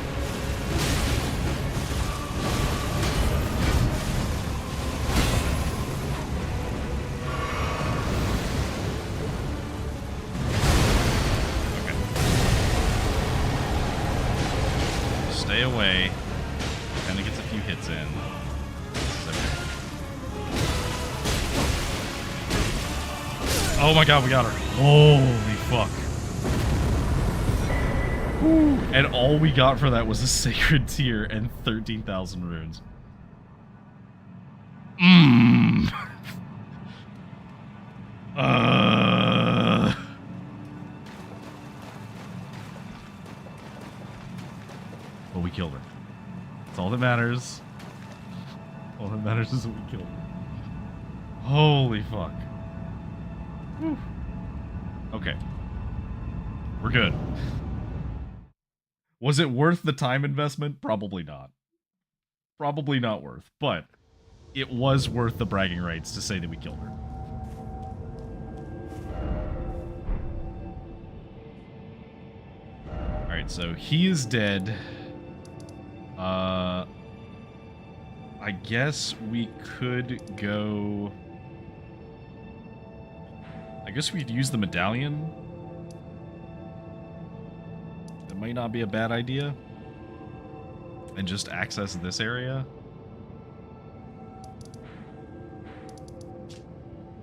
Stay away. Kind of gets a few hits in. Okay. Oh my god, we got her. Holy fuck. Whew. And all we got for that was a sacred tear and 13,000 runes. But we killed her. That's all that matters. All that matters is that we killed her. Holy fuck. Whew. Okay. We're good. Was it worth the time investment? Probably not. Probably not worth. But it was worth the bragging rights to say that we killed her. Alright, so he is dead. I guess we could go... I guess we could use the medallion. That might not be a bad idea. And just access this area.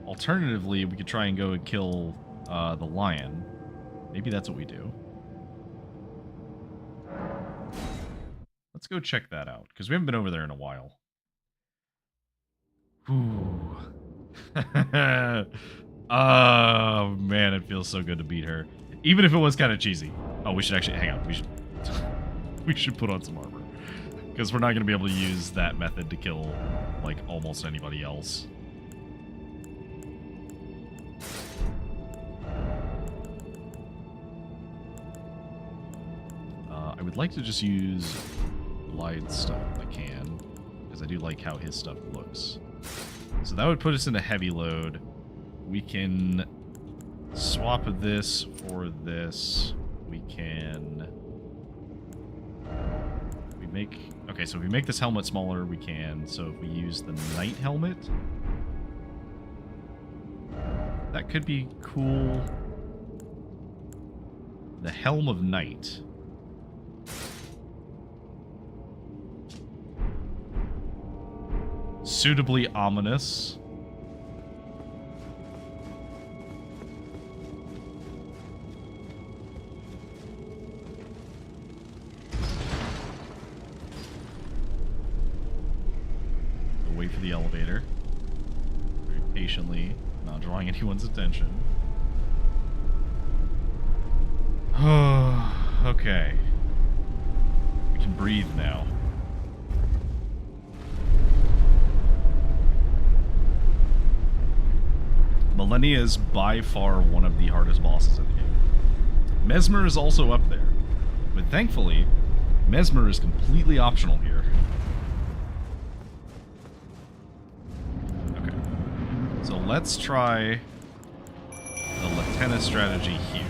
Alternatively, we could try and go and kill the lion. Maybe that's what we do. Let's go check that out, because we haven't been over there in a while. Ooh. Oh, man, it feels so good to beat her. Even if it was kind of cheesy. Oh, we should actually... Hang on. We should put on some armor. Because we're not going to be able to use that method to kill, like, almost anybody else. would like to just use Lide's stuff if I can, because I do like how his stuff looks. So that would put us in a heavy load. We can swap this for this. We can... Okay, so if we make this helmet smaller, we can. So if we use the Knight helmet, that could be cool. The Helm of Night. Suitably ominous. We'll wait for the elevator. Very patiently, not drawing anyone's attention. Okay. We can breathe now. Malenia is by far one of the hardest bosses in the game. Mesmer is also up there, but thankfully, Mesmer is completely optional here. Okay. So let's try the Latena strategy here.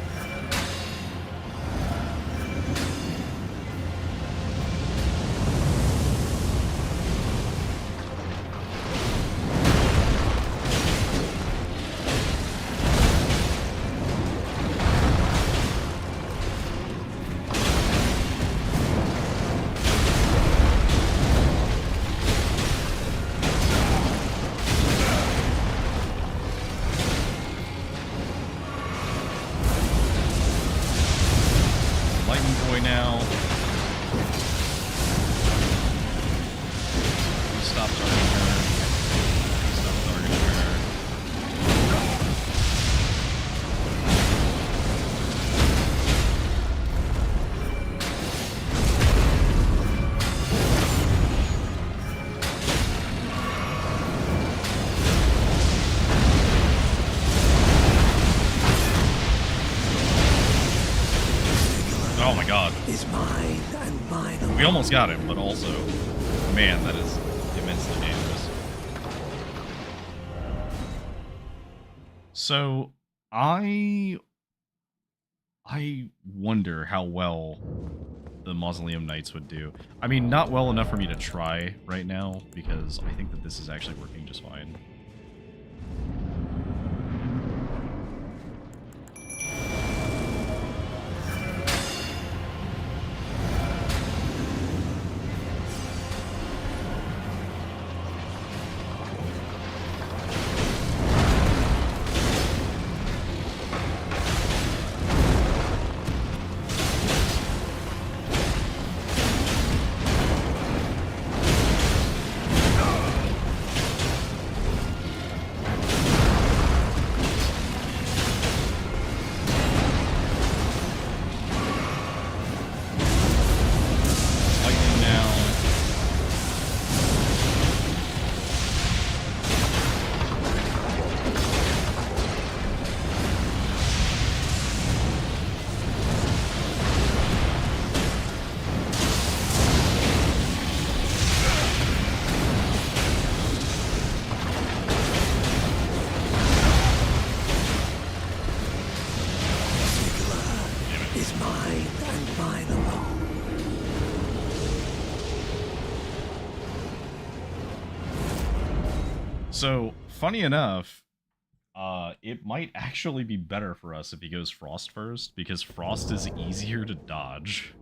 Oh my god. Is mine and mine alone. We almost got him, but also, man, that is immensely dangerous. So, I wonder how well the Mausoleum Knights would do. I mean, not well enough for me to try right now, because I think that this is actually working just fine. So, funny enough, it might actually be better for us if he goes Frost first, because Frost is easier to dodge.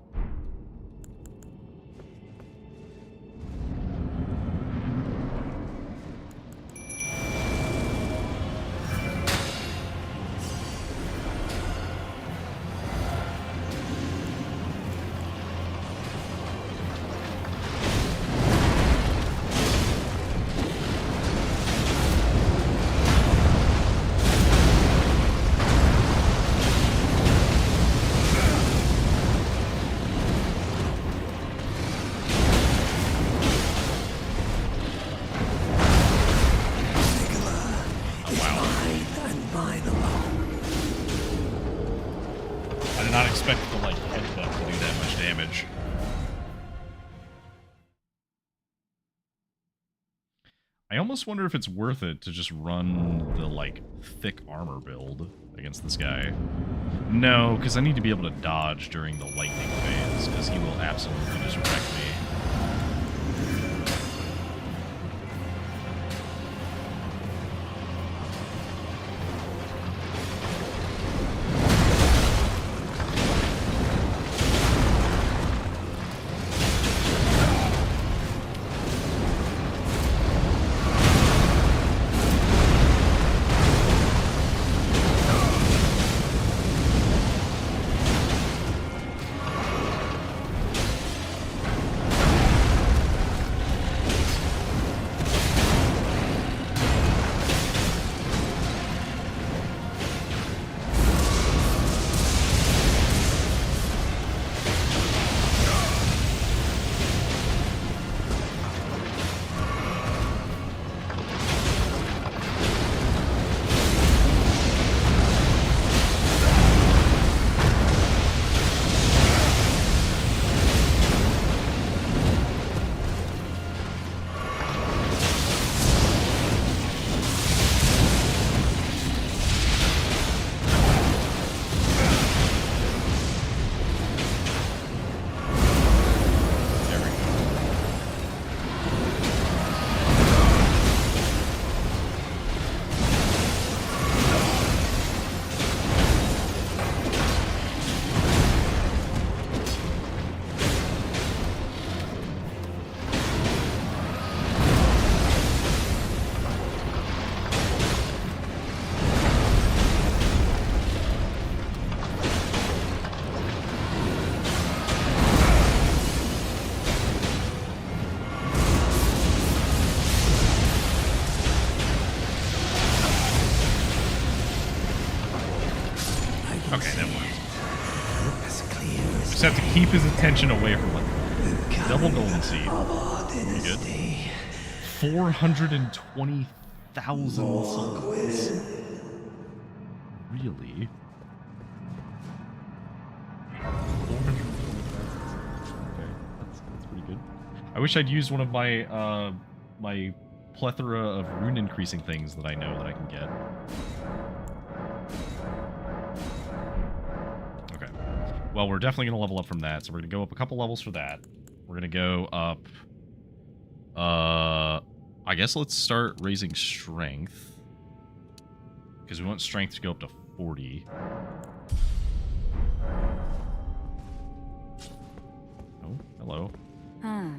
not expect the like headbutt to do that much damage. I almost wonder if it's worth it to just run the like thick armor build against this guy. No, because I need to be able to dodge during the lightning phase, because he will absolutely just wreck me. Okay, that works. Just have to keep his attention away from it. Double golden seed. Pretty good. 420,000 souls. Really? 420,000. Okay, that's pretty good. I wish I'd used one of my my plethora of rune increasing things that I know that I can get. Well, we're definitely going to level up from that, so we're going to go up a couple levels for that. We're going to go up... I guess let's start raising strength. Because we want strength to go up to 40. Oh, hello. Ah.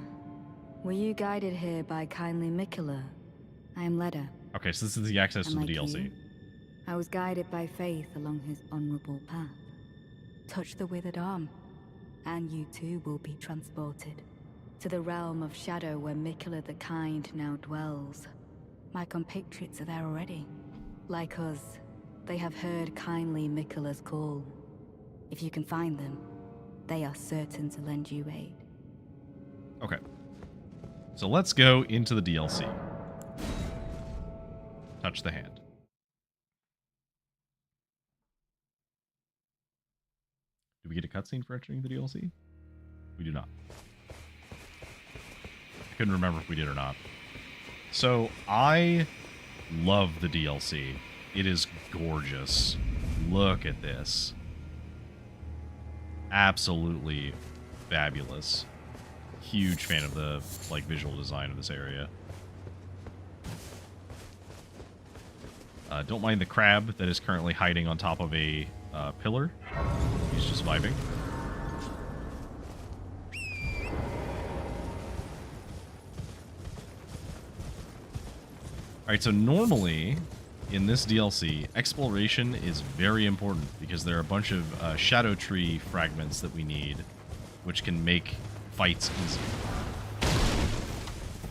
Were you guided here by kindly Mikula? I am Leda. Okay, so this is the access to the DLC. You, I was guided by faith along his honorable path. Touch the withered arm, and you too will be transported to the realm of shadow where Mikula the Kind now dwells. My compatriots are there already. Like us, they have heard kindly Mikula's call. If you can find them, they are certain to lend you aid. Okay. So let's go into the DLC. Touch the hand. Do we get a cutscene for entering the DLC? We do not. I couldn't remember if we did or not. So, I love the DLC. It is gorgeous. Look at this. Absolutely fabulous. Huge fan of the like visual design of this area. Don't mind the crab that is currently hiding on top of a pillar. He's just vibing. Alright, so normally in this DLC, exploration is very important because there are a bunch of shadow tree fragments that we need, which can make fights easier.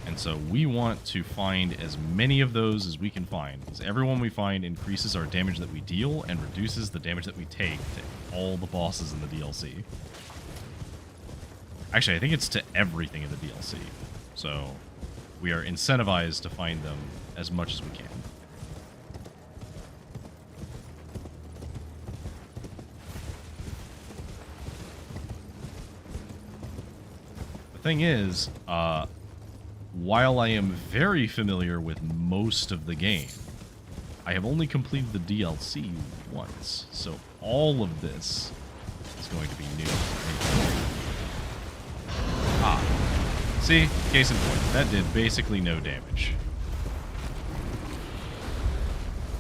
And so we want to find as many of those as we can find, because every one we find increases our damage that we deal and reduces the damage that we take to all the bosses in the DLC. Actually, I think it's to everything in the DLC. So we are incentivized to find them as much as we can. thing is, while I am very familiar with most of the game, I have only completed the DLC once, so all of this is going to be new. Ah, see? Case in point, that did basically no damage.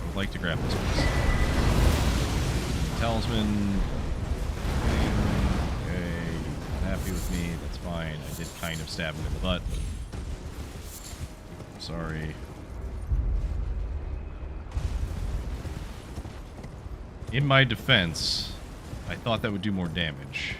I would like to grab this piece. Talisman. Okay, not happy with me, that's fine. I did kind of stab him in the butt. Sorry. In my defense, I thought that would do more damage.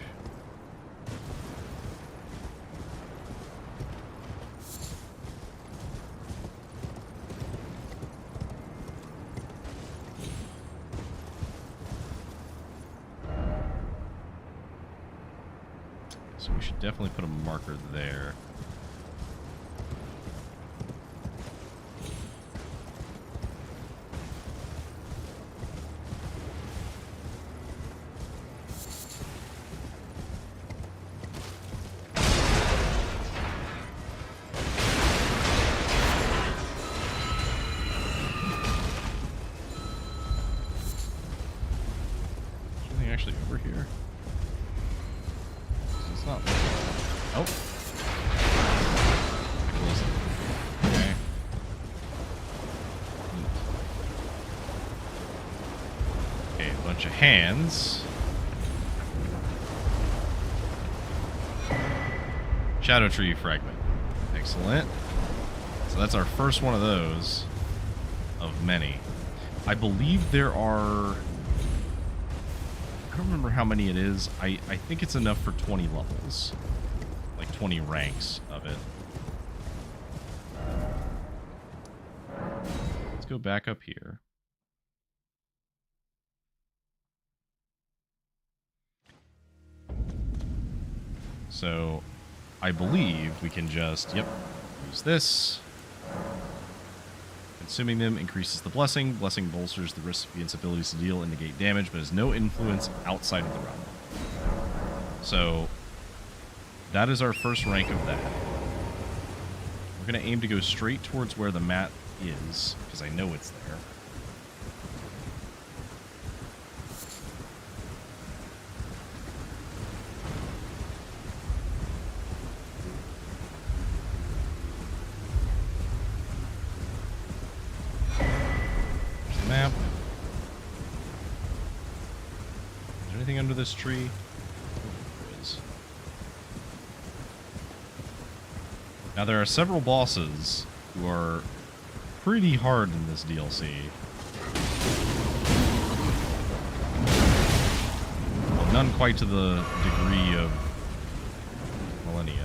So we should definitely put a marker there. Actually over here. It's not. Oh. Okay. Okay, a bunch of hands. Shadow tree fragment. Excellent. So that's our first one of those of many. I believe there are... I don't remember how many it is. I think it's enough for 20 levels. Like 20 ranks of it. Let's go back up here. So, I believe we can just, yep, use this. Consuming them increases the blessing. Blessing bolsters the recipient's abilities to deal and negate damage, but has no influence outside of the realm. So, that is our first rank of that. We're going to aim to go straight towards where the mat is, because I know it's there. Map. Is there anything under this tree? There is. Now there are several bosses who are pretty hard in this DLC. Well, none quite to the degree of Malenia.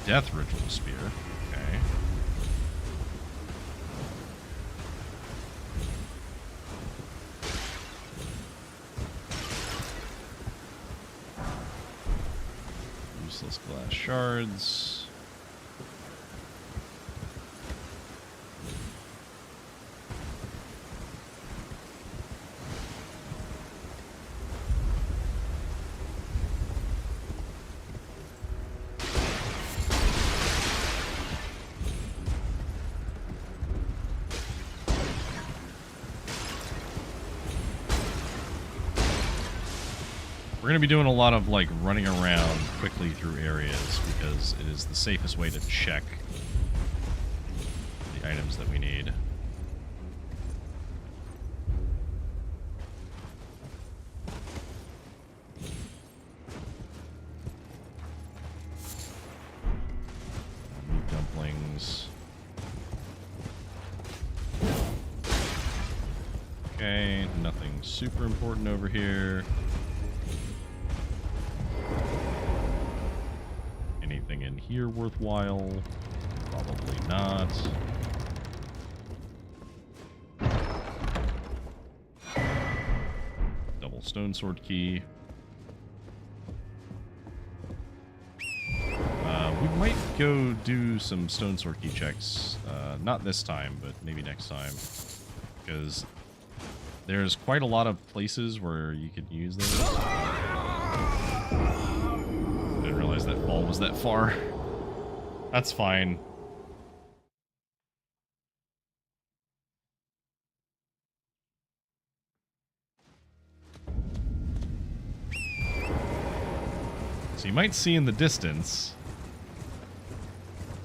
Death ritual spear. Okay. Useless glass shards. We're going to be doing a lot of, like, running around quickly through areas because it is the safest way to check the items that we need. Meat dumplings. Okay, nothing super important over here. Anything in here worthwhile? Probably not. Double stone sword key. We might go do some stone sword key checks. Not this time, but maybe next time. Because there's quite a lot of places where you could use those. Didn't realize that fall was that far. That's fine. So you might see in the distance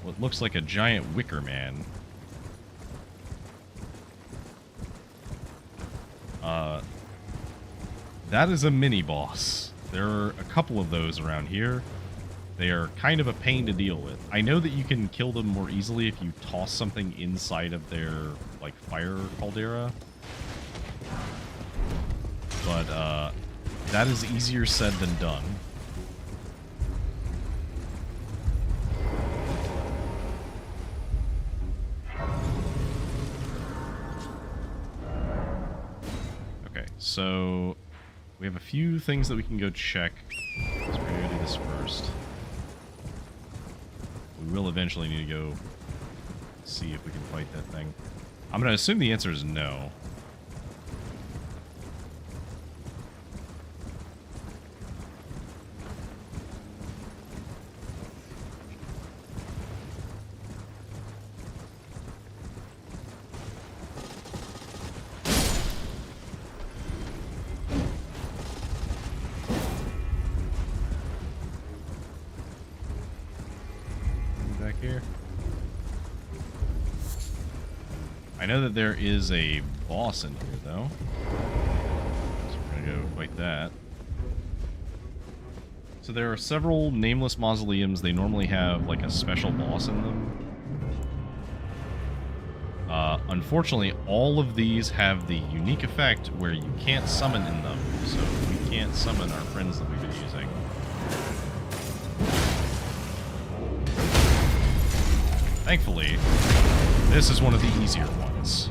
what looks like a giant wicker man. That is a mini-boss. There are a couple of those around here. They are kind of a pain to deal with. I know that you can kill them more easily if you toss something inside of their, like, fire caldera. But, that is easier said than done. Okay, so we have a few things that we can go check. So we're gonna do this first. We will eventually need to go see if we can fight that thing. I'm gonna assume the answer is no. Here. I know that there is a boss in here, though. So we're gonna go fight that. So there are several nameless mausoleums. They normally have, like, a special boss in them. Unfortunately, all of these have the unique effect where you can't summon in them. So we can't summon our friends that we've been using. Thankfully, this is one of the easier ones.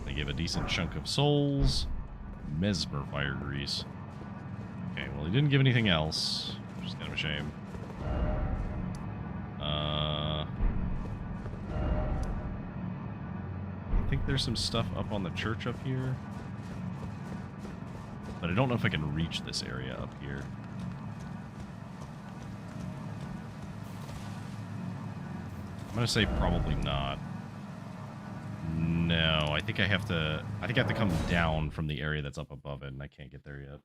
They give a decent chunk of souls. Mesmer fire grease. Okay, well, he didn't give anything else, which is kind of a shame. I think there's some stuff up on the church up here. But I don't know if I can reach this area up here. I'm gonna say probably not. No, I think I have to come down from the area that's up above it, and I can't get there yet.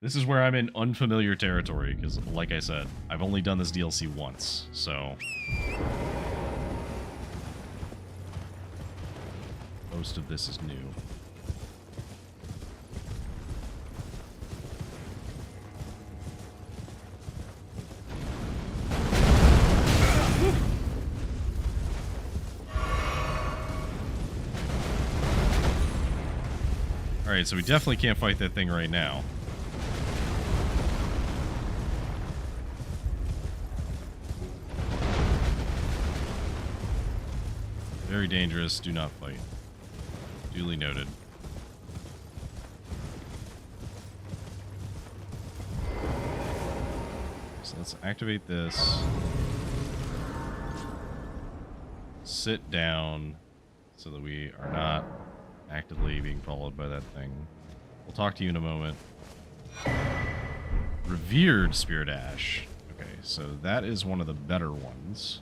This is where I'm in unfamiliar territory, because, like I said, I've only done this DLC once, so... most of this is new. Alright, so we definitely can't fight that thing right now. Very dangerous. Do not fight. Duly noted. So let's activate this. Sit down so that we are not actively being followed by that thing. We'll talk to you in a moment. Revered Spirit Ash. Okay, so that is one of the better ones.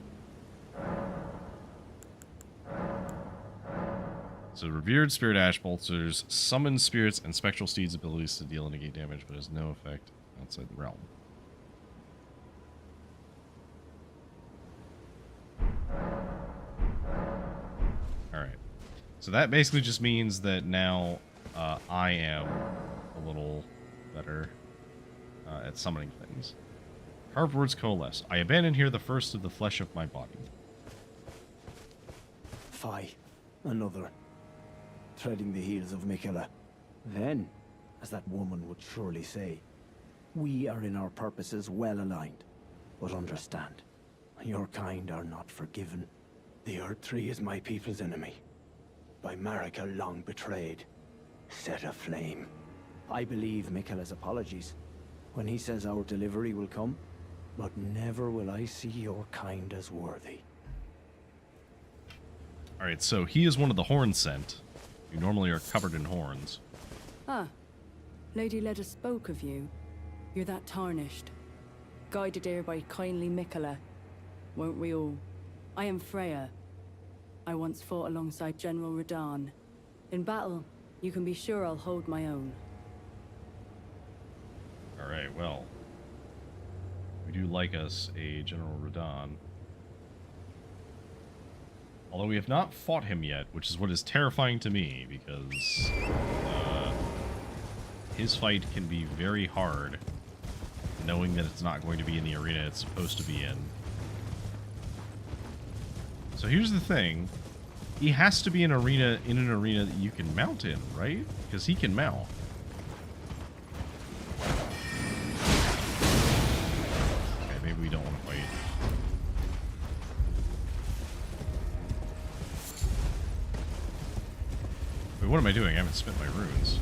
So Revered Spirit Ash bolsters summon spirits and spectral steeds' abilities to deal and negate damage, but has no effect outside the realm. Alright. So that basically just means that now I am a little better at summoning things. Carved words coalesce. I abandon here the first of the flesh of my body. Fie. Another. Treading the heels of Mikela. Then, as that woman would surely say, we are in our purposes well aligned. But understand, your kind are not forgiven. The Earth Tree is my people's enemy. By Marika long betrayed, set aflame. I believe Miquella's apologies when he says our delivery will come, but never will I see your kind as worthy. Alright, so he is one of the horn sent, who normally are covered in horns. Ah, Lady Leda spoke of you. You're that tarnished. Guided here by kindly Miquella. Won't we all? I am Freya. I once fought alongside General Radahn. In battle, you can be sure I'll hold my own. Alright, well. We do like us a General Radahn. Although we have not fought him yet, which is what is terrifying to me, because his fight can be very hard, knowing that it's not going to be in the arena it's supposed to be in. So here's the thing. He has to be in an arena that you can mount in, right? Because he can mount. Okay, maybe we don't want to fight. Wait, what am I doing? I haven't spent my runes.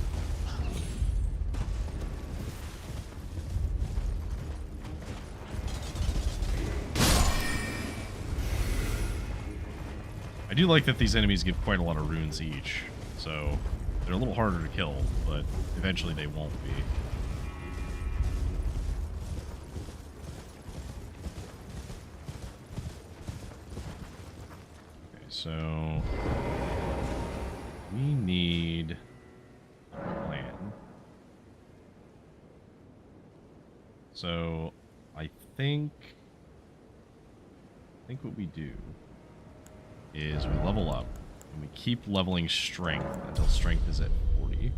I do like that these enemies give quite a lot of runes each, so they're a little harder to kill, but eventually they won't be. Okay, so we need a plan. So I think what we do is we level up, and we keep leveling strength until strength is at 40.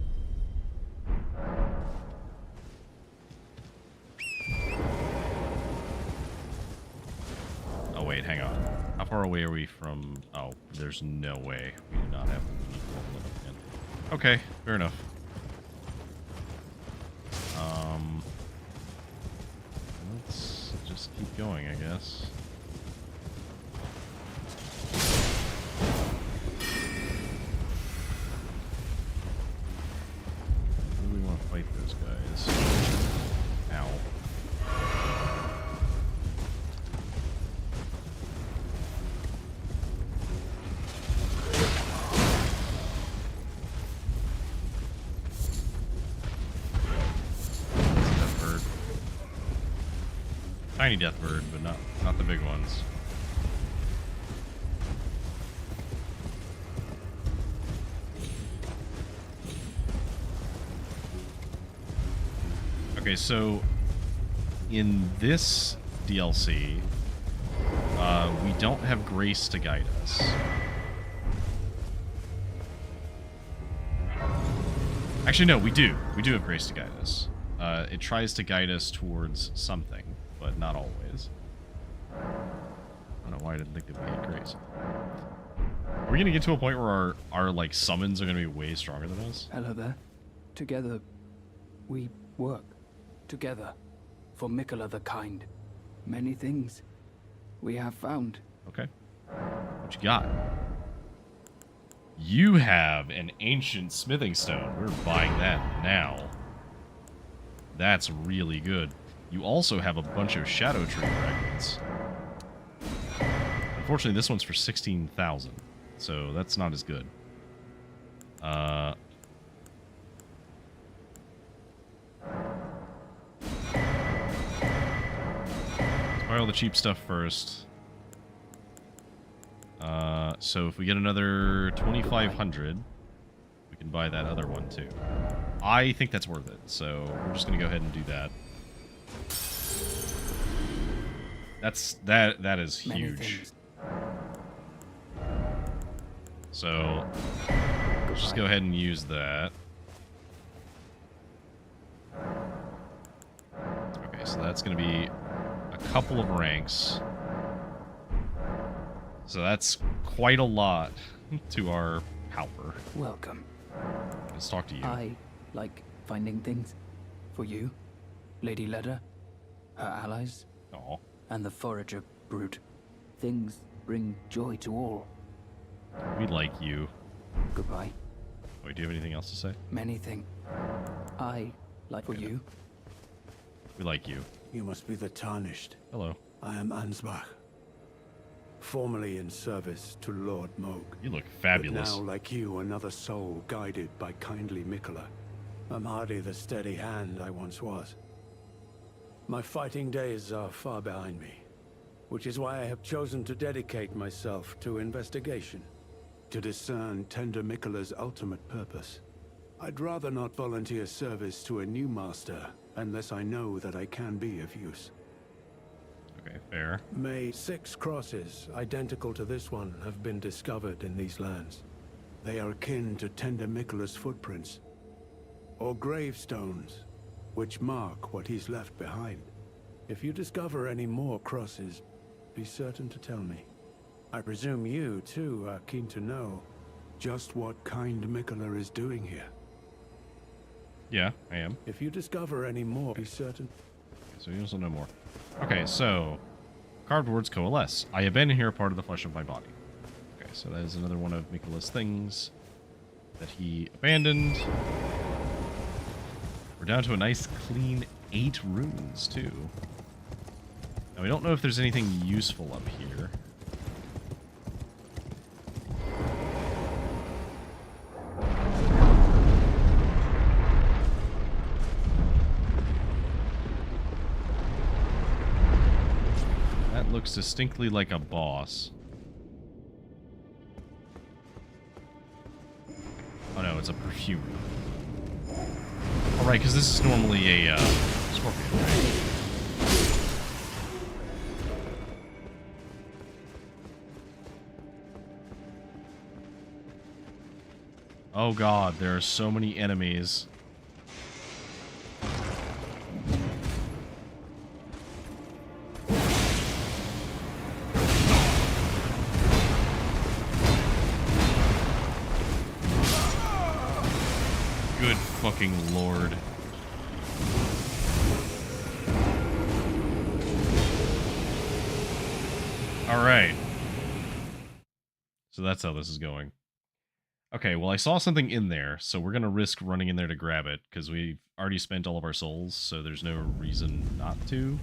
Oh wait, hang on. How far away are we from... Oh, there's no way. We do not have level up again. Okay, fair enough. Let's just keep going, I guess. Fight those guys. Ow. Death bird. Tiny death bird, but not the big ones. Okay, so in this DLC, we don't have Grace to guide us. Actually, no, we do. We do have Grace to guide us. It tries to guide us towards something, but not always. I don't know why I didn't think that we had Grace. Are we going to get to a point where our like, summons are going to be way stronger than us? Hello there. Together, we work. Together, for Miquella the Kind. Many things we have found. Okay. What you got? You have an ancient smithing stone. We're buying that now. That's really good. You also have a bunch of shadow tree fragments. Unfortunately, this one's for 16,000, so that's not as good. Buy all the cheap stuff first. So if we get another 2,500, we can buy that other one too. I think that's worth it, so we're just gonna go ahead and do that. That is huge. So let's just go ahead and use that. Okay, so that's gonna be a couple of ranks. So that's quite a lot to our power. Welcome. Let's talk to you. I like finding things. For you, Lady Leda, her allies, Oh. and the forager brood. Things bring joy to all. We like you. Goodbye. Wait, do you have anything else to say? Many things. I like for you. We like you. You must be the Tarnished. Hello. I am Ansbach. Formerly in service to Lord Moog. You look fabulous. But now, like you, another soul guided by kindly Mikola. I'm hardly the steady hand I once was. My fighting days are far behind me, which is why I have chosen to dedicate myself to investigation, to discern Tender Mikola's ultimate purpose. I'd rather not volunteer service to a new master unless I know that I can be of use. Okay, fair. May 6 crosses, identical to this one, have been discovered in these lands. They are akin to Tender Mikola's footprints, or gravestones, which mark what he's left behind. If you discover any more crosses, be certain to tell me. I presume you, too, are keen to know just what kind Mikola is doing here. Yeah, I am. If you discover any more, be certain. So you also know more. Okay, so carved words coalesce. I abandon here a part of the flesh of my body. Okay, so that is another one of Mikola's things that he abandoned. We're down to a nice clean 8 runes, too. Now, we don't know if there's anything useful up here. That looks distinctly like a boss. Oh no, it's a perfume. Alright, because this is normally a scorpion, right? Oh god, there are so many enemies. Good fucking lord. Alright. So that's how this is going. Okay, well I saw something in there, so we're gonna risk running in there to grab it, because we've already spent all of our souls, so there's no reason not to.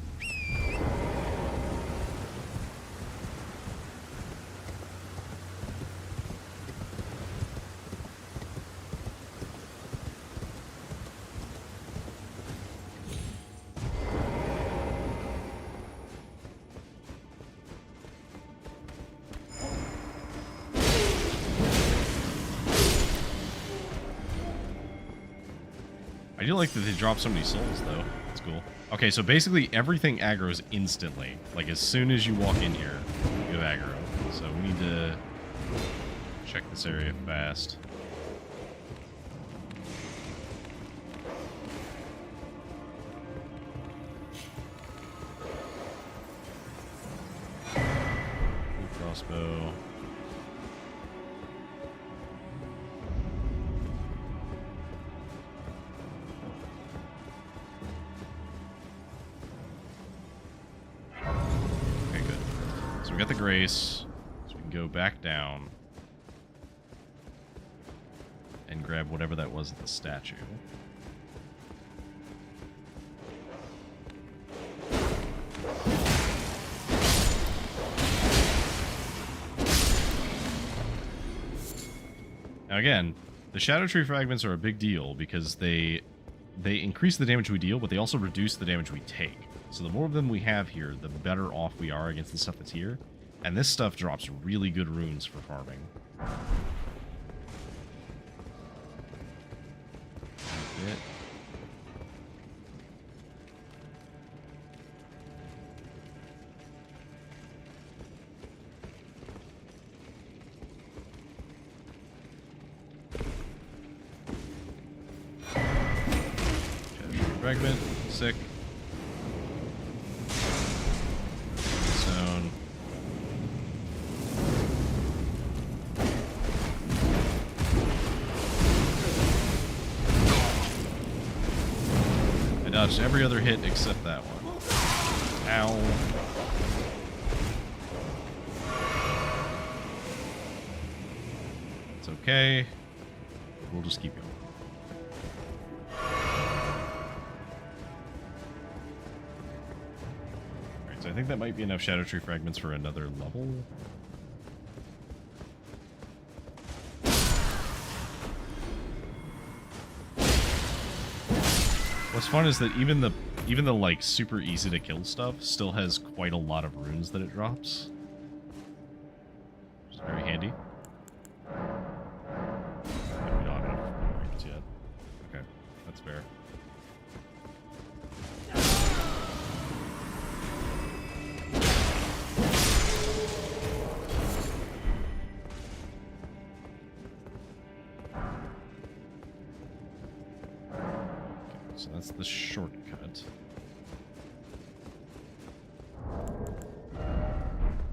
I do like that they drop so many souls, though. That's cool. Okay, so basically everything aggroes instantly. Like, as soon as you walk in here, you have aggro. So we need to check this area fast. Crossbow. We got the grace, so we can go back down and grab whatever that was at the statue. Now again, the Shadow Tree fragments are a big deal because they increase the damage we deal, but they also reduce the damage we take. So the more of them we have here, the better off we are against the stuff that's here. And this stuff drops really good runes for farming. Fragment, sick. Zone. Dodged every other hit except that one. Ow. It's okay. We'll just keep going. Alright, so I think that might be enough Shadow Tree fragments for another level. What's fun is that even the like super easy to kill stuff still has quite a lot of runes that it drops. Which is very handy. We don't have enough fragments yet. Okay, that's fair. So that's the shortcut.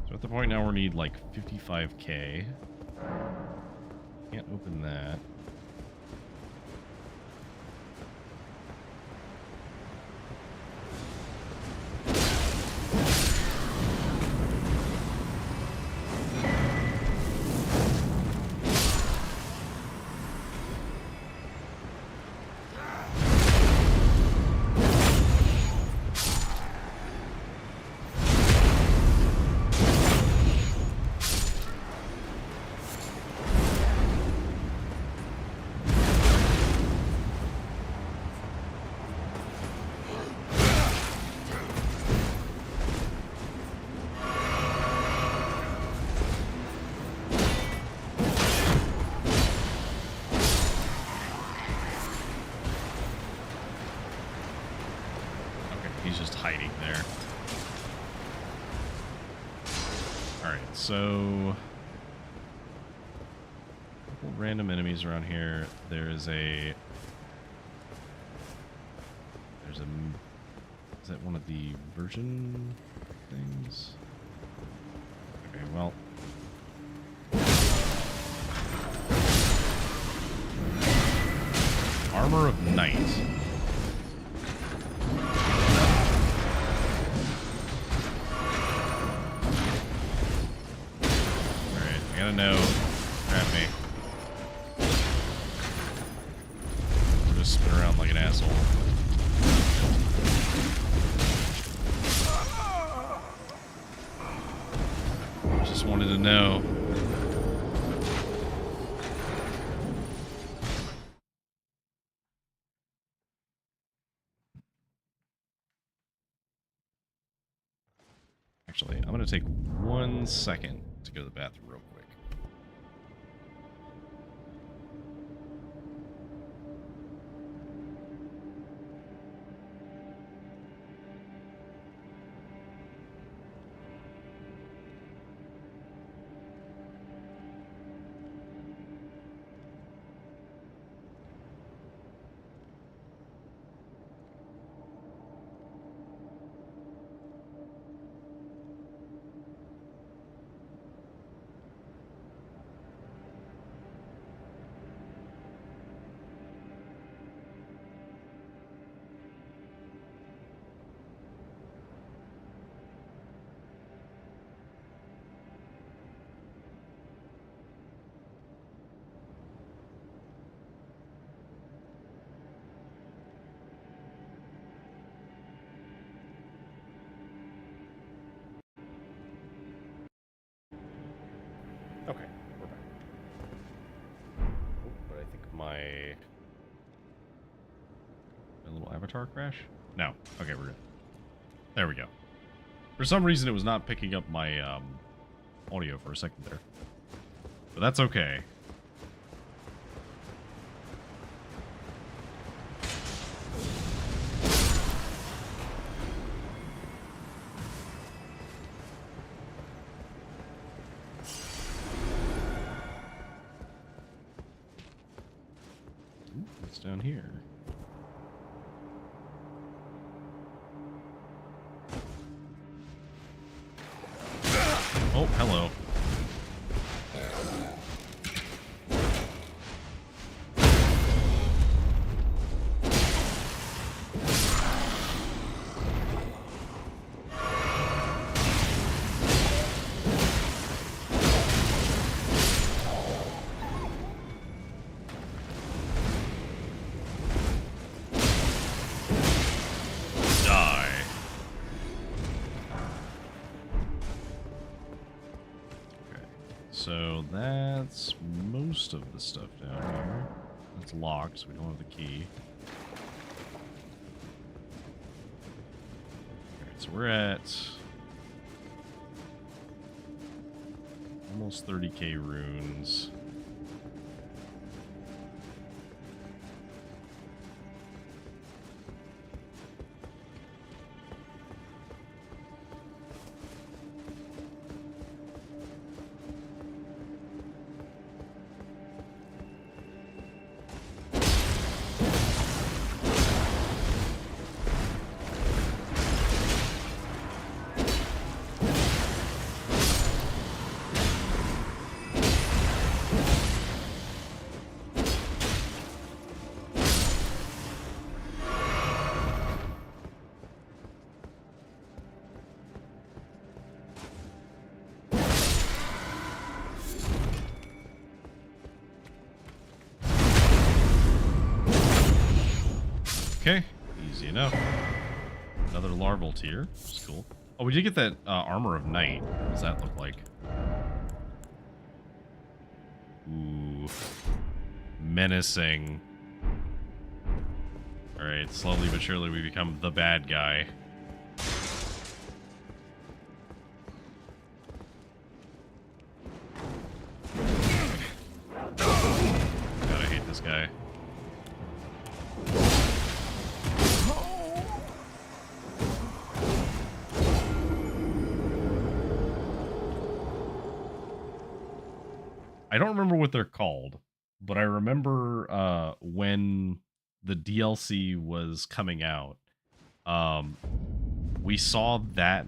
So at the point now we need like 55k. Can't open that. So, couple random enemies around here. Is that one of the version things? Okay, well. Armor of Night. No, grab me. I'll just spin around like an asshole. Just wanted to know. Actually, I'm going to take 1 second to go to the bathroom real quick. Okay, we're back. Oh, but I think my little avatar crash? No. Okay, we're good. There we go. For some reason, it was not picking up my audio for a second there. But that's okay. What's down here? Oh, hello. so that's most of the stuff down here. It's locked, so we don't have the key. Alright, so we're at almost 30k runes. Okay, easy enough. Another larval tier. That's cool. Oh, we did get that armor of night. What does that look like? Ooh. Menacing. Alright, slowly but surely we become the bad guy. God, I hate this guy. I don't remember what they're called, but I remember when the DLC was coming out, we saw that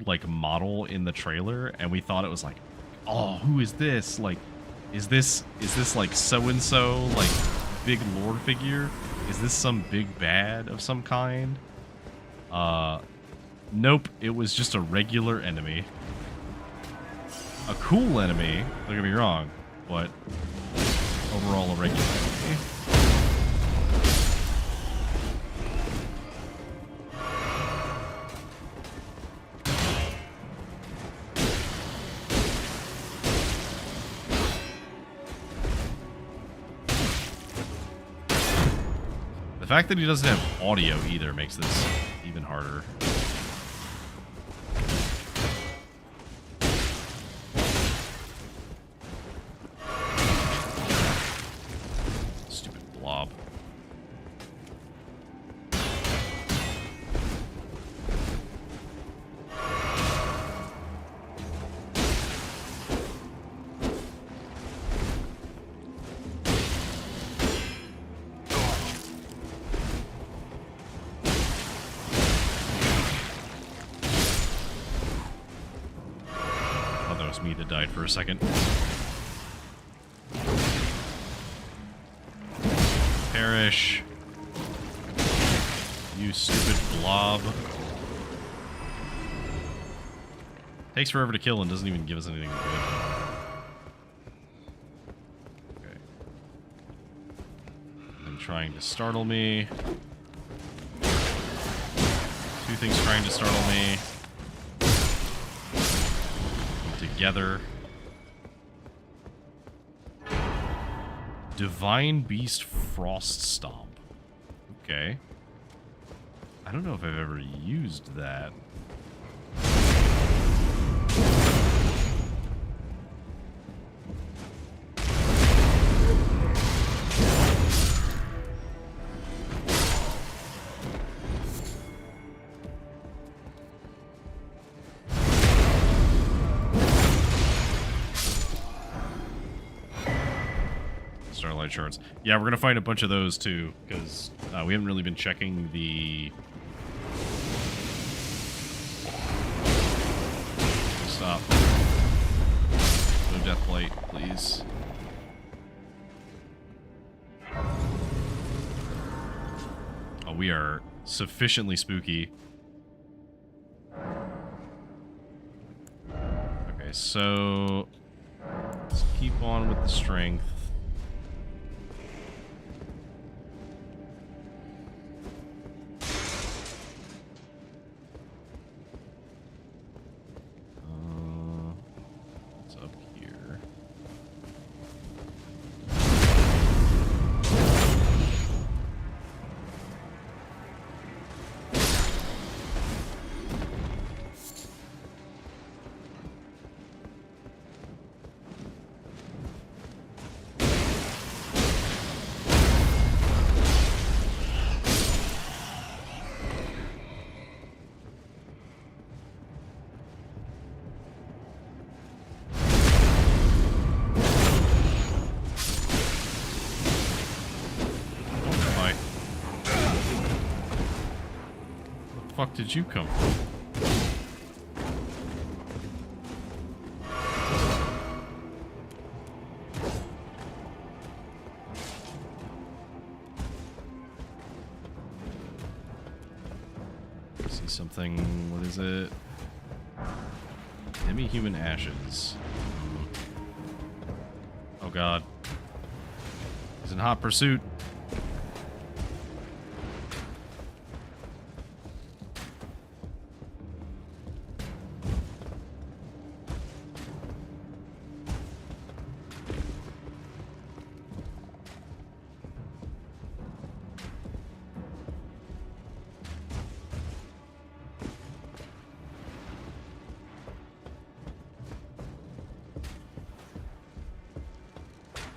like model in the trailer, and we thought it was like, oh, who is this? Like, is this like so and so, like big lord figure? Is this some big bad of some kind? Nope, it was just a regular enemy. A cool enemy, don't get me wrong, but overall a regular enemy. The fact that he doesn't have audio either makes this even harder. Me that died for a second. Perish. You stupid blob. Takes forever to kill and doesn't even give us anything good. Okay. I'm trying to startle me. Two things trying to startle me. Together. Divine Beast Frost Stomp. Okay. I don't know if I've ever used that. Starlight shards. Yeah, we're gonna find a bunch of those too, because we haven't really been checking the... Stop. No death blight, please. Oh, we are sufficiently spooky. Okay, so let's keep on with the strength. What's up here? fuck did you come from? See something, what is it? Demi-human ashes. Oh god. He's in hot pursuit.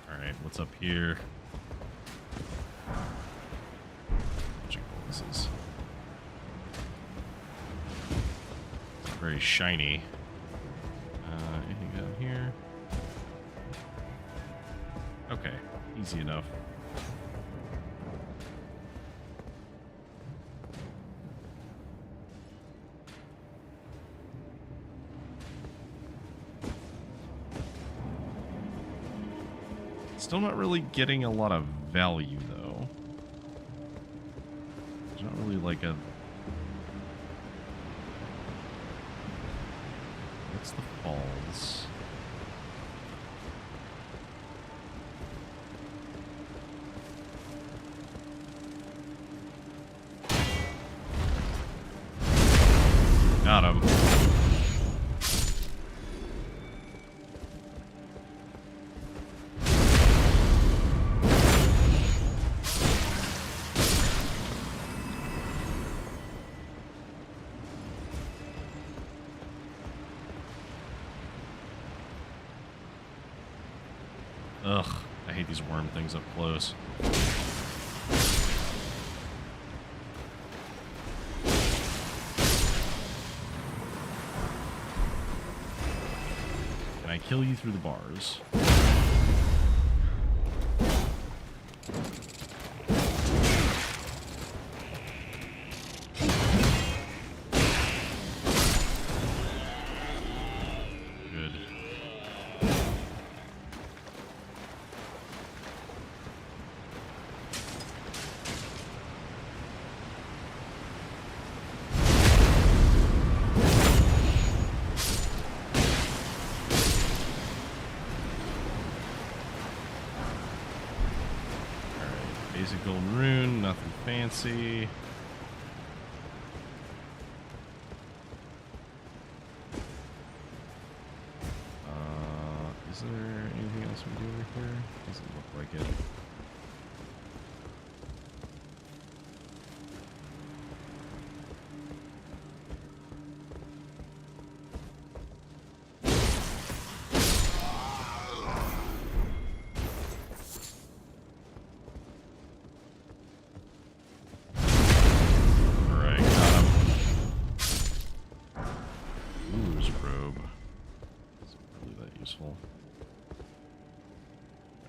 Alright, what's up here? Bunch of glimpses. Very shiny. Anything down here? Okay, easy enough. Still not really getting a lot of value, though. There's not really like a... What's the falls? Got him. Ugh, I hate these worm things up close. Can I kill you through the bars? Basic golden rune, nothing fancy. Is there anything else we do over here? Doesn't look like it.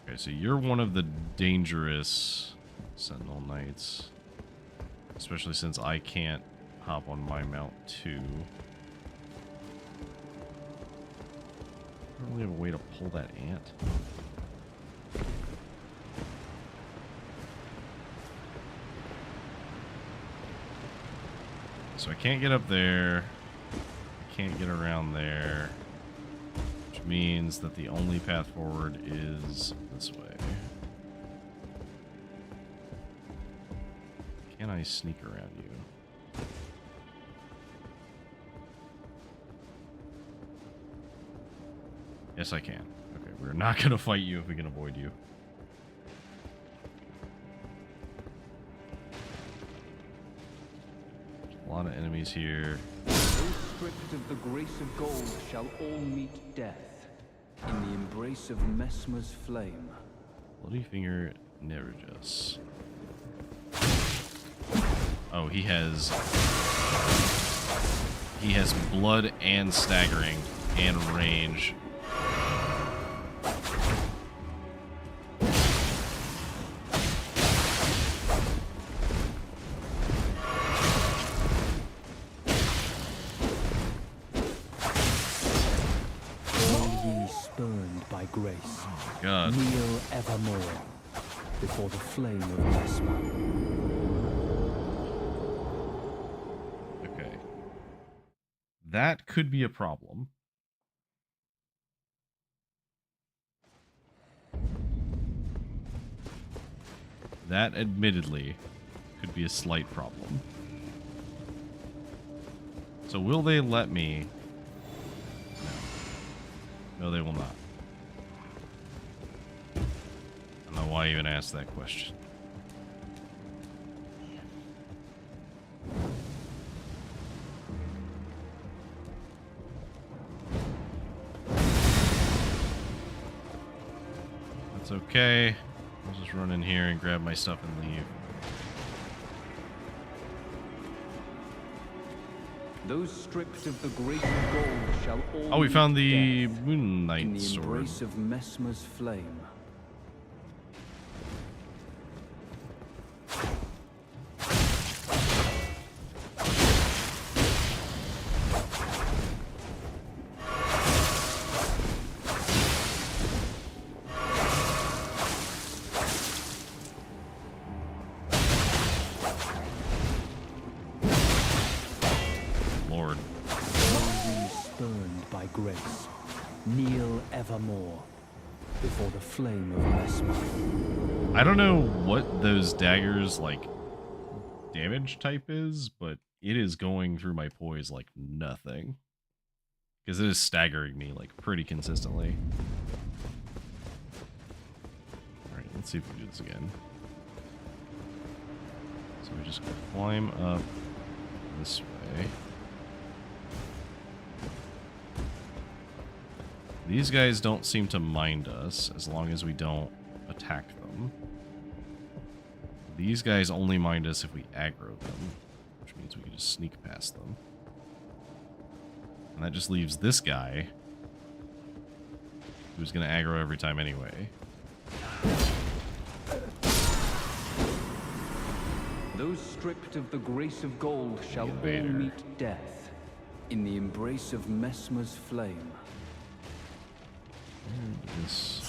Okay, so you're one of the dangerous Sentinel Knights. Especially since I can't hop on my mount too. I don't really have a way to pull that ant. So I can't get up there. I can't get around there. Which means that the only path forward is this way. Can I sneak around you? Yes, I can. Okay, we're not going to fight you if we can avoid you. There's a lot of enemies here. Those stripped of the grace of gold shall all meet death in the embrace of Mesmer's flame. Bloody Finger Nergus. Oh, he has blood and staggering and range. by grace. Oh, God. Kneel evermore before the flame of Mesmer. Okay. That could be a problem. That, admittedly, could be a slight problem. So will they let me? No. No, they will not. I don't know why I even asked that question. That's okay. I'll just run in here and grab my stuff and leave. Those stripped of the grace of gold shall all Oh, we found meet the death Moon in Knight the sword. embrace of Mesmer's flame. Lord. Those spurned by grace, kneel evermore before the flame of Mesmer. I don't know what those daggers, like, damage type is, but it is going through my poise like nothing. Because it is staggering me, like, pretty consistently. Alright, let's see if we can do this again. So we just climb up this way. These guys don't seem to mind us as long as we don't attack them. These guys only mind us if we aggro them, which means we can just sneak past them. And that just leaves this guy, who's going to aggro every time anyway. Those stripped of the grace of gold shall all Invader. meet death in the embrace of Mesmer's flame. This.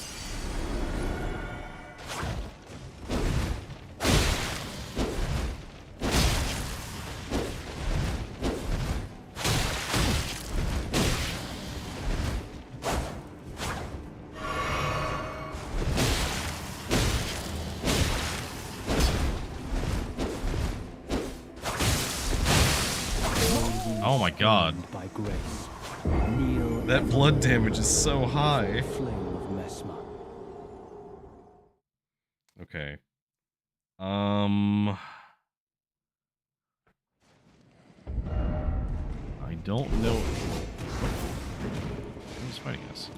Oh my God. By grace, kneel That blood damage is so high. flame of Mesmer. Okay. I don't know. Who's fighting us?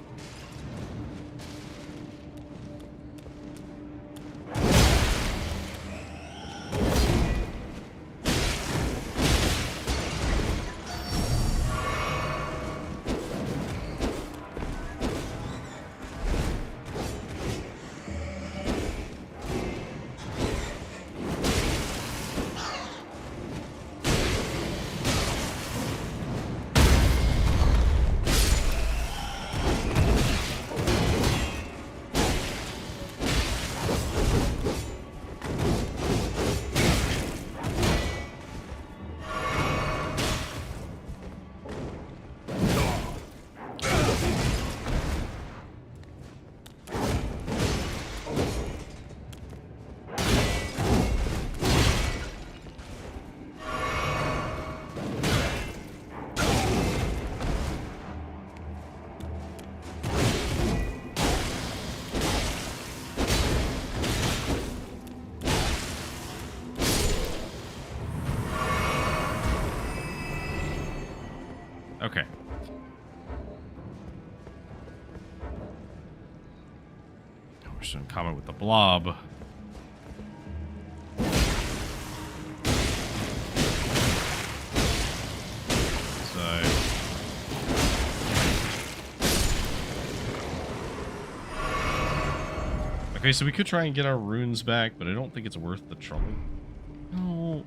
Okay. We're just in common with the blob. Okay, so we could try and get our runes back, but I don't think it's worth the trouble. No.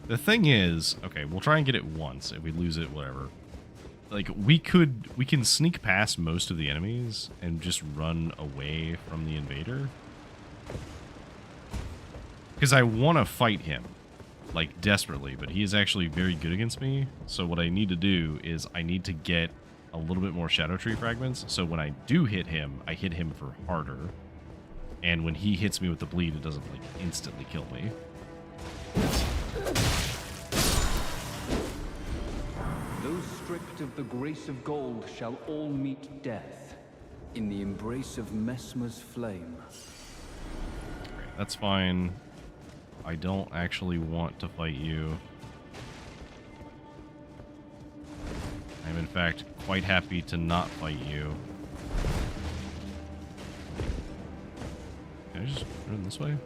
The thing is, okay, we'll try and get it once. If we lose it, whatever. like, we can sneak past most of the enemies and just run away from the invader. Because I want to fight him, like, desperately, but he is actually very good against me. So what I need to do is I need to get a little bit more Shadow Tree fragments, so when I do hit him, I hit him for harder. And when he hits me with the bleed, it doesn't, like, instantly kill me. Those stripped of the grace of gold shall all meet death in the embrace of Mesmer's flame. Okay, that's fine. I don't actually want to fight you. I'm in fact quite happy to not fight you. Can I just run this way?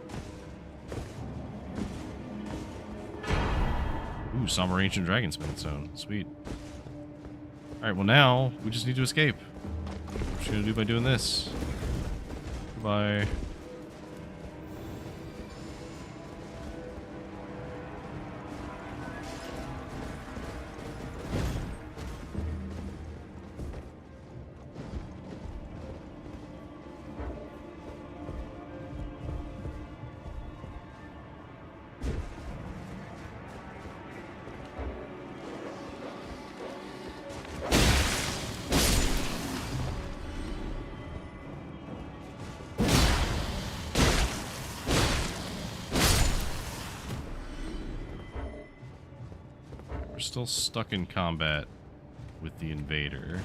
Ooh, Somber Ancient Dragon Smith Stone. Sweet. Alright, well now, we just need to escape. What are you gonna do by doing this? Goodbye. We're still stuck in combat with the invader.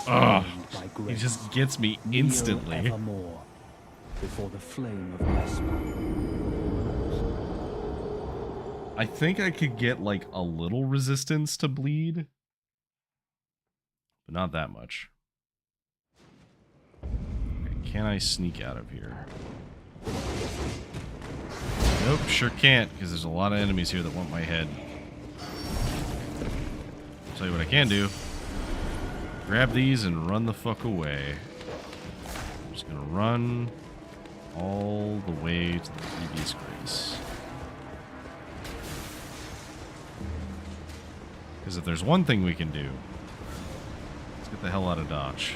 Ugh, he just gets me instantly. Evermore before the flame of Mesmer. I think I could get, like, a little resistance to bleed. But not that much. Okay, can I sneak out of here? Nope, sure can't, because there's a lot of enemies here that want my head. I'll tell you what I can do. Grab these and run the fuck away. I'm just gonna run all the way to the previous grace. Because if there's one thing we can do, let's get the hell out of Dodge.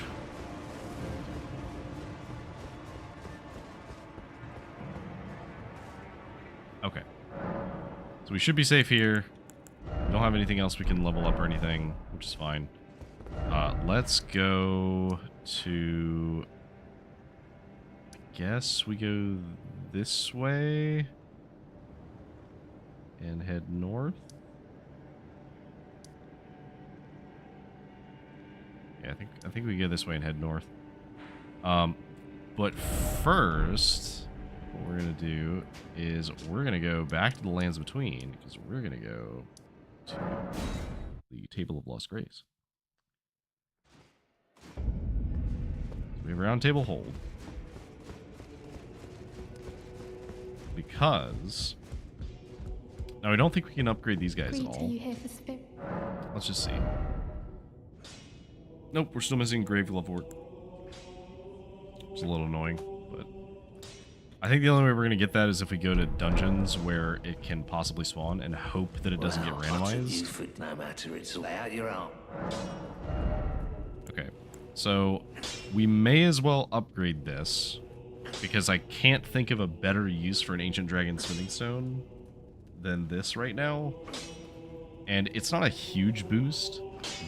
Okay. So we should be safe here. We don't have anything else we can level up or anything, which is fine. Let's go to... I guess we go this way and head north. Yeah, I think we go this way and head north. But first, what we're gonna do is we're gonna go back to the Lands Between, because we're gonna go to the Table of Lost Grace. So we have a round table hold. Because now I don't think we can upgrade these guys at all. You here for spirit? Let's just see. Nope, we're still missing Grave Glovewort. It's a little annoying, but I think the only way we're gonna get that is if we go to dungeons where it can possibly spawn and hope that it doesn't get randomized. No matter, it's lay out your own. Okay, so we may as well upgrade this because I can't think of a better use for an Ancient Dragon Smithing Stone than this right now. And it's not a huge boost,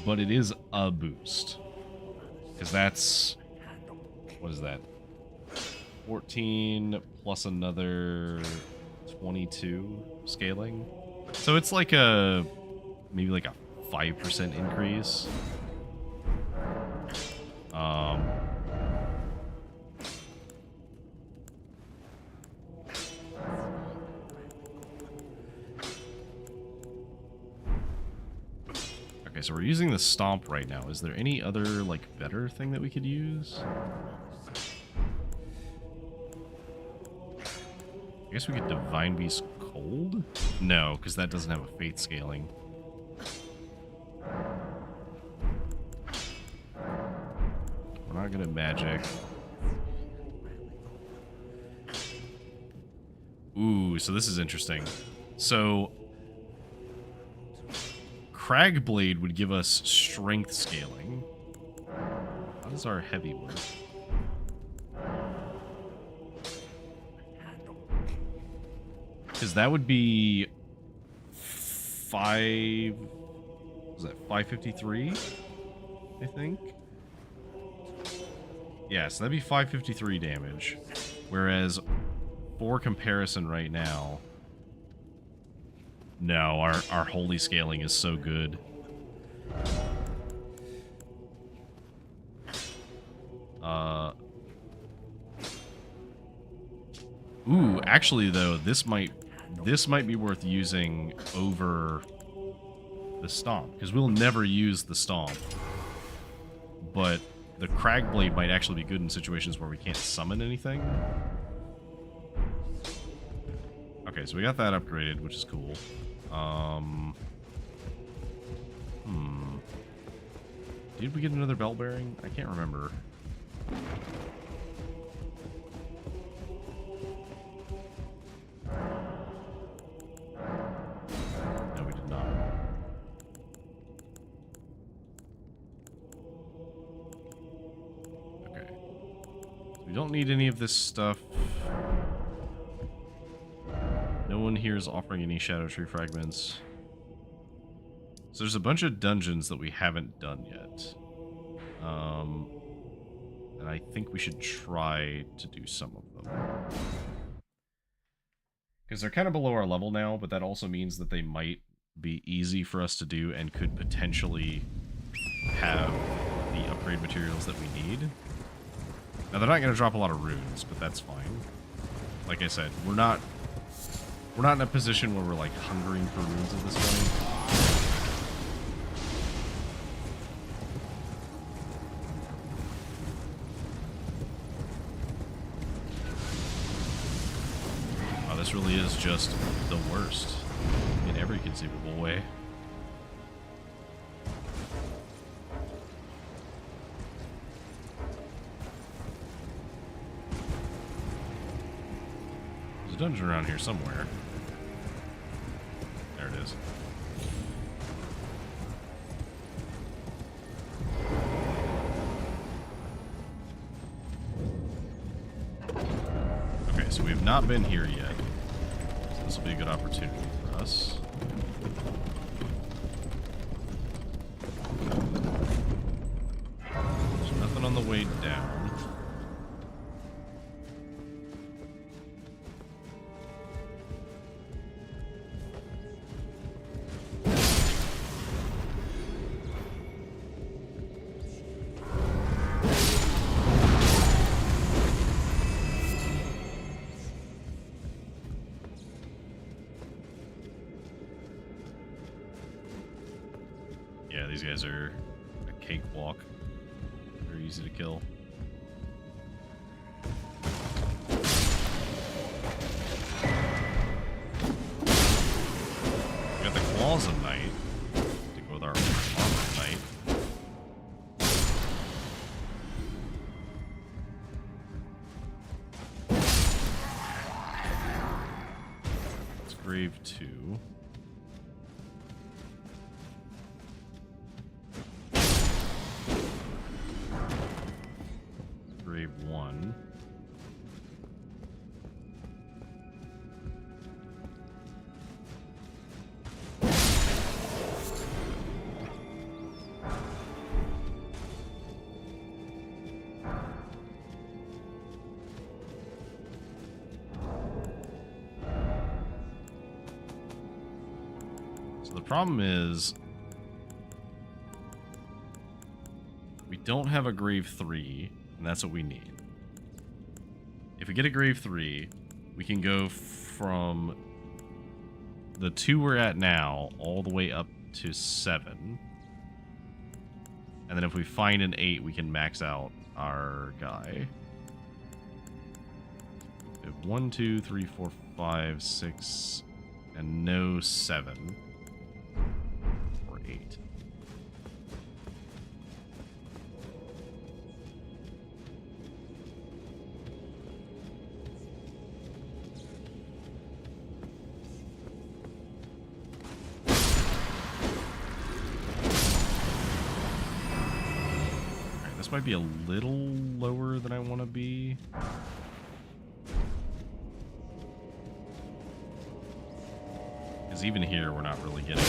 but it is a boost. Because that's... what is that? 14 plus another 22 scaling. So it's like a... maybe like a 5% increase. Okay, so we're using the Stomp right now. Is there any other, like, better thing that we could use? I guess we could Divine Beast Cold? No, because that doesn't have a fate scaling. not good at magic. Ooh, so this is interesting. So Cragblade would give us strength scaling. How does our heavy work? Because that would be 553, I think? Yeah, so that'd be 553 damage. Whereas, for comparison right now, no, our holy scaling is so good. Ooh, actually though, this might be worth using over the Stomp, because we'll never use the Stomp. But the Cragblade might actually be good in situations where we can't summon anything. Okay, so we got that upgraded, which is cool. Did we get another belt bearing? I can't remember. No, we did not. Okay. So we don't need any of this stuff. No one here is offering any Shadow Tree fragments. So there's a bunch of dungeons that we haven't done yet. And I think we should try to do some of them. Because they're kind of below our level now, but that also means that they might be easy for us to do and could potentially have the upgrade materials that we need. Now, they're not going to drop a lot of runes, but that's fine. Like I said, we're not in a position where we're, like, hungering for runes at this point. Wow, this really is just the worst in every conceivable way. There's a dungeon around here somewhere. There it is. Okay, so we have not been here yet. So this will be a good opportunity for us. There's nothing on the way down. Yeah, these guys are a cakewalk. Very easy to kill. We got the Claws of Night to go with our Armor of Night. It's Grave 2. Grave 1. So the problem is we don't have a Grave 3. And that's what we need. If we get a Grave 3, we can go from the 2 we're at now all the way up to 7. And then if we find an 8, we can max out our guy. We have 1, 2, 3, 4, 5, 6, and no 7. Or 8. This might be a little lower than I want to be. Because even here, we're not really getting...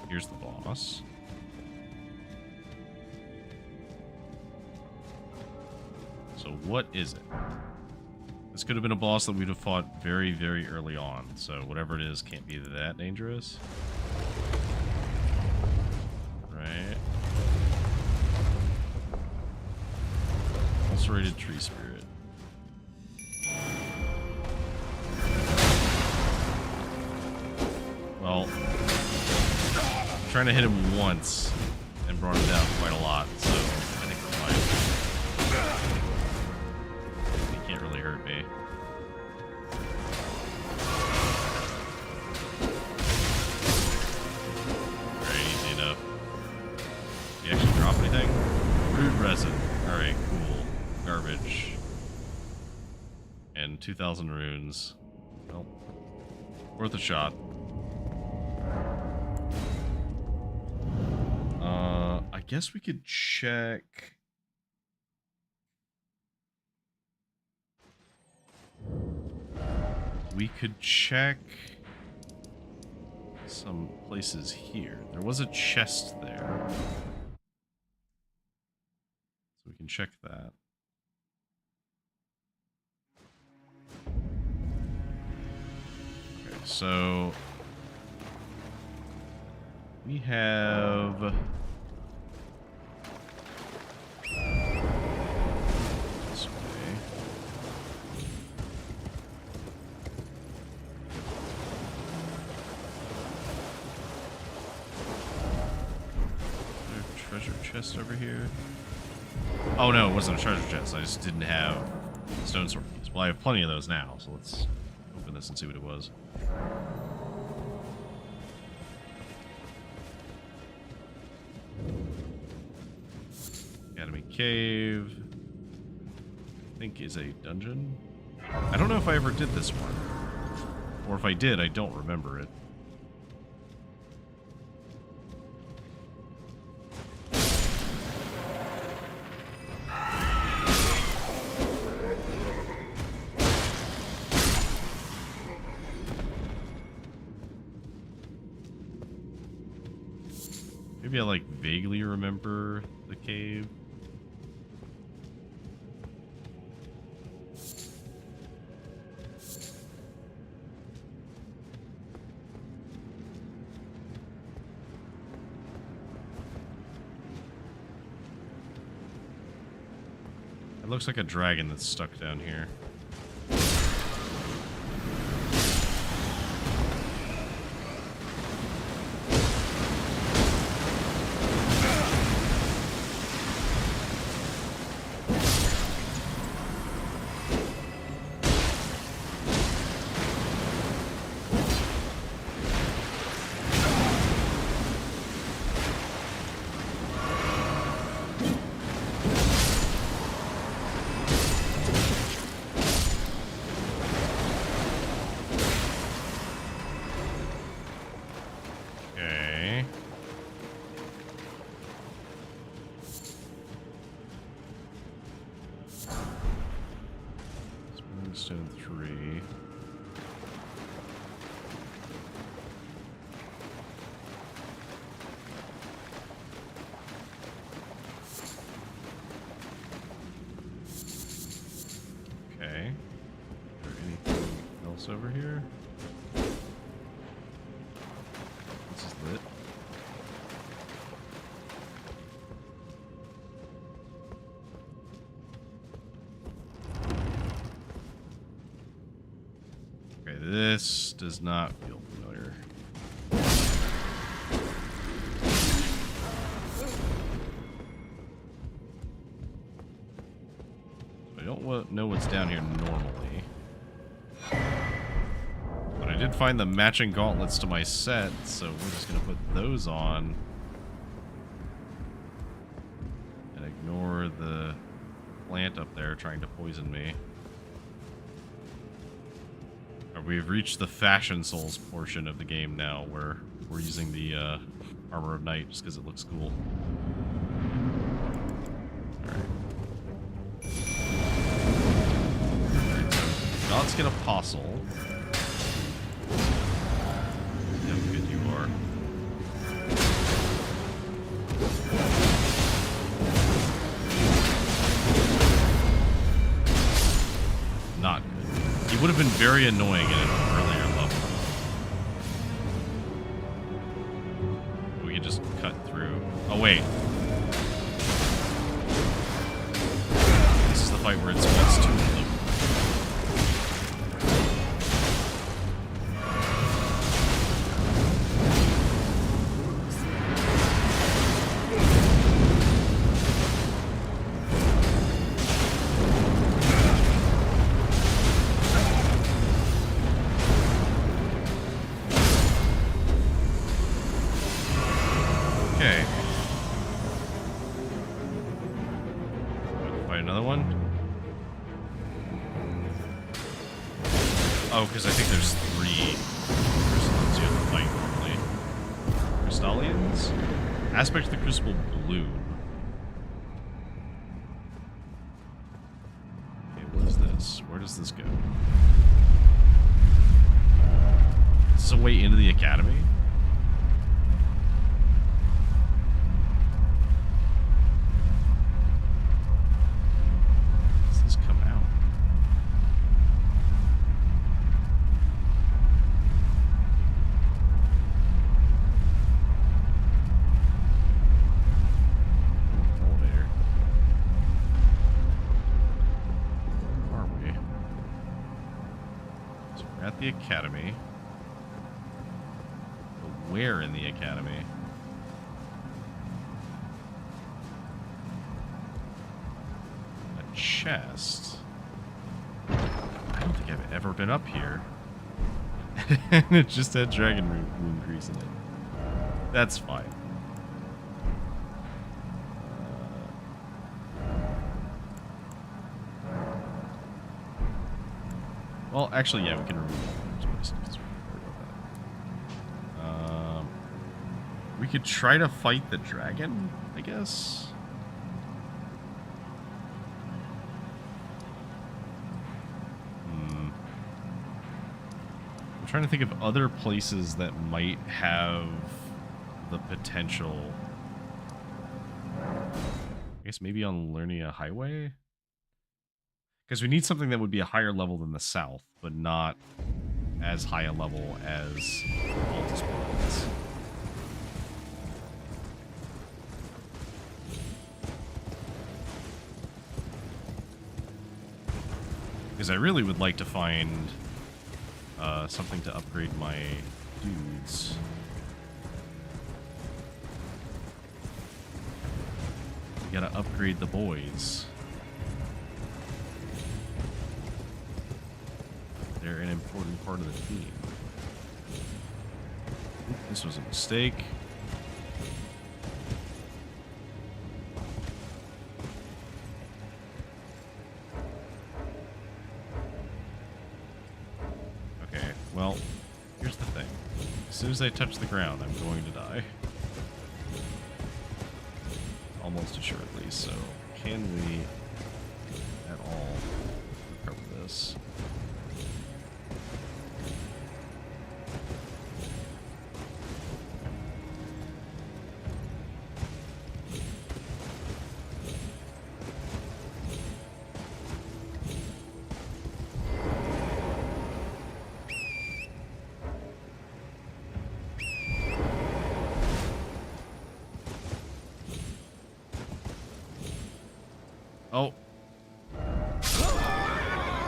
Here's the boss. So what is it? This could have been a boss that we'd have fought very, very early on. So whatever it is can't be that dangerous. Right. Ulcerated tree spirit. Well, trying to hit him once and brought him down quite a lot, so I think we're fine. He can't really hurt me. Very easy enough. Did he actually drop anything? Root resin. Alright, cool. Garbage. And 2,000 runes. Well, worth a shot. I guess we could check. We could check some places here. There was a chest there. So we can check that. Okay, so we have this way. Is there a treasure chest over here? Oh no, it wasn't a treasure chest. I just didn't have stone sword keys. Well, I have plenty of those now, so let's open this and see what it was. Academy Cave, I think is a dungeon. I don't know if I ever did this one. Or if I did, I don't remember it. Maybe I like vaguely remember the cave. It looks like a dragon that's stuck down here. Stone 3. Okay. Is there anything else over here? This is lit. This does not feel familiar. I don't know what's down here normally. But I did find the matching gauntlets to my set, so we're just going to put those on. And ignore the plant up there trying to poison me. We've reached the Fashion Souls portion of the game now, where we're using the Armor of Night just because it looks cool. Alright. Let's get Apostle. See how good you are. Not good. He would have been very annoying at an earlier level. We could just cut through. Oh, wait. This is the fight where it spawns two of them. Okay. Fight another one? Oh, because I think there's 3 crystals you have to fight normally. Crystallians? Aspect of the Crucible Bloom. Okay, what is this? Where does this go? Is this a way into the academy? The academy. But where in the academy? A chest. I don't think I've ever been up here. And it just had dragon wound grease in it. That's fine. Well, actually, yeah, we can remove that. We could try to fight the dragon, I guess. I'm trying to think of other places that might have the potential. I guess maybe on Malenia Highway? Because we need something that would be a higher level than the south, but not as high a level as Altus Worlds. Because I really would like to find something to upgrade my dudes. We gotta upgrade the boys. They're an important part of the team. This was a mistake. Okay, well, here's the thing. As soon as I touch the ground, I'm going to die. Almost assuredly, so can we at all recover this? Oh.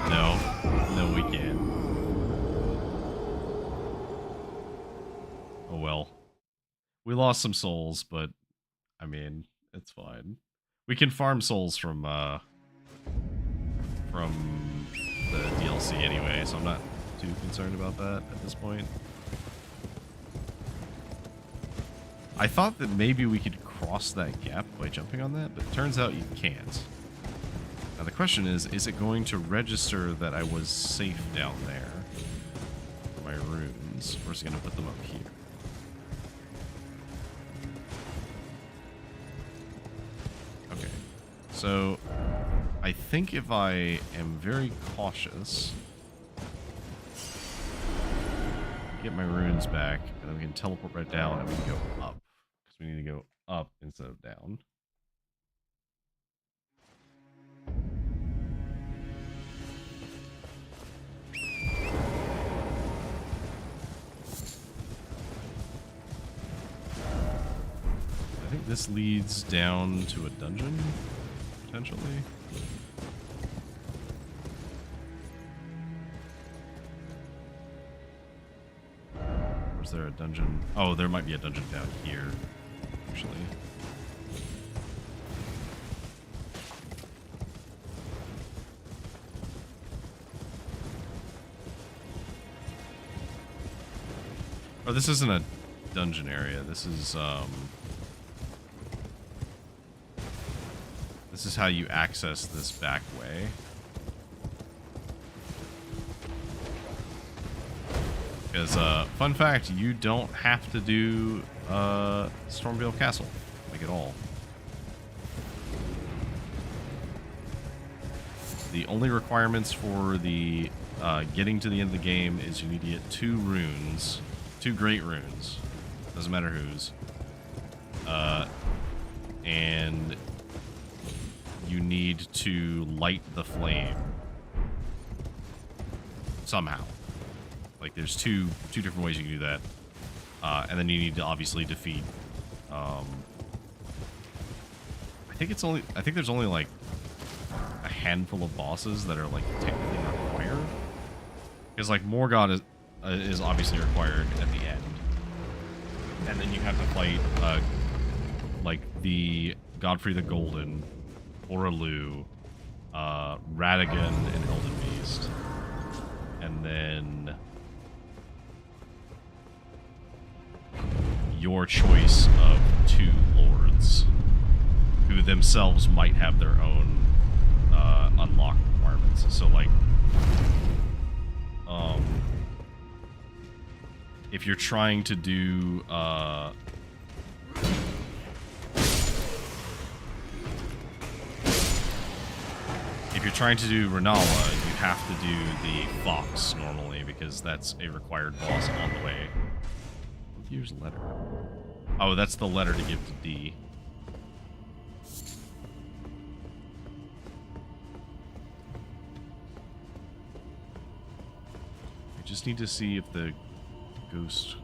No. No, we can't. well. We lost some souls, but I mean, it's fine. We can farm souls from the DLC anyway, so I'm not too concerned about that at this point. I thought that maybe we could cross that gap by jumping on that, but it turns out you can't. Now the question is it going to register that I was safe down there for my runes, or is it going to put them up here? Okay, so I think if I am very cautious, get my runes back, and then we can teleport right down and we can go up. Because we need to go up instead of down. I think this leads down to a dungeon, potentially. Or is there a dungeon? Oh, there might be a dungeon down here, actually. Oh, this isn't a dungeon area. This is how you access this back way. Because, fun fact, you don't have to do Stormveil Castle, like at all. The only requirements for the getting to the end of the game is you need to get 2 runes, 2 great runes, doesn't matter whose, and you need to light the flame somehow. Like there's two different ways you can do that, and then you need to obviously defeat. I think there's only like a handful of bosses that are like technically required, because like Morgott is obviously required at the end, and then you have to fight like the Godfrey the Golden, Oralu, Radagon, and Elden Beast, and then your choice of 2 lords who themselves might have their own unlock requirements. So like if you're trying to do Renala, you have to do the Fox normally, because that's a required boss on the way. Here's letter. Oh, that's the letter to give to D. I just need to see if the ghost...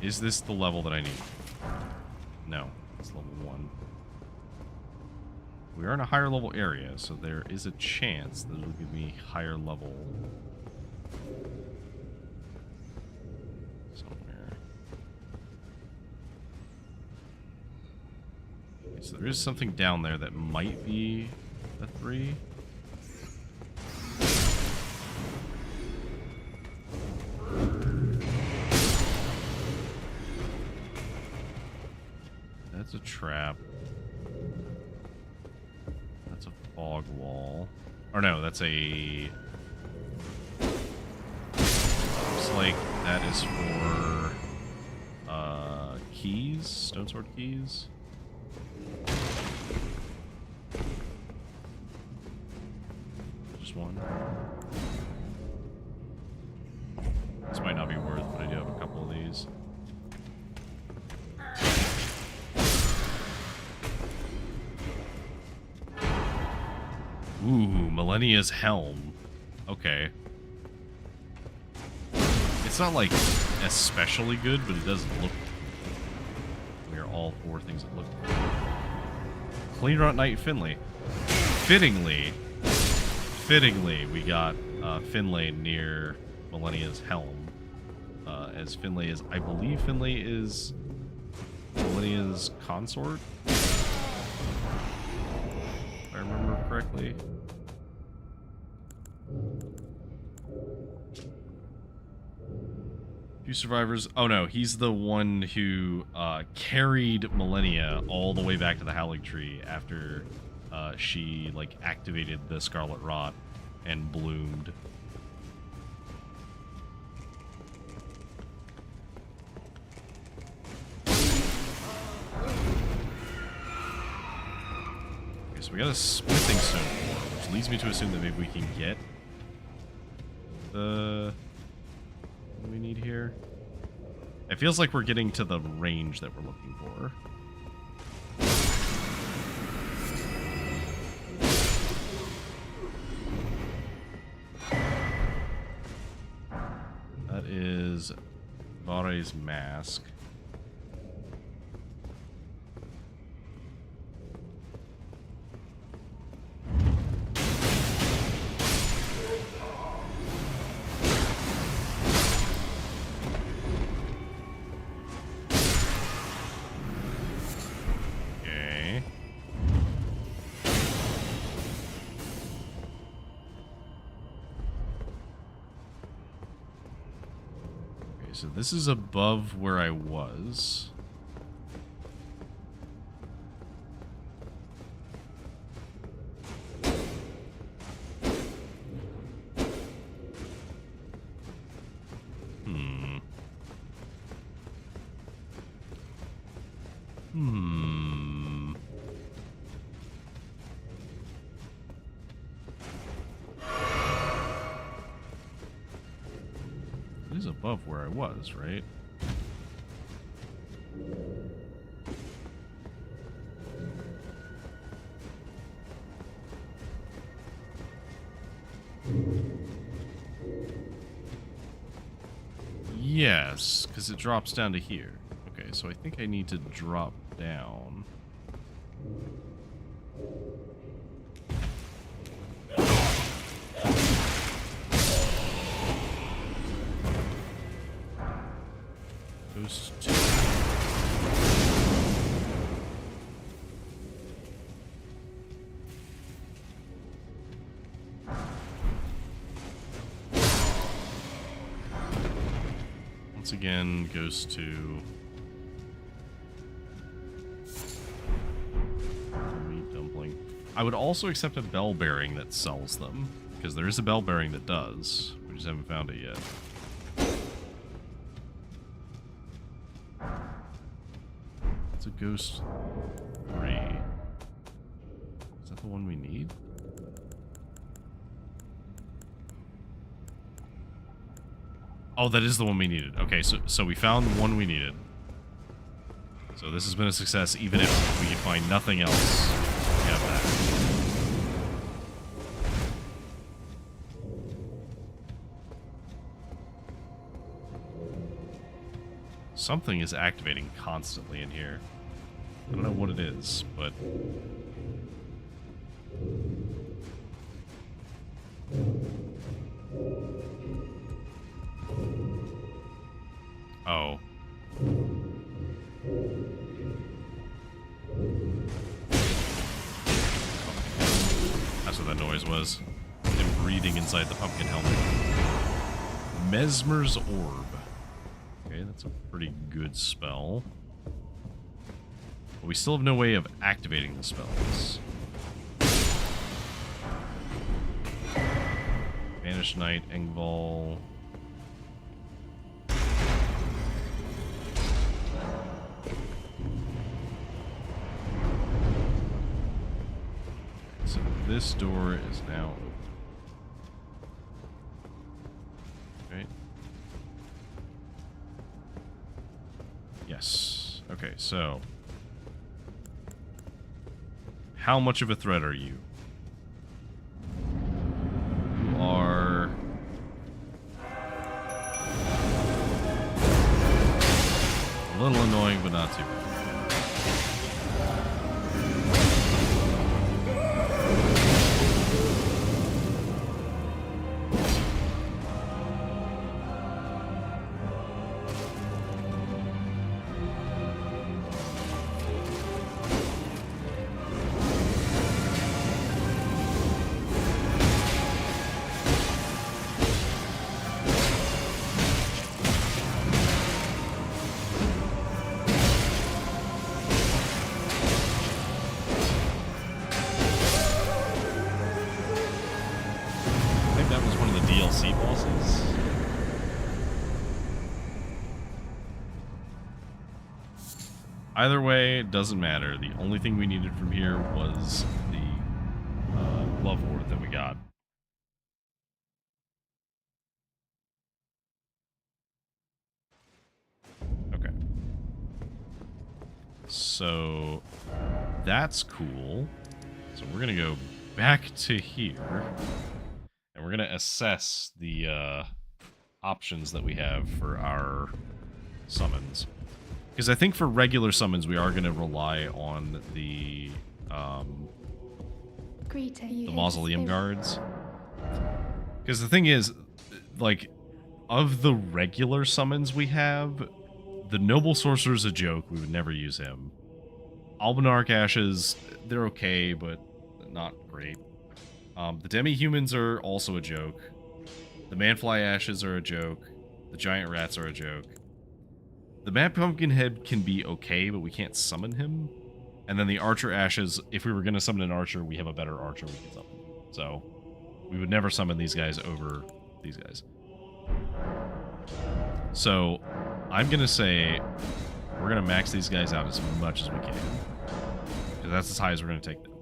Is this the level that I need? No, it's level 1. We are in a higher level area, so there is a chance that it'll give me higher level somewhere. Okay, so there is something down there that might be a 3. That's a trap. That's a fog wall. Or no, that's a... Looks like that is for keys, stone sword keys. Just one. This might not be worth, but I do have a couple of these. Ooh, Malenia's helm. Okay. It's not like especially good, but it does look. We are all 4 things that look good. Clean Rot Knight Finlay. Fittingly, we got Finlay near Malenia's helm. as Finlay is. I believe Finlay is Malenia's consort, if I remember correctly. Few survivors. Oh no, he's the one who carried Malenia all the way back to the Howling Tree after she like activated the Scarlet Rot and bloomed. Okay, so we got a smithing stone ore, which leads me to assume that maybe we can get the... what do we need here? It feels like we're getting to the range that we're looking for. That is Vare's mask. So this is above where I was. It is above where I was, right? Yes, because it drops down to here. Okay, so I think I need to drop down. Those two. Once again, goes to meat dumpling. I would also accept a bell bearing that sells them, because there is a bell bearing that does. We just haven't found it yet. It's a ghost 3. Is that the one we need? Oh, that is the one we needed. Okay, so we found the one we needed. So this has been a success, even if we can find nothing else. We have that. Something is activating constantly in here. I don't know what it is, but... oh. That's what that noise was. Him breathing inside the pumpkin helmet. Mesmer's Orb. Okay, that's a pretty good spell. But we still have no way of activating the spells. Banished Knight, Engval. So this door is now open. Right? Yes. Okay, so how much of a threat are you? You are a little annoying, but not too bad. Either way, it doesn't matter. The only thing we needed from here was the glove ward that we got. Okay. So that's cool. So we're gonna go back to here, and we're gonna assess the options that we have for our summons. Because I think for regular summons, we are gonna rely on the mausoleum guards. Because the thing is, like, of the regular summons we have, the Noble Sorcerer's a joke. We would never use him. Albinarch Ashes, they're okay, but not great. The Demi-Humans are also a joke. The Manfly Ashes are a joke. The Giant Rats are a joke. The Mad Pumpkinhead can be okay, but we can't summon him. And then the Archer Ashes, if we were going to summon an Archer, we have a better Archer we can summon. So, we would never summon these guys over these guys. So, I'm going to say we're going to max these guys out as much as we can. Because that's as high as we're going to take them.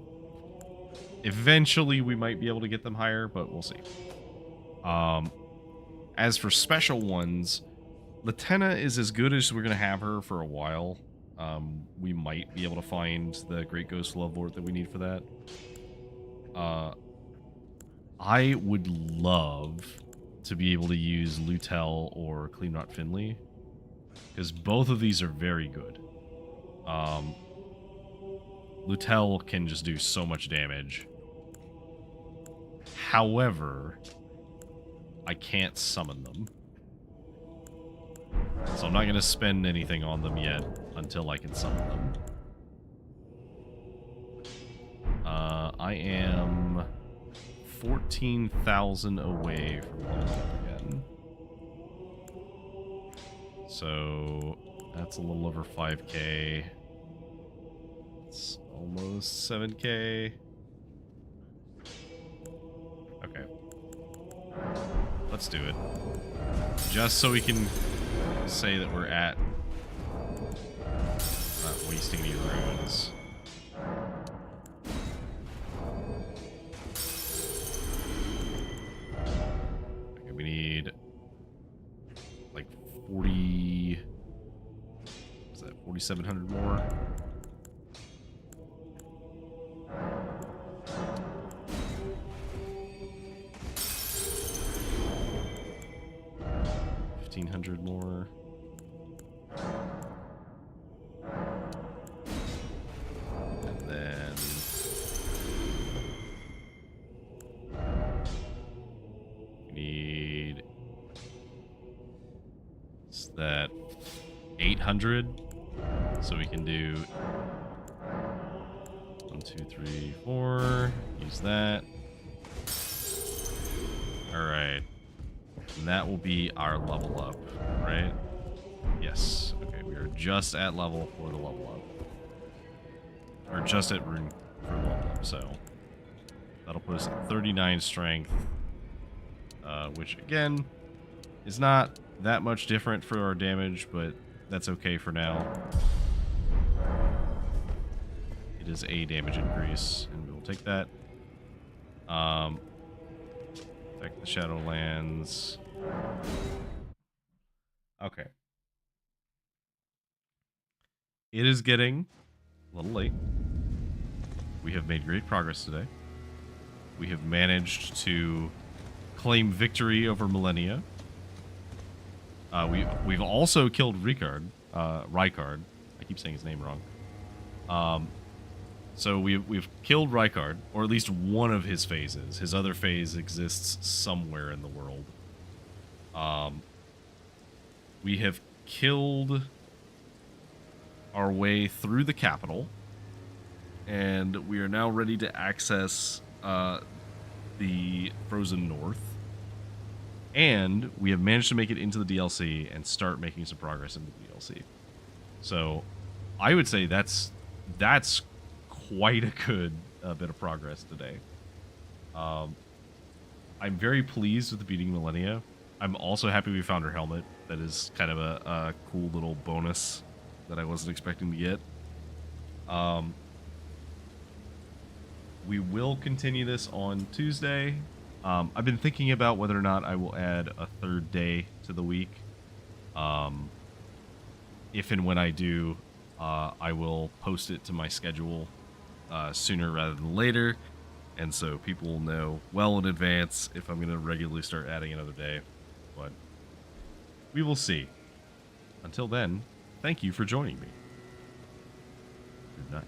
Eventually, we might be able to get them higher, but we'll see. As for special ones, Latenna is as good as we're going to have her for a while. We might be able to find the Great Ghost Lovelord that we need for that. I would love to be able to use Lutel or Cleanrot Finley, because both of these are very good. Lutel can just do so much damage. However, I can't summon them. So I'm not going to spend anything on them yet until I can summon them. I am 14,000 away from level up again. So that's a little over 5k. It's almost 7k. Okay. Let's do it. Just so we can say that we're at not wasting any runes. Okay, we need like 40. What's that? 4,700 more. More. And then we need that 800, so we can do 1, 2, 3, 4. Use that. All right. And that will be our level up, right? Yes. Okay, we are just at level for the level up. Or just at rune for level up, so that'll put us at 39 strength, which again is not that much different for our damage, but that's okay for now. It is a damage increase, and we'll take that. Affect the Shadowlands. Okay. It is getting a little late. We have made great progress today. We have managed to claim victory over Malenia. We've also killed Rykard. I keep saying his name wrong. So we've killed Rykard, or at least one of his phases. His other phase exists somewhere in the world. We have killed our way through the capital, and we are now ready to access the Frozen North. And we have managed to make it into the DLC and start making some progress into the DLC. So I would say that's quite a good bit of progress today. I'm very pleased with beating Malenia. I'm also happy we found her helmet. That is kind of a cool little bonus that I wasn't expecting to get. We will continue this on Tuesday. I've been thinking about whether or not I will add a third day to the week. If and when I do, I will post it to my schedule sooner rather than later. And so people will know well in advance if I'm going to regularly start adding another day. But we will see. Until then, thank you for joining me. Good night.